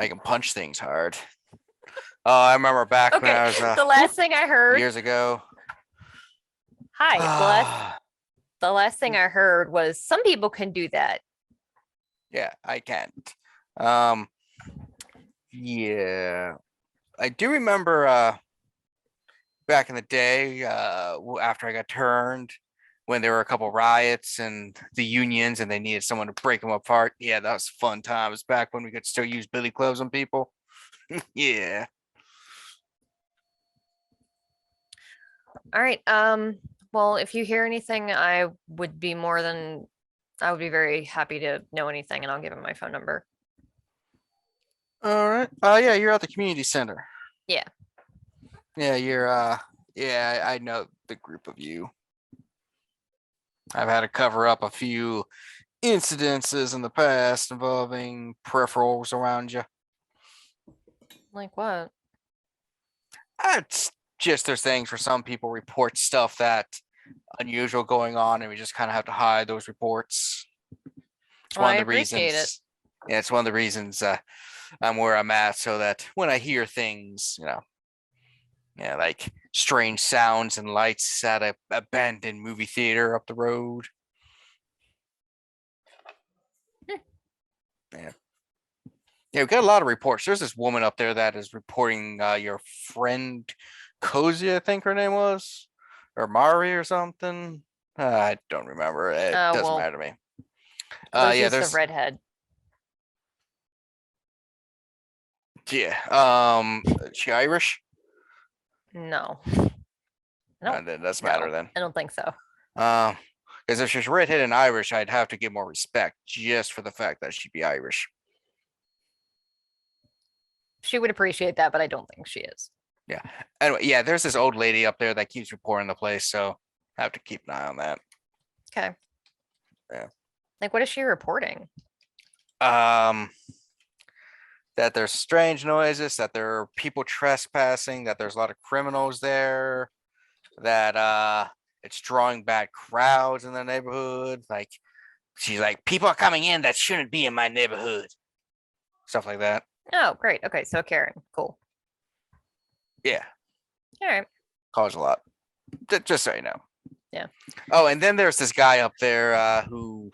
can punch things hard. Oh, I remember back when I was the last thing I heard. years ago. Hi. The last thing I heard was some people can do that. Yeah, I can't. Yeah. I do remember back in the day, after I got turned, when there were a couple riots and the unions and they needed someone to break them apart. Yeah, that was fun times back when we could still use billy clubs on people. Yeah. All right. Well, if you hear anything, I would be very happy to know anything, and I'll give him my phone number. All right. Yeah, you're at the community center. Yeah. Yeah, you're yeah, I know the group of you. I've had to cover up a few incidences in the past involving peripherals around you. Like what? It's just there's things where some people report stuff that unusual going on, and we just kind of have to hide those reports. It's one of the reasons. Yeah, it's one of the reasons I'm where I'm at, so that when I hear things, like strange sounds and lights at a abandoned movie theater up the road. Yeah. Yeah, we've got a lot of reports. There's this woman up there that is reporting your friend Cozy, I think her name was, or Mari or something. I don't remember. It doesn't matter to me. Yeah, there's the redhead. Yeah. Is she Irish? No. That doesn't matter then. I don't think so. Because if she's redhead and Irish, I'd have to give more respect just for the fact that she'd be Irish. She would appreciate that, but I don't think she is. Yeah. Anyway, yeah, there's this old lady up there that keeps reporting the place, so I have to keep an eye on that. Okay. Yeah. Like, what is she reporting? That there's strange noises, that there are people trespassing, that there's a lot of criminals there, that it's drawing bad crowds in the neighborhood. Like, she's like, people are coming in that shouldn't be in my neighborhood. Stuff like that. Oh, great. Okay, so Karen. Cool. Yeah. All right. Calls a lot. Just so you know. Yeah. Oh, and then there's this guy up there who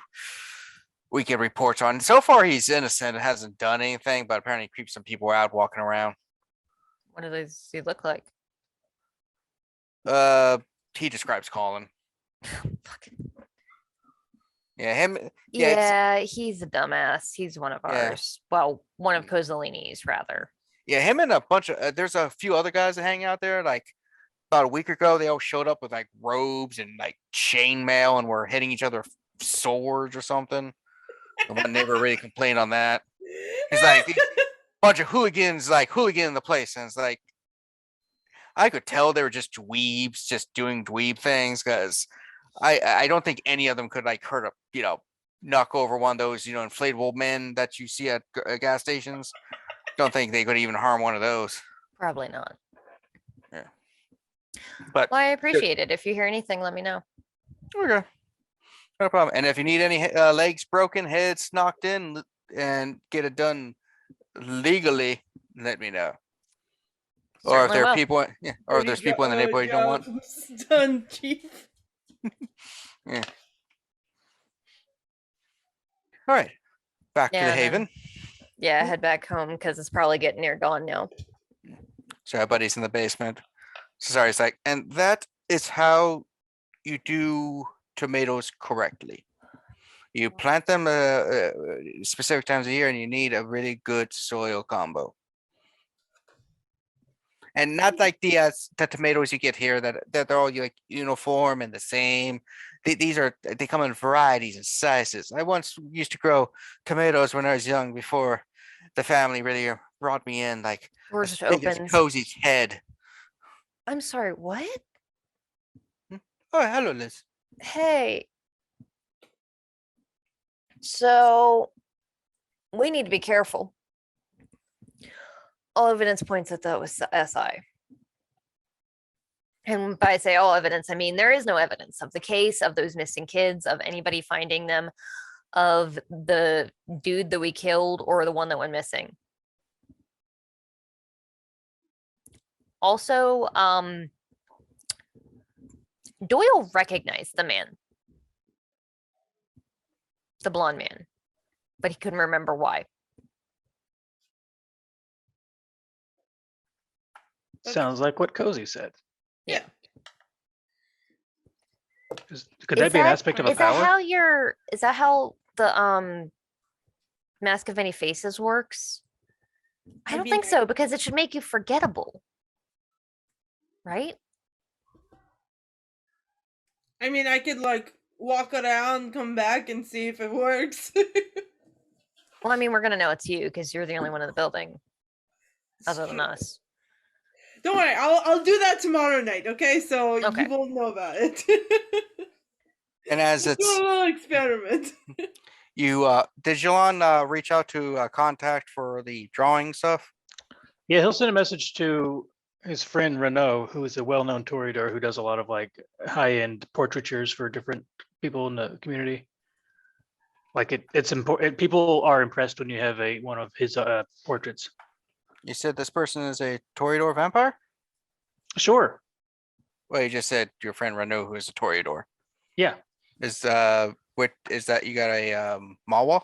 we get reports on. So far, he's innocent and hasn't done anything, but apparently creeps some people out walking around. What does he look like? He describes Colin. Fucking. Yeah, him. Yeah, he's a dumbass. He's one of ours. Well, one of Kozalini's, rather. Yeah, him and a bunch of there's a few other guys that hang out there. Like about a week ago, they all showed up with like robes and like chainmail and were hitting each other with swords or something. The one neighbor really complained on that. He's like a bunch of hooligans, like hooligan the place, and it's like I could tell they were just dweebs, just doing dweeb things, because I don't think any of them could like hurt a knock over one of those inflatable men that you see at gas stations. Don't think they could even harm one of those. Probably not. Yeah. But well, I appreciate it. If you hear anything, let me know. Okay. No problem. And if you need any legs broken, heads knocked in, and get it done legally, let me know. Or if there are people, or if there's people in the neighborhood you don't want. Done, Chief. Yeah. All right. Back to the Haven. Yeah, head back home because it's probably getting near dawn now. So our buddy's in the basement. Sorry, it's like, and that is how you do tomatoes correctly. You plant them specific times of year, and you need a really good soil combo. And not like the tomatoes you get here that they're all like uniform and the same. They come in varieties and sizes. I once used to grow tomatoes when I was young before the family really brought me in, like Door as just big as opens. Cozy's head. I'm sorry, what? Oh, hello, Liz. Hey. So we need to be careful. All evidence points that that was SI. And by say all evidence, I mean there is no evidence of the case, of those missing kids, of anybody finding them, of the dude that we killed or the one that went missing. Also, Doyle recognized the man, the blonde man, but he couldn't remember why. Sounds like what Cozy said. Yeah. Could that be an aspect of a Is that power? how is that how the Mask of Many Faces works? I don't think so, because it should make you forgettable. Right? I mean, I could like walk around, come back, and see if it works. Well, I mean, we're gonna know it's you because you're the only one in the building, other than us. Don't worry, I'll do that tomorrow night. Okay, so Okay. you won't know about it. And as it's do a little experiment. you, did Jilon reach out to contact for the drawing stuff? Yeah, he'll send a message to his friend Renault, who is a well-known Toreador who does a lot of like high-end portraitures for different people in the community. Like it's important. People are impressed when you have one of his portraits. You said this person is a Toreador vampire? Sure. Well, you just said your friend Renault, who is a Toreador. Yeah. Is what is that? You got a Mawa?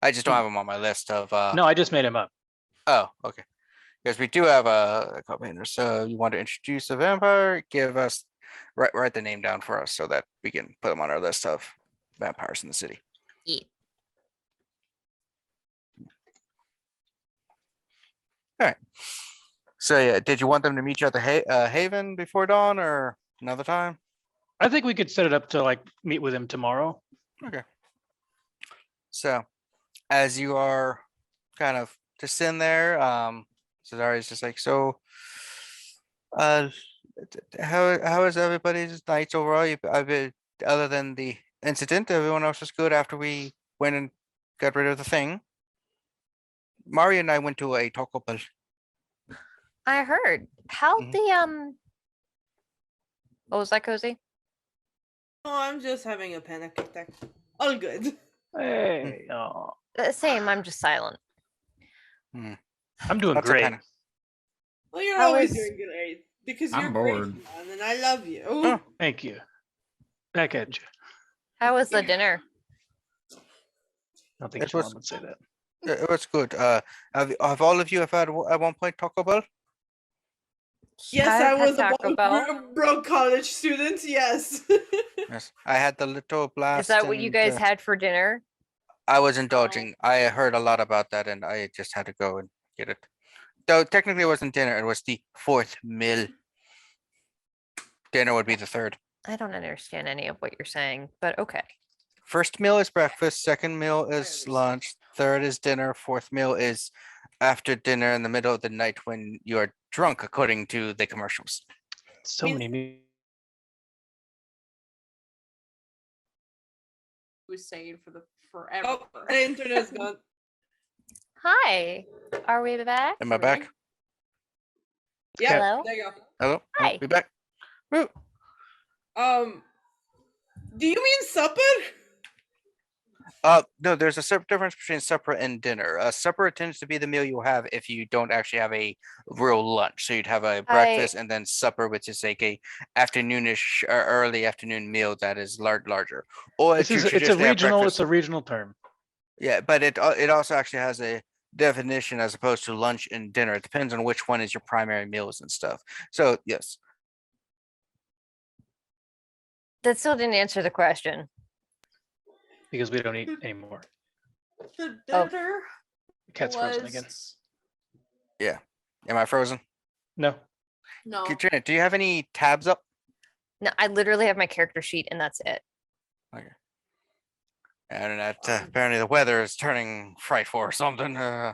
I just don't have him on my list of. No, I just made him up. Oh, okay. Because we do have a co-painter. So you want to introduce a vampire? Give us write the name down for us so that we can put them on our list of vampires in the city. Yeah. All right. So yeah, did you want them to meet you at the Haven before dawn or another time? I think we could set it up to like meet with him tomorrow. Okay. So as you are kind of just in there, Cesari's just like, so how is everybody's nights overall? I've been, other than the incident, everyone else was good after we went and got rid of the thing. Mari and I went to a Taco Bell. I heard. How the what was that, Cozy? Oh, I'm just having a panic attack. All good. Hey, Same, I'm just silent. I'm doing great. Well, you're How always is- doing great because I'm you're bored. great, man, and I love you. Oh. Thank you. Back at you. How was the dinner? I don't think It was- Jilon would say that. It was good. Have all of you have had at one point Taco Bell? Yes, I've I had was Taco a Bell. broke college student. Yes. Yes, I had the little blast. Is that what you and, guys had for dinner? I was indulging. I heard a lot about that, and I just had to go and get it. Though technically, it wasn't dinner; it was the fourth meal. Dinner would be the third. I don't understand any of what you're saying, but okay. First meal is breakfast. Second meal is lunch. Third is dinner. Fourth meal is after dinner in the middle of the night when you are drunk, according to the commercials. So many new. Was saying for the forever. Oh, the internet's gone. Hi. Are we back? Am I back? Yeah. Hello? There you go. Hello. Hi. We back. Woo. Do you mean supper? No, there's a difference between supper and dinner. Supper tends to be the meal you'll have if you don't actually have a real lunch. So you'd have a breakfast and then supper, which is like a afternoonish or early afternoon meal that is larger. Or It's a traditionally have regional. breakfast. It's a regional term. Yeah, but it also actually has a definition as opposed to lunch and dinner. It depends on which one is your primary meals and stuff. So yes. That still didn't answer the question. Because we don't eat anymore. The Oh. dinner The cat's frozen again. was Yeah. Am I frozen? No. No. Katrina, do you have any tabs up? No, I literally have my character sheet and that's it. Okay. And that apparently the weather is turning frightful or something. Yeah.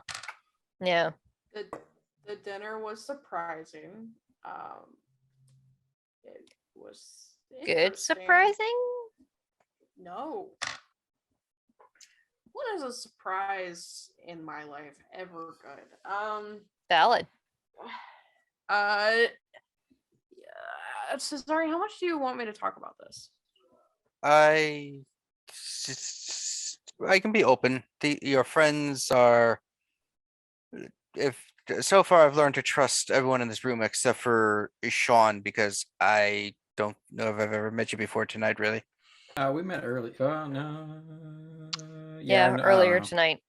The dinner was surprising. It was Good interesting. surprising? No. What is a surprise in my life ever good? Valid. Yeah, Cesare, how much do you want me to talk about this? I can be open. Your friends are. If so far, I've learned to trust everyone in this room except for Sean because I don't know if I've ever met you before tonight. Really. We met early. No. Yeah, I earlier don't know. tonight.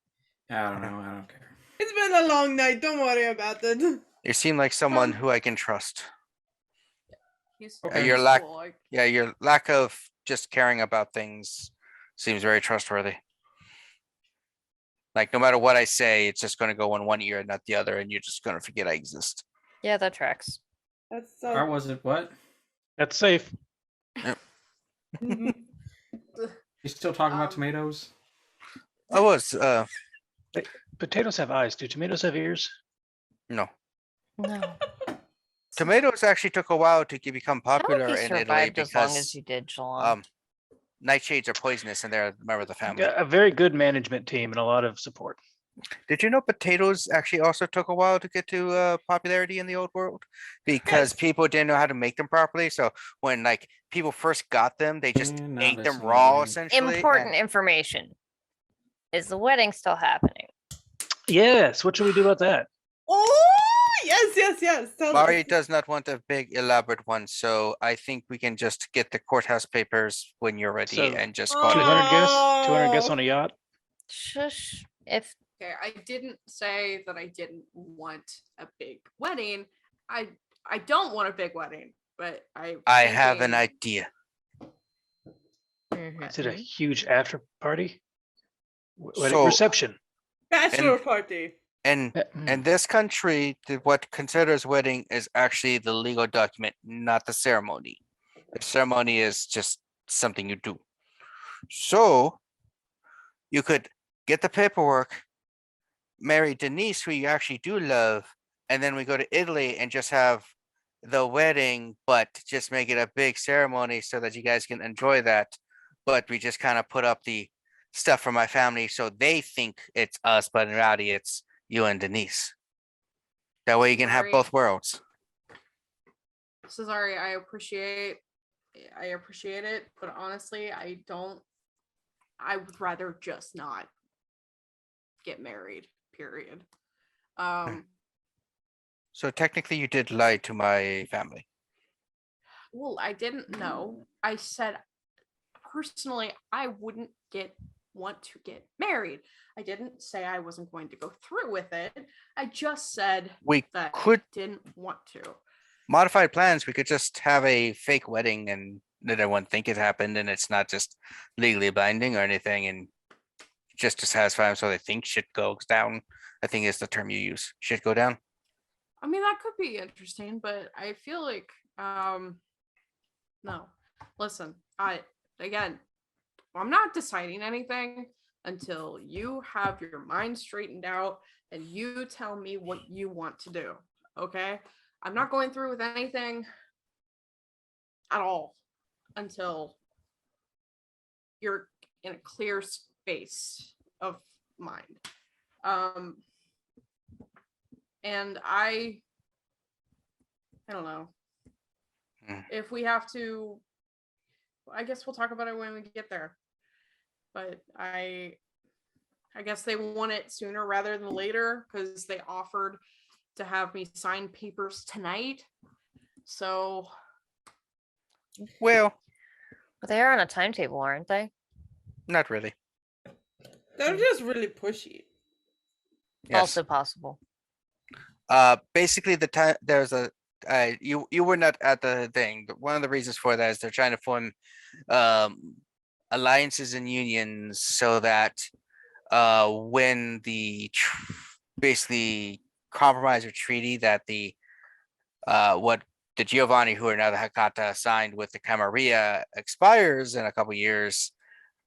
I don't know. I don't care. It's been a long night. Don't worry about it. You seem like someone who I can trust. He's Okay. Your he's lack, cool, like, your lack of just caring about things seems very trustworthy. Like no matter what I say, it's just going to go in one ear and not the other, and you're just going to forget I exist. Yeah, that tracks. That's Or so. was it what? That's safe. You still talking about tomatoes? I was. Potatoes have eyes. Do tomatoes have ears? No. No. Tomatoes actually took a while to become How popular you in Italy survived as long as because you did, Jilon? nightshades are poisonous and they're a member of the family. A very good management team and a lot of support. Did you know potatoes actually also took a while to get to popularity in the old world because people didn't know how to make them properly? So when like people first got them, they just Not ate them raw listening. essentially. Important information. Is the wedding still happening? Yes. What should we do about that? Oh, yes. Tell Mari us. does not want a big elaborate one, so I think we can just get the courthouse papers when you're ready So, and just call it. 200 guests. 200 Oh. guests on a yacht. Shush. If okay, I didn't say that I didn't want a big wedding. I don't want a big wedding, but I have an idea. Is it a huge after party? Wedding So- reception. Bachelor party. And in this country, what considers wedding is actually the legal document, not the ceremony. The ceremony is just something you do. So you could get the paperwork, marry Denise, who you actually do love, and then we go to Italy and just have the wedding, but just make it a big ceremony so that you guys can enjoy that. But we just kind of put up the stuff for my family so they think it's us, but in reality, it's you and Denise. That way you can have Sorry. both worlds. Cesare, I appreciate it, but honestly, I would rather just not get married, period. So technically you did lie to my family. Well, I didn't know. I said personally I wouldn't want to get married. I didn't say I wasn't going to go through with it. I just said We that could I didn't want to. modified plans. We could just have a fake wedding and let everyone think it happened and it's not just legally binding or anything, and just to satisfy them so they think shit goes down. I think is the term you use. Shit go down. I mean, that could be interesting, but I feel like no. Listen, I'm not deciding anything until you have your mind straightened out and you tell me what you want to do. Okay? I'm not going through with anything at all until you're in a clear space of mind. And I don't know. If we have to, I guess we'll talk about it when we get there. But I guess they want it sooner rather than later because they offered to have me sign papers tonight. So, well, they are on a timetable, aren't they? Not really. They're just really pushy. Yes. Also possible. Basically the time there's a you were not at the thing, but one of the reasons for that is they're trying to form alliances and unions so that when the basically compromise or treaty that the what the Giovanni, who are now the Hakata, signed with the Camarilla expires in a couple years,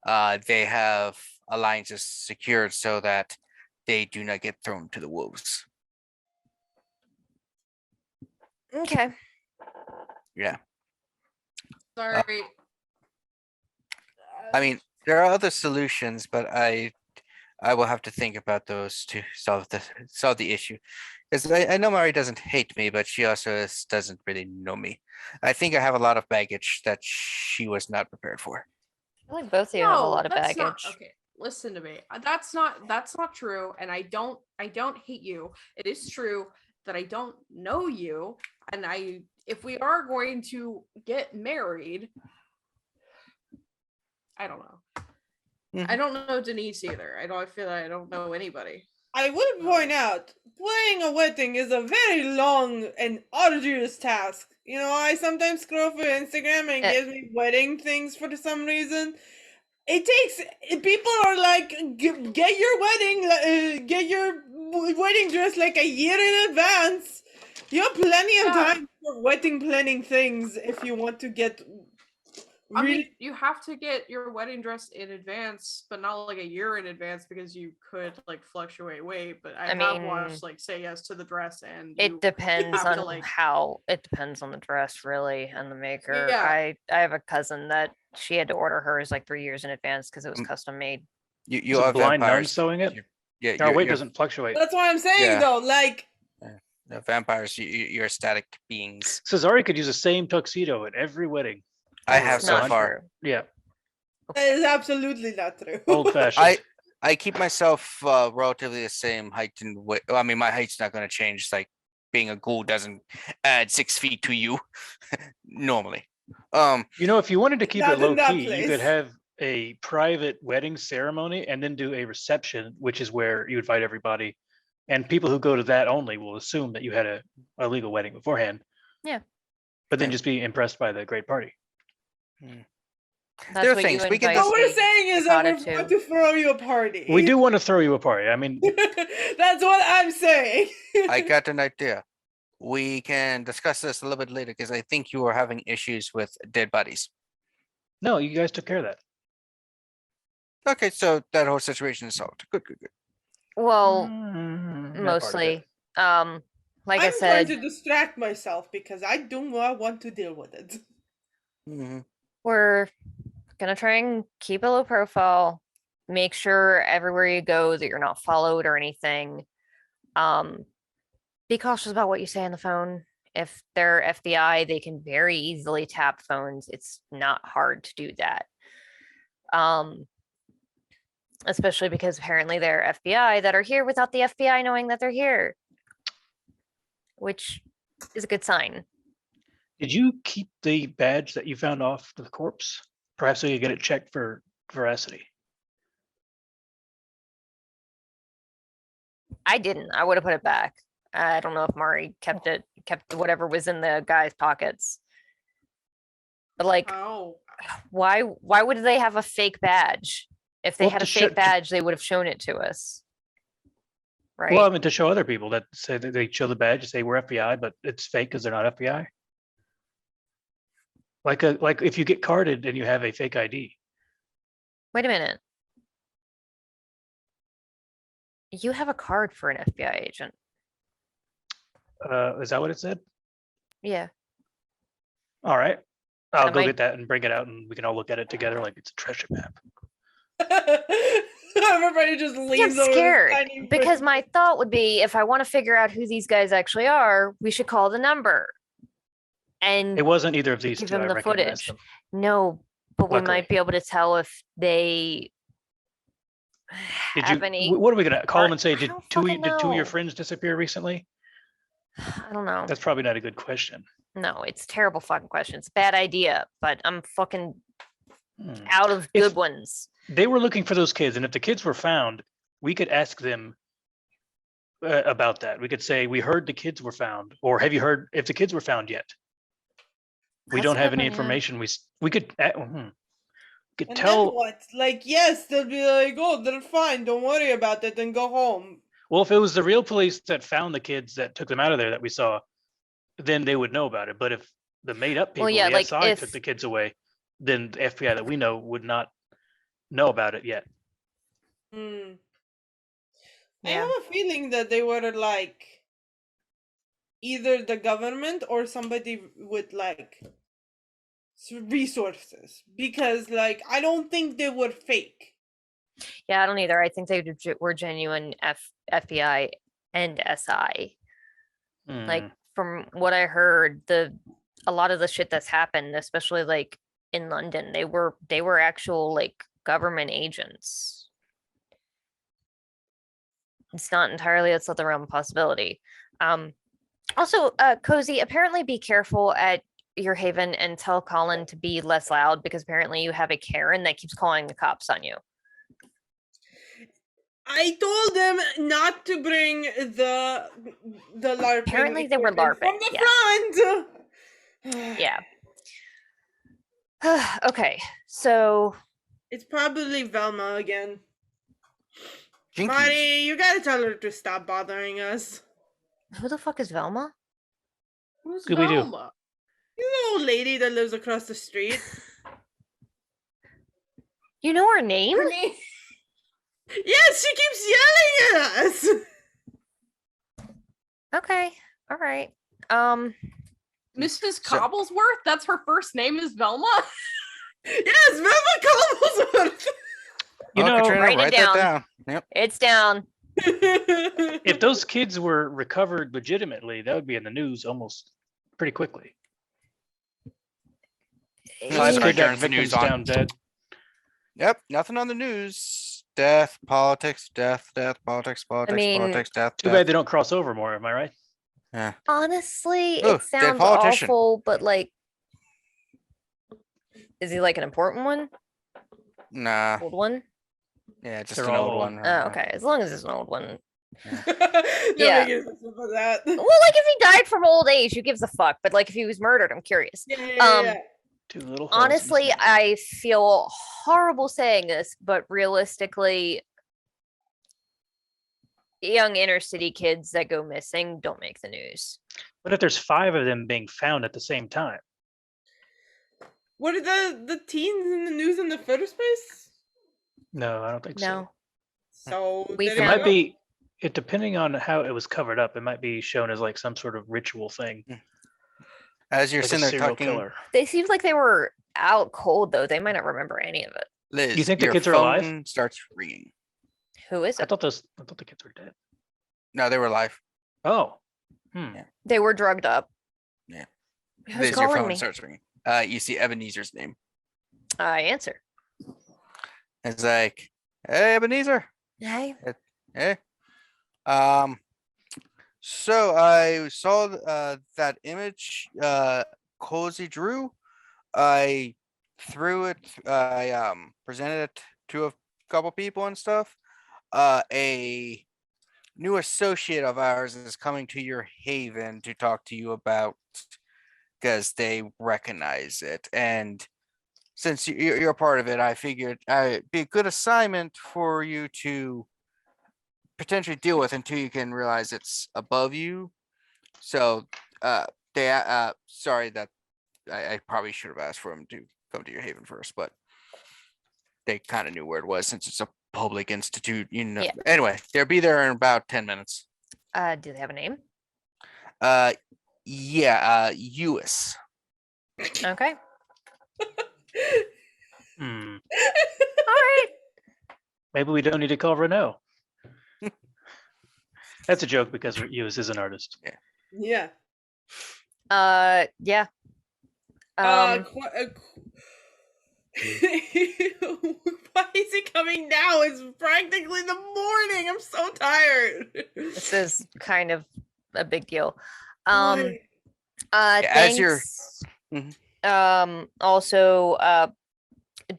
they have alliances secured so that they do not get thrown to the wolves. Okay. Yeah. Sorry. I mean, there are other solutions, but I will have to think about those to solve the issue. Because I know Mari doesn't hate me, but she also doesn't really know me. I think I have a lot of baggage that she was not prepared for. I feel like both of you have a lot of that's baggage. not okay. Listen to me. That's not true. And I don't hate you. It is true that I don't know you. And if we are going to get married, I don't know. Mhm. I don't know Denise either. I feel like I don't know anybody. I would point out, planning a wedding is a very long and arduous task. You know, I sometimes scroll through Instagram and it gives me wedding things for some reason. It takes, people are like, get your wedding dress like a year in advance. You have plenty of time for wedding planning things if you want to get I mean, you have to get your wedding dress in advance, but not like a year in advance because you could like fluctuate weight. But I have watched like Say Yes to the Dress, and it depends on it depends on the dress really and the maker. Yeah. I have a cousin that she had to order hers like 3 years in advance because it was custom made. You are blind nun sewing it. Yeah, our weight doesn't fluctuate. That's what I'm saying though. Like the vampires, you're static beings. Cesare could use the same tuxedo at every wedding. I have so far. True. Yeah. That is absolutely not true. Old fashioned. I keep myself relatively the same height and weight. I mean, my height's not going to change. Like being a ghoul doesn't add 6 feet to you normally. You know, if you wanted to keep it low key, you could have a private wedding ceremony and then do a reception, which is where you invite everybody, and people who go to that only will assume that you had a legal wedding beforehand. Yeah. But then just be impressed by the great party. There are things we can. What we're saying is that we're going to throw you a party. We do want to throw you a party. I mean, that's what I'm saying. I got an idea. We can discuss this a little bit later because I think you are having issues with dead bodies. No, you guys took care of that. Okay, so that whole situation is solved. Good. Well, mostly. Like I said, I'm trying to distract myself because I do not want to deal with it. We're gonna try and keep a low profile, make sure everywhere you go that you're not followed or anything. Be cautious about what you say on the phone. If they're FBI, they can very easily tap phones. It's not hard to do that. Especially because apparently they're FBI that are here without the FBI knowing that they're here, which is a good sign. Did you keep the badge that you found off the corpse? Perhaps so you get it checked for veracity. I didn't. I would have put it back. I don't know if Mari kept whatever was in the guy's pockets. But like, why would they have a fake badge? If they had a fake badge, they would have shown it to us. Right? Well, I mean, to show other people that say that they show the badge, say we're FBI, but it's fake because they're not FBI. Like if you get carded and you have a fake ID. Wait a minute. You have a card for an FBI agent. Is that what it said? Yeah. All right. I'll go get that and bring it out and we can all look at it together like it's a treasure map. Everybody just leaves. I'm scared because my thought would be if I want to figure out who these guys actually are, we should call the number. And it wasn't either of these give two. them the footage. No, but we might be able to tell if they have any. What are we gonna call them and say? Did two of your friends disappear recently? I don't know. That's probably not a good question. No, it's a terrible fucking question. It's a bad idea, but I'm fucking out of good ones. They were looking for those kids, and if the kids were found, we could ask them about that. We could say, we heard the kids were found, or have you heard if the kids were found yet? We don't have any information. We could tell. What? Like, yes, they'll be like, oh, they're fine. Don't worry about it, and go home. Well, if it was the real police that found the kids that took them out of there that we saw, then they would know about it. But if the made up people, yeah, the like, SI if- took the kids away, then the FBI that we know would not know about it yet. I Yeah. have a feeling that they were like either the government or somebody with like resources, because like I don't think they were fake. Yeah, I don't either. I think they were genuine FBI and SI. Like, from what I heard, a lot of the shit that's happened, especially like in London, they were actual like government agents. It's not entirely outside the realm of possibility. Also, Cozy, apparently be careful at your haven and tell Colin to be less loud, because apparently you have a Karen that keeps calling the cops on you. I told them not to bring the LARPing. Apparently they were equipment LARPing, from the front. Yeah. Okay, so It's probably Velma again. Jinkies. Marty, you gotta tell her to stop bothering us. who the fuck is Velma? Who's Scooby-Doo. Velma? You know, old lady that lives across the street. You know her name? Her name- Yes, she keeps yelling at us. Okay, all right. Mrs. So- Cobblesworth? That's her first name is Velma? Yes, Velma Cobblesworth. You know, Katrina, write it write down. that down. Yep. It's down. if those kids were recovered legitimately, that would be in the news almost pretty quickly. That's when I Kidnapped turns the victims news on. down dead. Yep, nothing on the news. Death, politics, politics, mean, politics, death. Too bad they don't cross over more. Am I right? Yeah. Honestly, Ooh, it dead sounds politician. awful, but like, is he like an important one? Nah. Old one? Yeah, just They're an all old old. one. Oh, okay. As long as it's an old one. Yeah. Yeah. For that. Well, like, if he died from old age, who gives a fuck? But like, if he was murdered, I'm curious. Yeah. Two little holes in the Honestly, center. I feel horrible saying this, but realistically, young inner city kids that go missing don't make the news. But if there's 5 of them being found at the same time, Were the teens in the news in the first place? no, I don't think so. No. So We there It you found- might go. be, it depending on how it was covered up, it might be shown as like some sort of ritual thing, As you're like a sitting there serial talking, killer. They seemed like they were out cold, though. They might not remember any of it. Liz, You think the your kids are alive? phone starts ringing. Who is I it? thought the kids were dead. No, they were alive. Oh, Yeah. They were drugged up. Yeah. Who's Liz, your calling phone me? starts ringing. You see Ebenezer's name. I answer. It's like, hey, Ebenezer. Hey. Hey. So I saw that image Cozy drew. I threw it. I presented it to a couple people and stuff. A new associate of ours is coming to your haven to talk to you about, because they recognize it, and since you're a part of it, I figured it'd be a good assignment for you to potentially deal with until you can realize it's above you. So sorry that I probably should have asked for them to come to your haven first, but they kind of knew where it was since it's a public institute, you know. Yeah. Anyway, they'll be there in about 10 minutes. Do they have a name? Uis. Okay. hmm. All right. Maybe we don't need to call Renault. That's a joke because Uis is an artist. Yeah. Yeah. Why is it coming now? It's practically the morning. I'm so tired. This is kind of a big deal. Why? as you're- Thanks. Mhm. Also,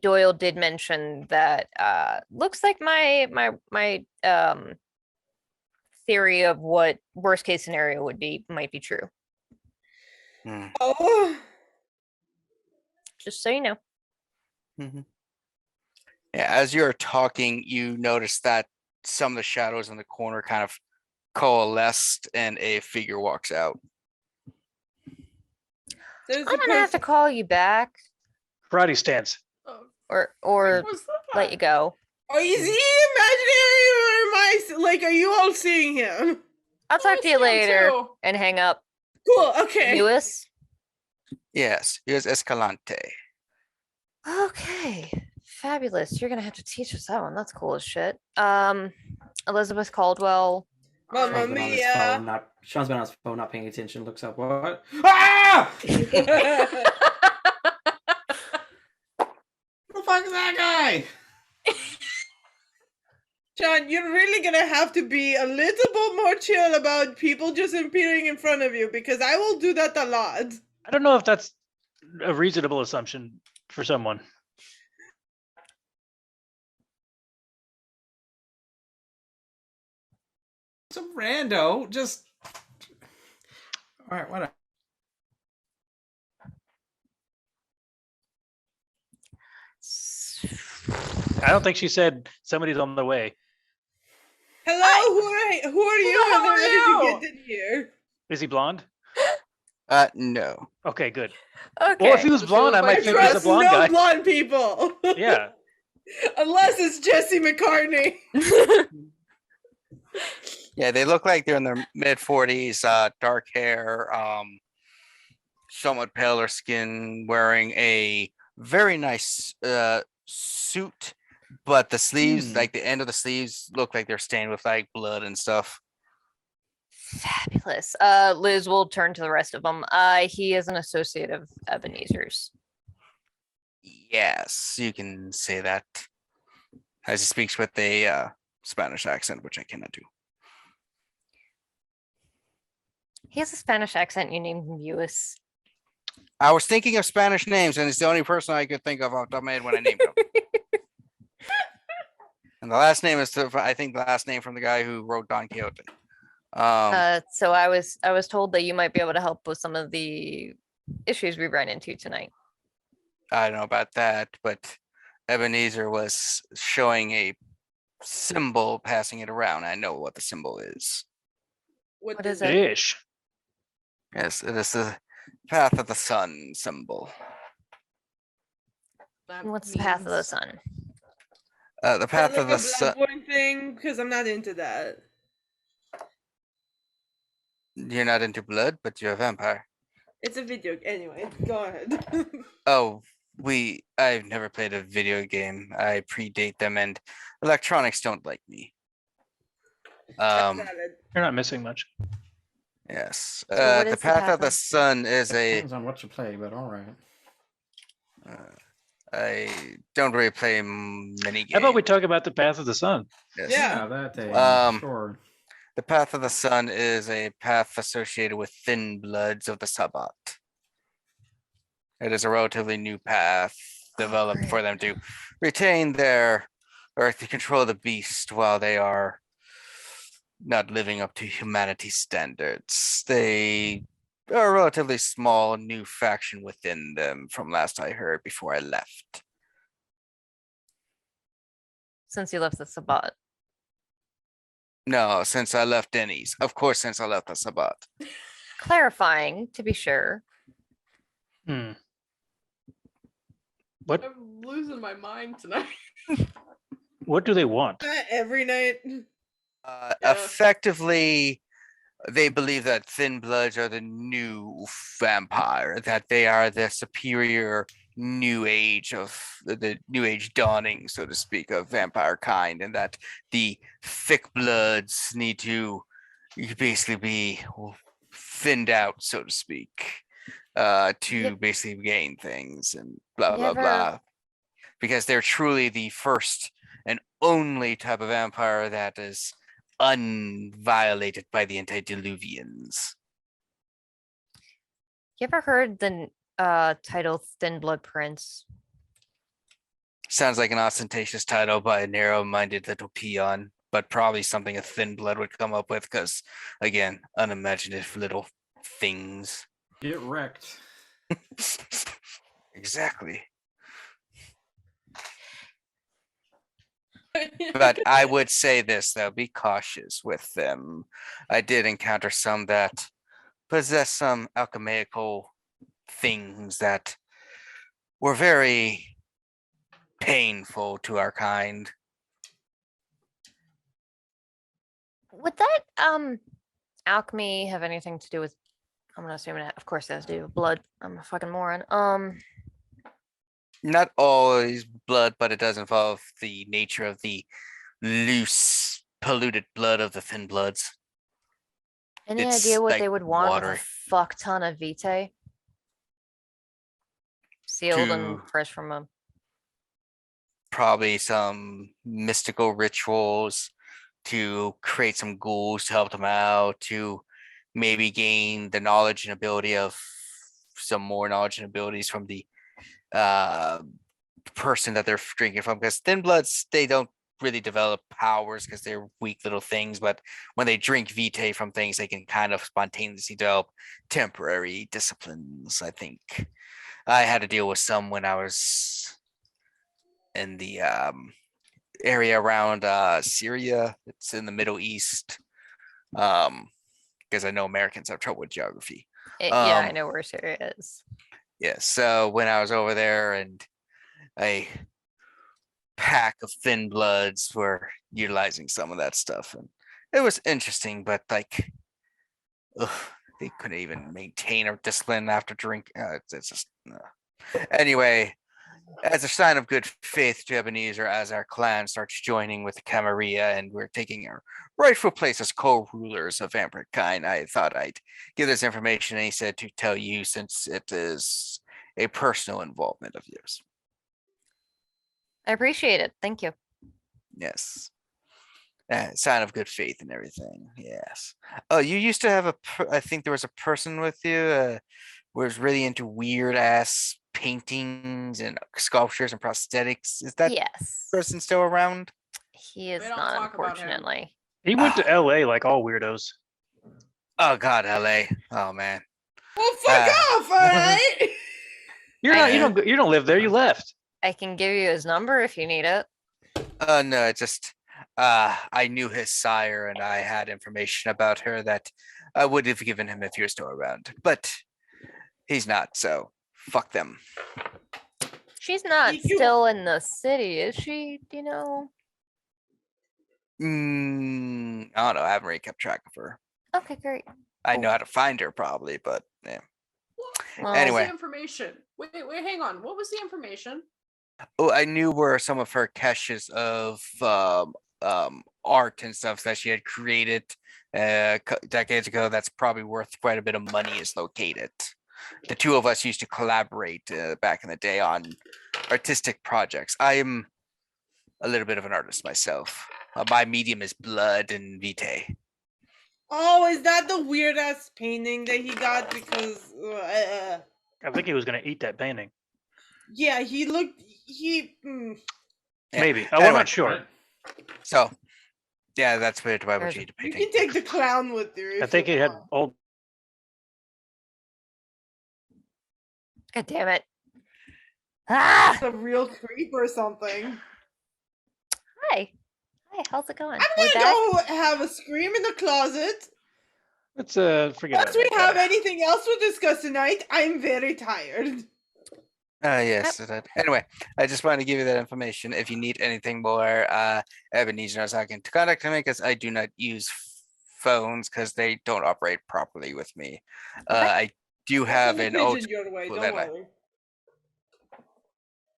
Doyle did mention that looks like my theory of what worst case scenario would be might be true. Hmm. Oh. Just so you know. Mhm. Yeah, as you're talking, you notice that some of the shadows in the corner kind of coalesced and a figure walks out. There's I'm gonna have to call you back, Karate stance. or What's let you go. Oh, is he imaginary or am I like? Are you all seeing him? I'll talk to you later and hang up. Cool. Okay. Lewis. Yes, here's Escalante. Okay, fabulous. You're gonna have to teach us that one. That's cool as shit. Elizabeth Caldwell. Mamma Sean's been on his mia. phone, Sean's been on his phone, not paying attention. Looks up. What? Ah! Who the fuck is that guy? John, you're really gonna have to be a little bit more chill about people just appearing in front of you because I will do that a lot. I don't know if that's a reasonable assumption for someone. Some rando, just. All right, whatever. I don't think she said somebody's on the way. Hello, who are you? hell And are how did you? you get in here? Is he blonde? No. Okay, good. Okay. Well, if he was So blonde, I my might think he's a Trust blonde no guy. blonde people. Yeah. Unless it's Jesse McCartney. Yeah, they look like they're in their mid 40s, dark hair, somewhat paler skin, wearing a very nice suit, but the sleeves, like the end of the sleeves, look like they're stained with like blood and stuff. Fabulous. Liz will turn to the rest of them. He is an associate of Ebenezer's. Yes, you can say that. As he speaks with a Spanish accent, which I cannot do. He has a Spanish accent. You named him Lewis. I was thinking of Spanish names, and it's the only person I could think of off the top of my head when I named him. And the last name is, I think, the last name from the guy who wrote Don Quixote. So I was told that you might be able to help with some of the issues we ran into tonight. I don't know about that, but Ebenezer was showing a symbol, passing it around. I know what the symbol is. What is it? Ish. Yes, it is the path of the sun symbol. What's the path of the sun? The path of the Like a sun. Bloodborne thing, because I'm not into that. You're not into blood, but you're a vampire. It's a video. Anyway, go ahead. Oh, I've never played a video game. I predate them, and electronics don't like me. That's valid. You're not missing much. Yes. So what The is the path of the sun is a. Depends on what you play, but all right. I don't really play many games. How about we talk about the path of the sun? Yes. Yeah. that day. Um, Sure. The path of the sun is a path associated with thin bloods of the Sabbat. It is a relatively new path developed for them to retain their, or to control the beast while they are not living up to humanity's standards. They are a relatively small new faction within them from last I heard before I left. Since you left the Sabbat. No, since I left Denny's. Of course, since I left the Sabbat. Clarifying, to be sure. What I'm losing my mind tonight. what do they want? Every night. Effectively, they believe that thin bloods are the new vampire, that they are the superior new age of the new age dawning, so to speak, of vampire kind, and that the thick bloods need to basically be thinned out, so to speak, to basically gain things and blah blah blah, because they're truly the first and only type of vampire that is unviolated by the antediluvians. You ever heard the title Thin Blood Prince? Sounds like an ostentatious title by a narrow-minded little peon, but probably something a thin blood would come up with, because again, unimaginative little things. Get wrecked. Exactly. But I would say this though, be cautious with them. I did encounter some that possess some alchemical things that were very painful to our kind. Would that alchemy have anything to do with? I'm gonna assume that, of course, it has to do with blood. I'm a fucking moron. Not always blood, but it does involve the nature of the loose, polluted blood of the thin bloods. Any It's idea what like they would want with water. a fuck ton of vitae? Sealed To- and fresh from a. Probably some mystical rituals to create some ghouls to help them out, to maybe gain the knowledge and ability of some more knowledge and abilities from the person that they're drinking from. Because thin bloods, they don't really develop powers because they're weak little things, but when they drink vitae from things, they can kind of spontaneously develop temporary disciplines. I think I had to deal with some when I was in the area around Syria. It's in the Middle East. Because I know Americans have trouble with geography. Yeah, I know where Syria is. Yeah, so when I was over there and a pack of thin bloods were utilizing some of that stuff, and it was interesting, but like, they couldn't even maintain a discipline after drink. It's just anyway. As a sign of good faith to Ebenezer, as our clan starts joining with the Camarilla and we're taking our rightful place as co-rulers of vampire kind, I thought I'd give this information, and he said to tell you since it is a personal involvement of yours. I appreciate it. Thank you. Yes. Sign of good faith and everything. Yes. Oh, you used to have I think there was a person with you was really into weird ass paintings and sculptures and prosthetics. Is that Yes. person still around? He is We don't not, talk about him. unfortunately. He went to LA like all weirdos. Oh God, LA. Oh man. Well, fuck off, all right? You're not. You don't live there. You left. I can give you his number if you need it. No, it's just I knew his sire and I had information about her that I would have given him if he was still around. But he's not, so fuck them. She's not You- still in the city, is she? Do you know? I don't know. I haven't really kept track of her. Okay, great. I know how to find her probably, but yeah. Well, Anyway. What was the information? Wait, hang on. What was the information? Oh, I knew where some of her caches of art and stuff that she had created decades ago that's probably worth quite a bit of money is located. The two of us used to collaborate back in the day on artistic projects. I am a little bit of an artist myself. My medium is blood and vitae. Oh, is that the weird ass painting that he got? Because I think he was gonna eat that painting. yeah, he looked. Yeah. Maybe. I'm Anyway. not sure. So yeah, that's weird why would There's- you eat a You painting. can take the clown with you. I if think you he had want. old. God damn it. Ah! It's a real creep or something. Hi. Hi, how's it going? I'm We're gonna back? go have a scream in the closet. Let's forget Once about we that have guy. anything else to discuss tonight, I'm very tired. Yes. Anyway, I just wanted to give you that information. If you need anything more, Ebenezer knows how to contact me because I do not use phones because they don't operate properly with me. I do have I'll an send a old. pigeon your way, well, don't then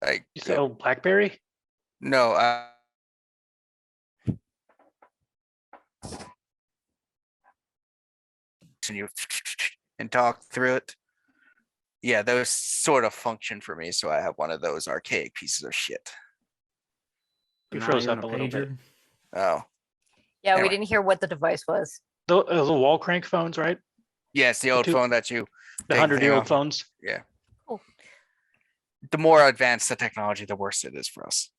worry. You say old BlackBerry? No. And you and talk through it. Yeah, those sort of function for me, so I have one of those archaic pieces of shit. You Not froze even up a little bit. pager? Oh, Yeah, Anyway. we didn't hear what the device was. The wall crank phones, right? yes, the old two- phone that you. The take 100-year-old off. phones. The more advanced the technology, the worse it is for us.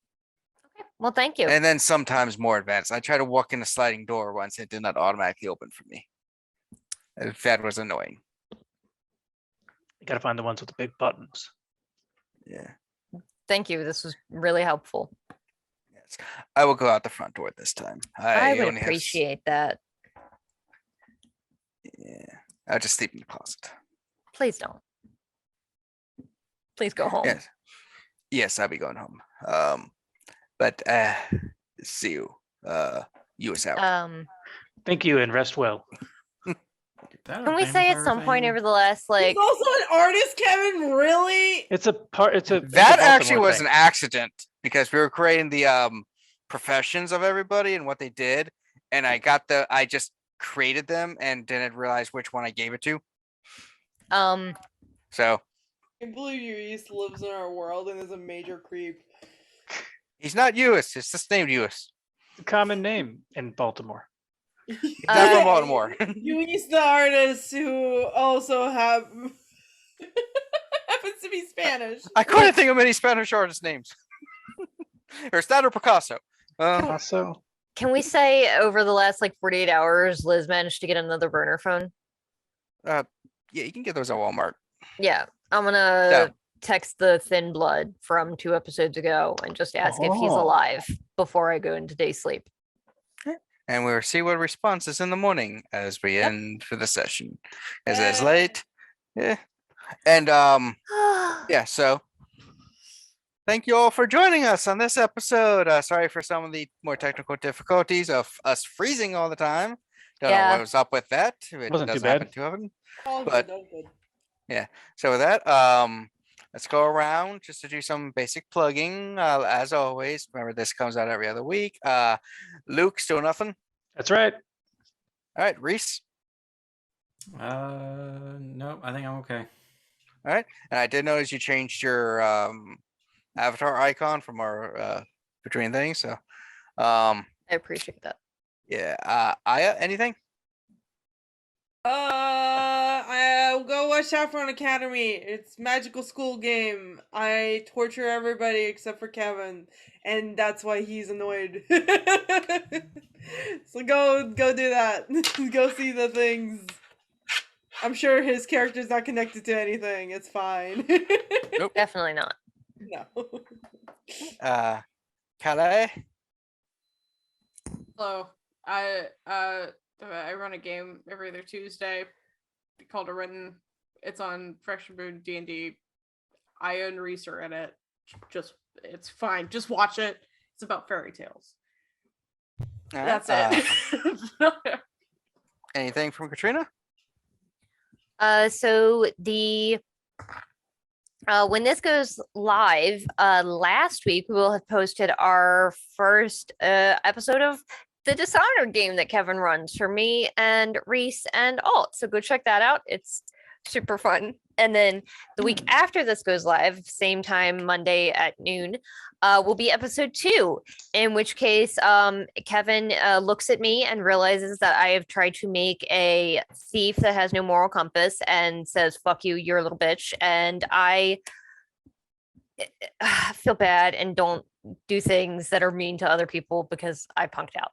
Okay. Well, thank you. And then sometimes more advanced. I tried to walk in a sliding door once; it did not automatically open for me. That was annoying. You gotta find the ones with the big buttons. Yeah. Thank you. This was really helpful. Yes. I will go out the front door this time. I would only have appreciate that. Yeah, I'll just sleep in the closet. Please don't. Please go home. Yes, I'll be going home. But see you. You is out. Thank you and rest well. Can we say at some point over the last He's also an artist, Kevin. Really? It's a part. It's a That it's a actually Baltimore was thing. an accident because we were creating the professions of everybody and what they did, and I just created them and didn't realize which one I gave it to. So I believe Reese lives in our world and is a major creep. he's not US. It's just named US. It's a common name in Baltimore. He's not from Baltimore. Reese, the artist who also happens to be Spanish. I couldn't think of many Spanish artist names. Or it's that or Picasso. Also, Can we say over the last 48 hours, Liz managed to get another burner phone? Yeah, you can get those at Walmart. Yeah, I'm gonna text the thin blood from 2 episodes ago and just ask if he's alive before I go into day sleep. And we'll see what response is in the morning as we end for the session. As it's late. Yeah. And so thank you all for joining us on this episode. Sorry for some of the more technical difficulties of us freezing all the time. Don't know what was up with that. It Wasn't too doesn't happen bad. too often. But yeah. So with that, let's go around just to do some basic plugging. As always, remember this comes out every other week. Luke, still nothing. That's right. All right, Reese. No, I think I'm okay. All right, and I did notice you changed your avatar icon from our between things. So, I appreciate that. Yeah. Aya, anything? I'll go watch Saffron Academy. It's magical school game. I torture everybody except for Kevin, and that's why he's annoyed. So go do that. Go see the things. I'm sure his character's not connected to anything. It's fine. Nope. Definitely not. No. Calais. Hello. I run a game every other Tuesday called A Written. It's on Fresh and Brewed D&D. I and Reese are in it. It's fine. Just watch it. It's about fairy tales. That's it. Anything from Katrina? So the when this goes live, last week we will have posted our first episode of the Dishonored game that Kevin runs for me and Reese and Alt. So go check that out. It's super fun. And then the week after this goes live, same time, Monday at noon, will be episode 2, in which case Kevin looks at me and realizes that I have tried to make a thief that has no moral compass and says, fuck you, you're a little bitch. And I feel bad and don't do things that are mean to other people because I punked out.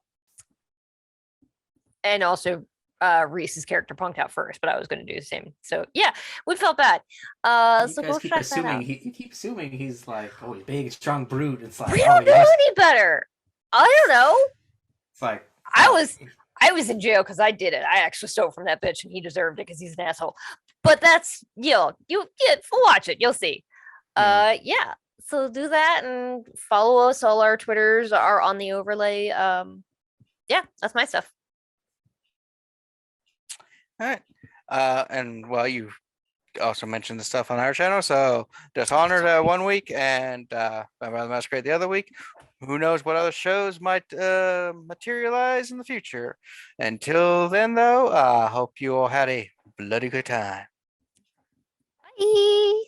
And also Reese's character punked out first, but I was going to do the same. So yeah, we felt bad. So go check that out. You keep assuming he's like, oh, he's big, strong brute. It's like, We don't know any better. I don't know. It's like I was in jail because I did it. I actually stole from that bitch, and he deserved it because he's an asshole. But that's you watch it, you'll see. Yeah. So do that and follow us. All our Twitters are on the overlay. Yeah, that's my stuff. All right. And well, you also mentioned the stuff on our channel. So Dishonored 1 week and Vampire the Masquerade the other week. Who knows what other shows might materialize in the future. Until then, though, hope you all had a bloody good time. Bye.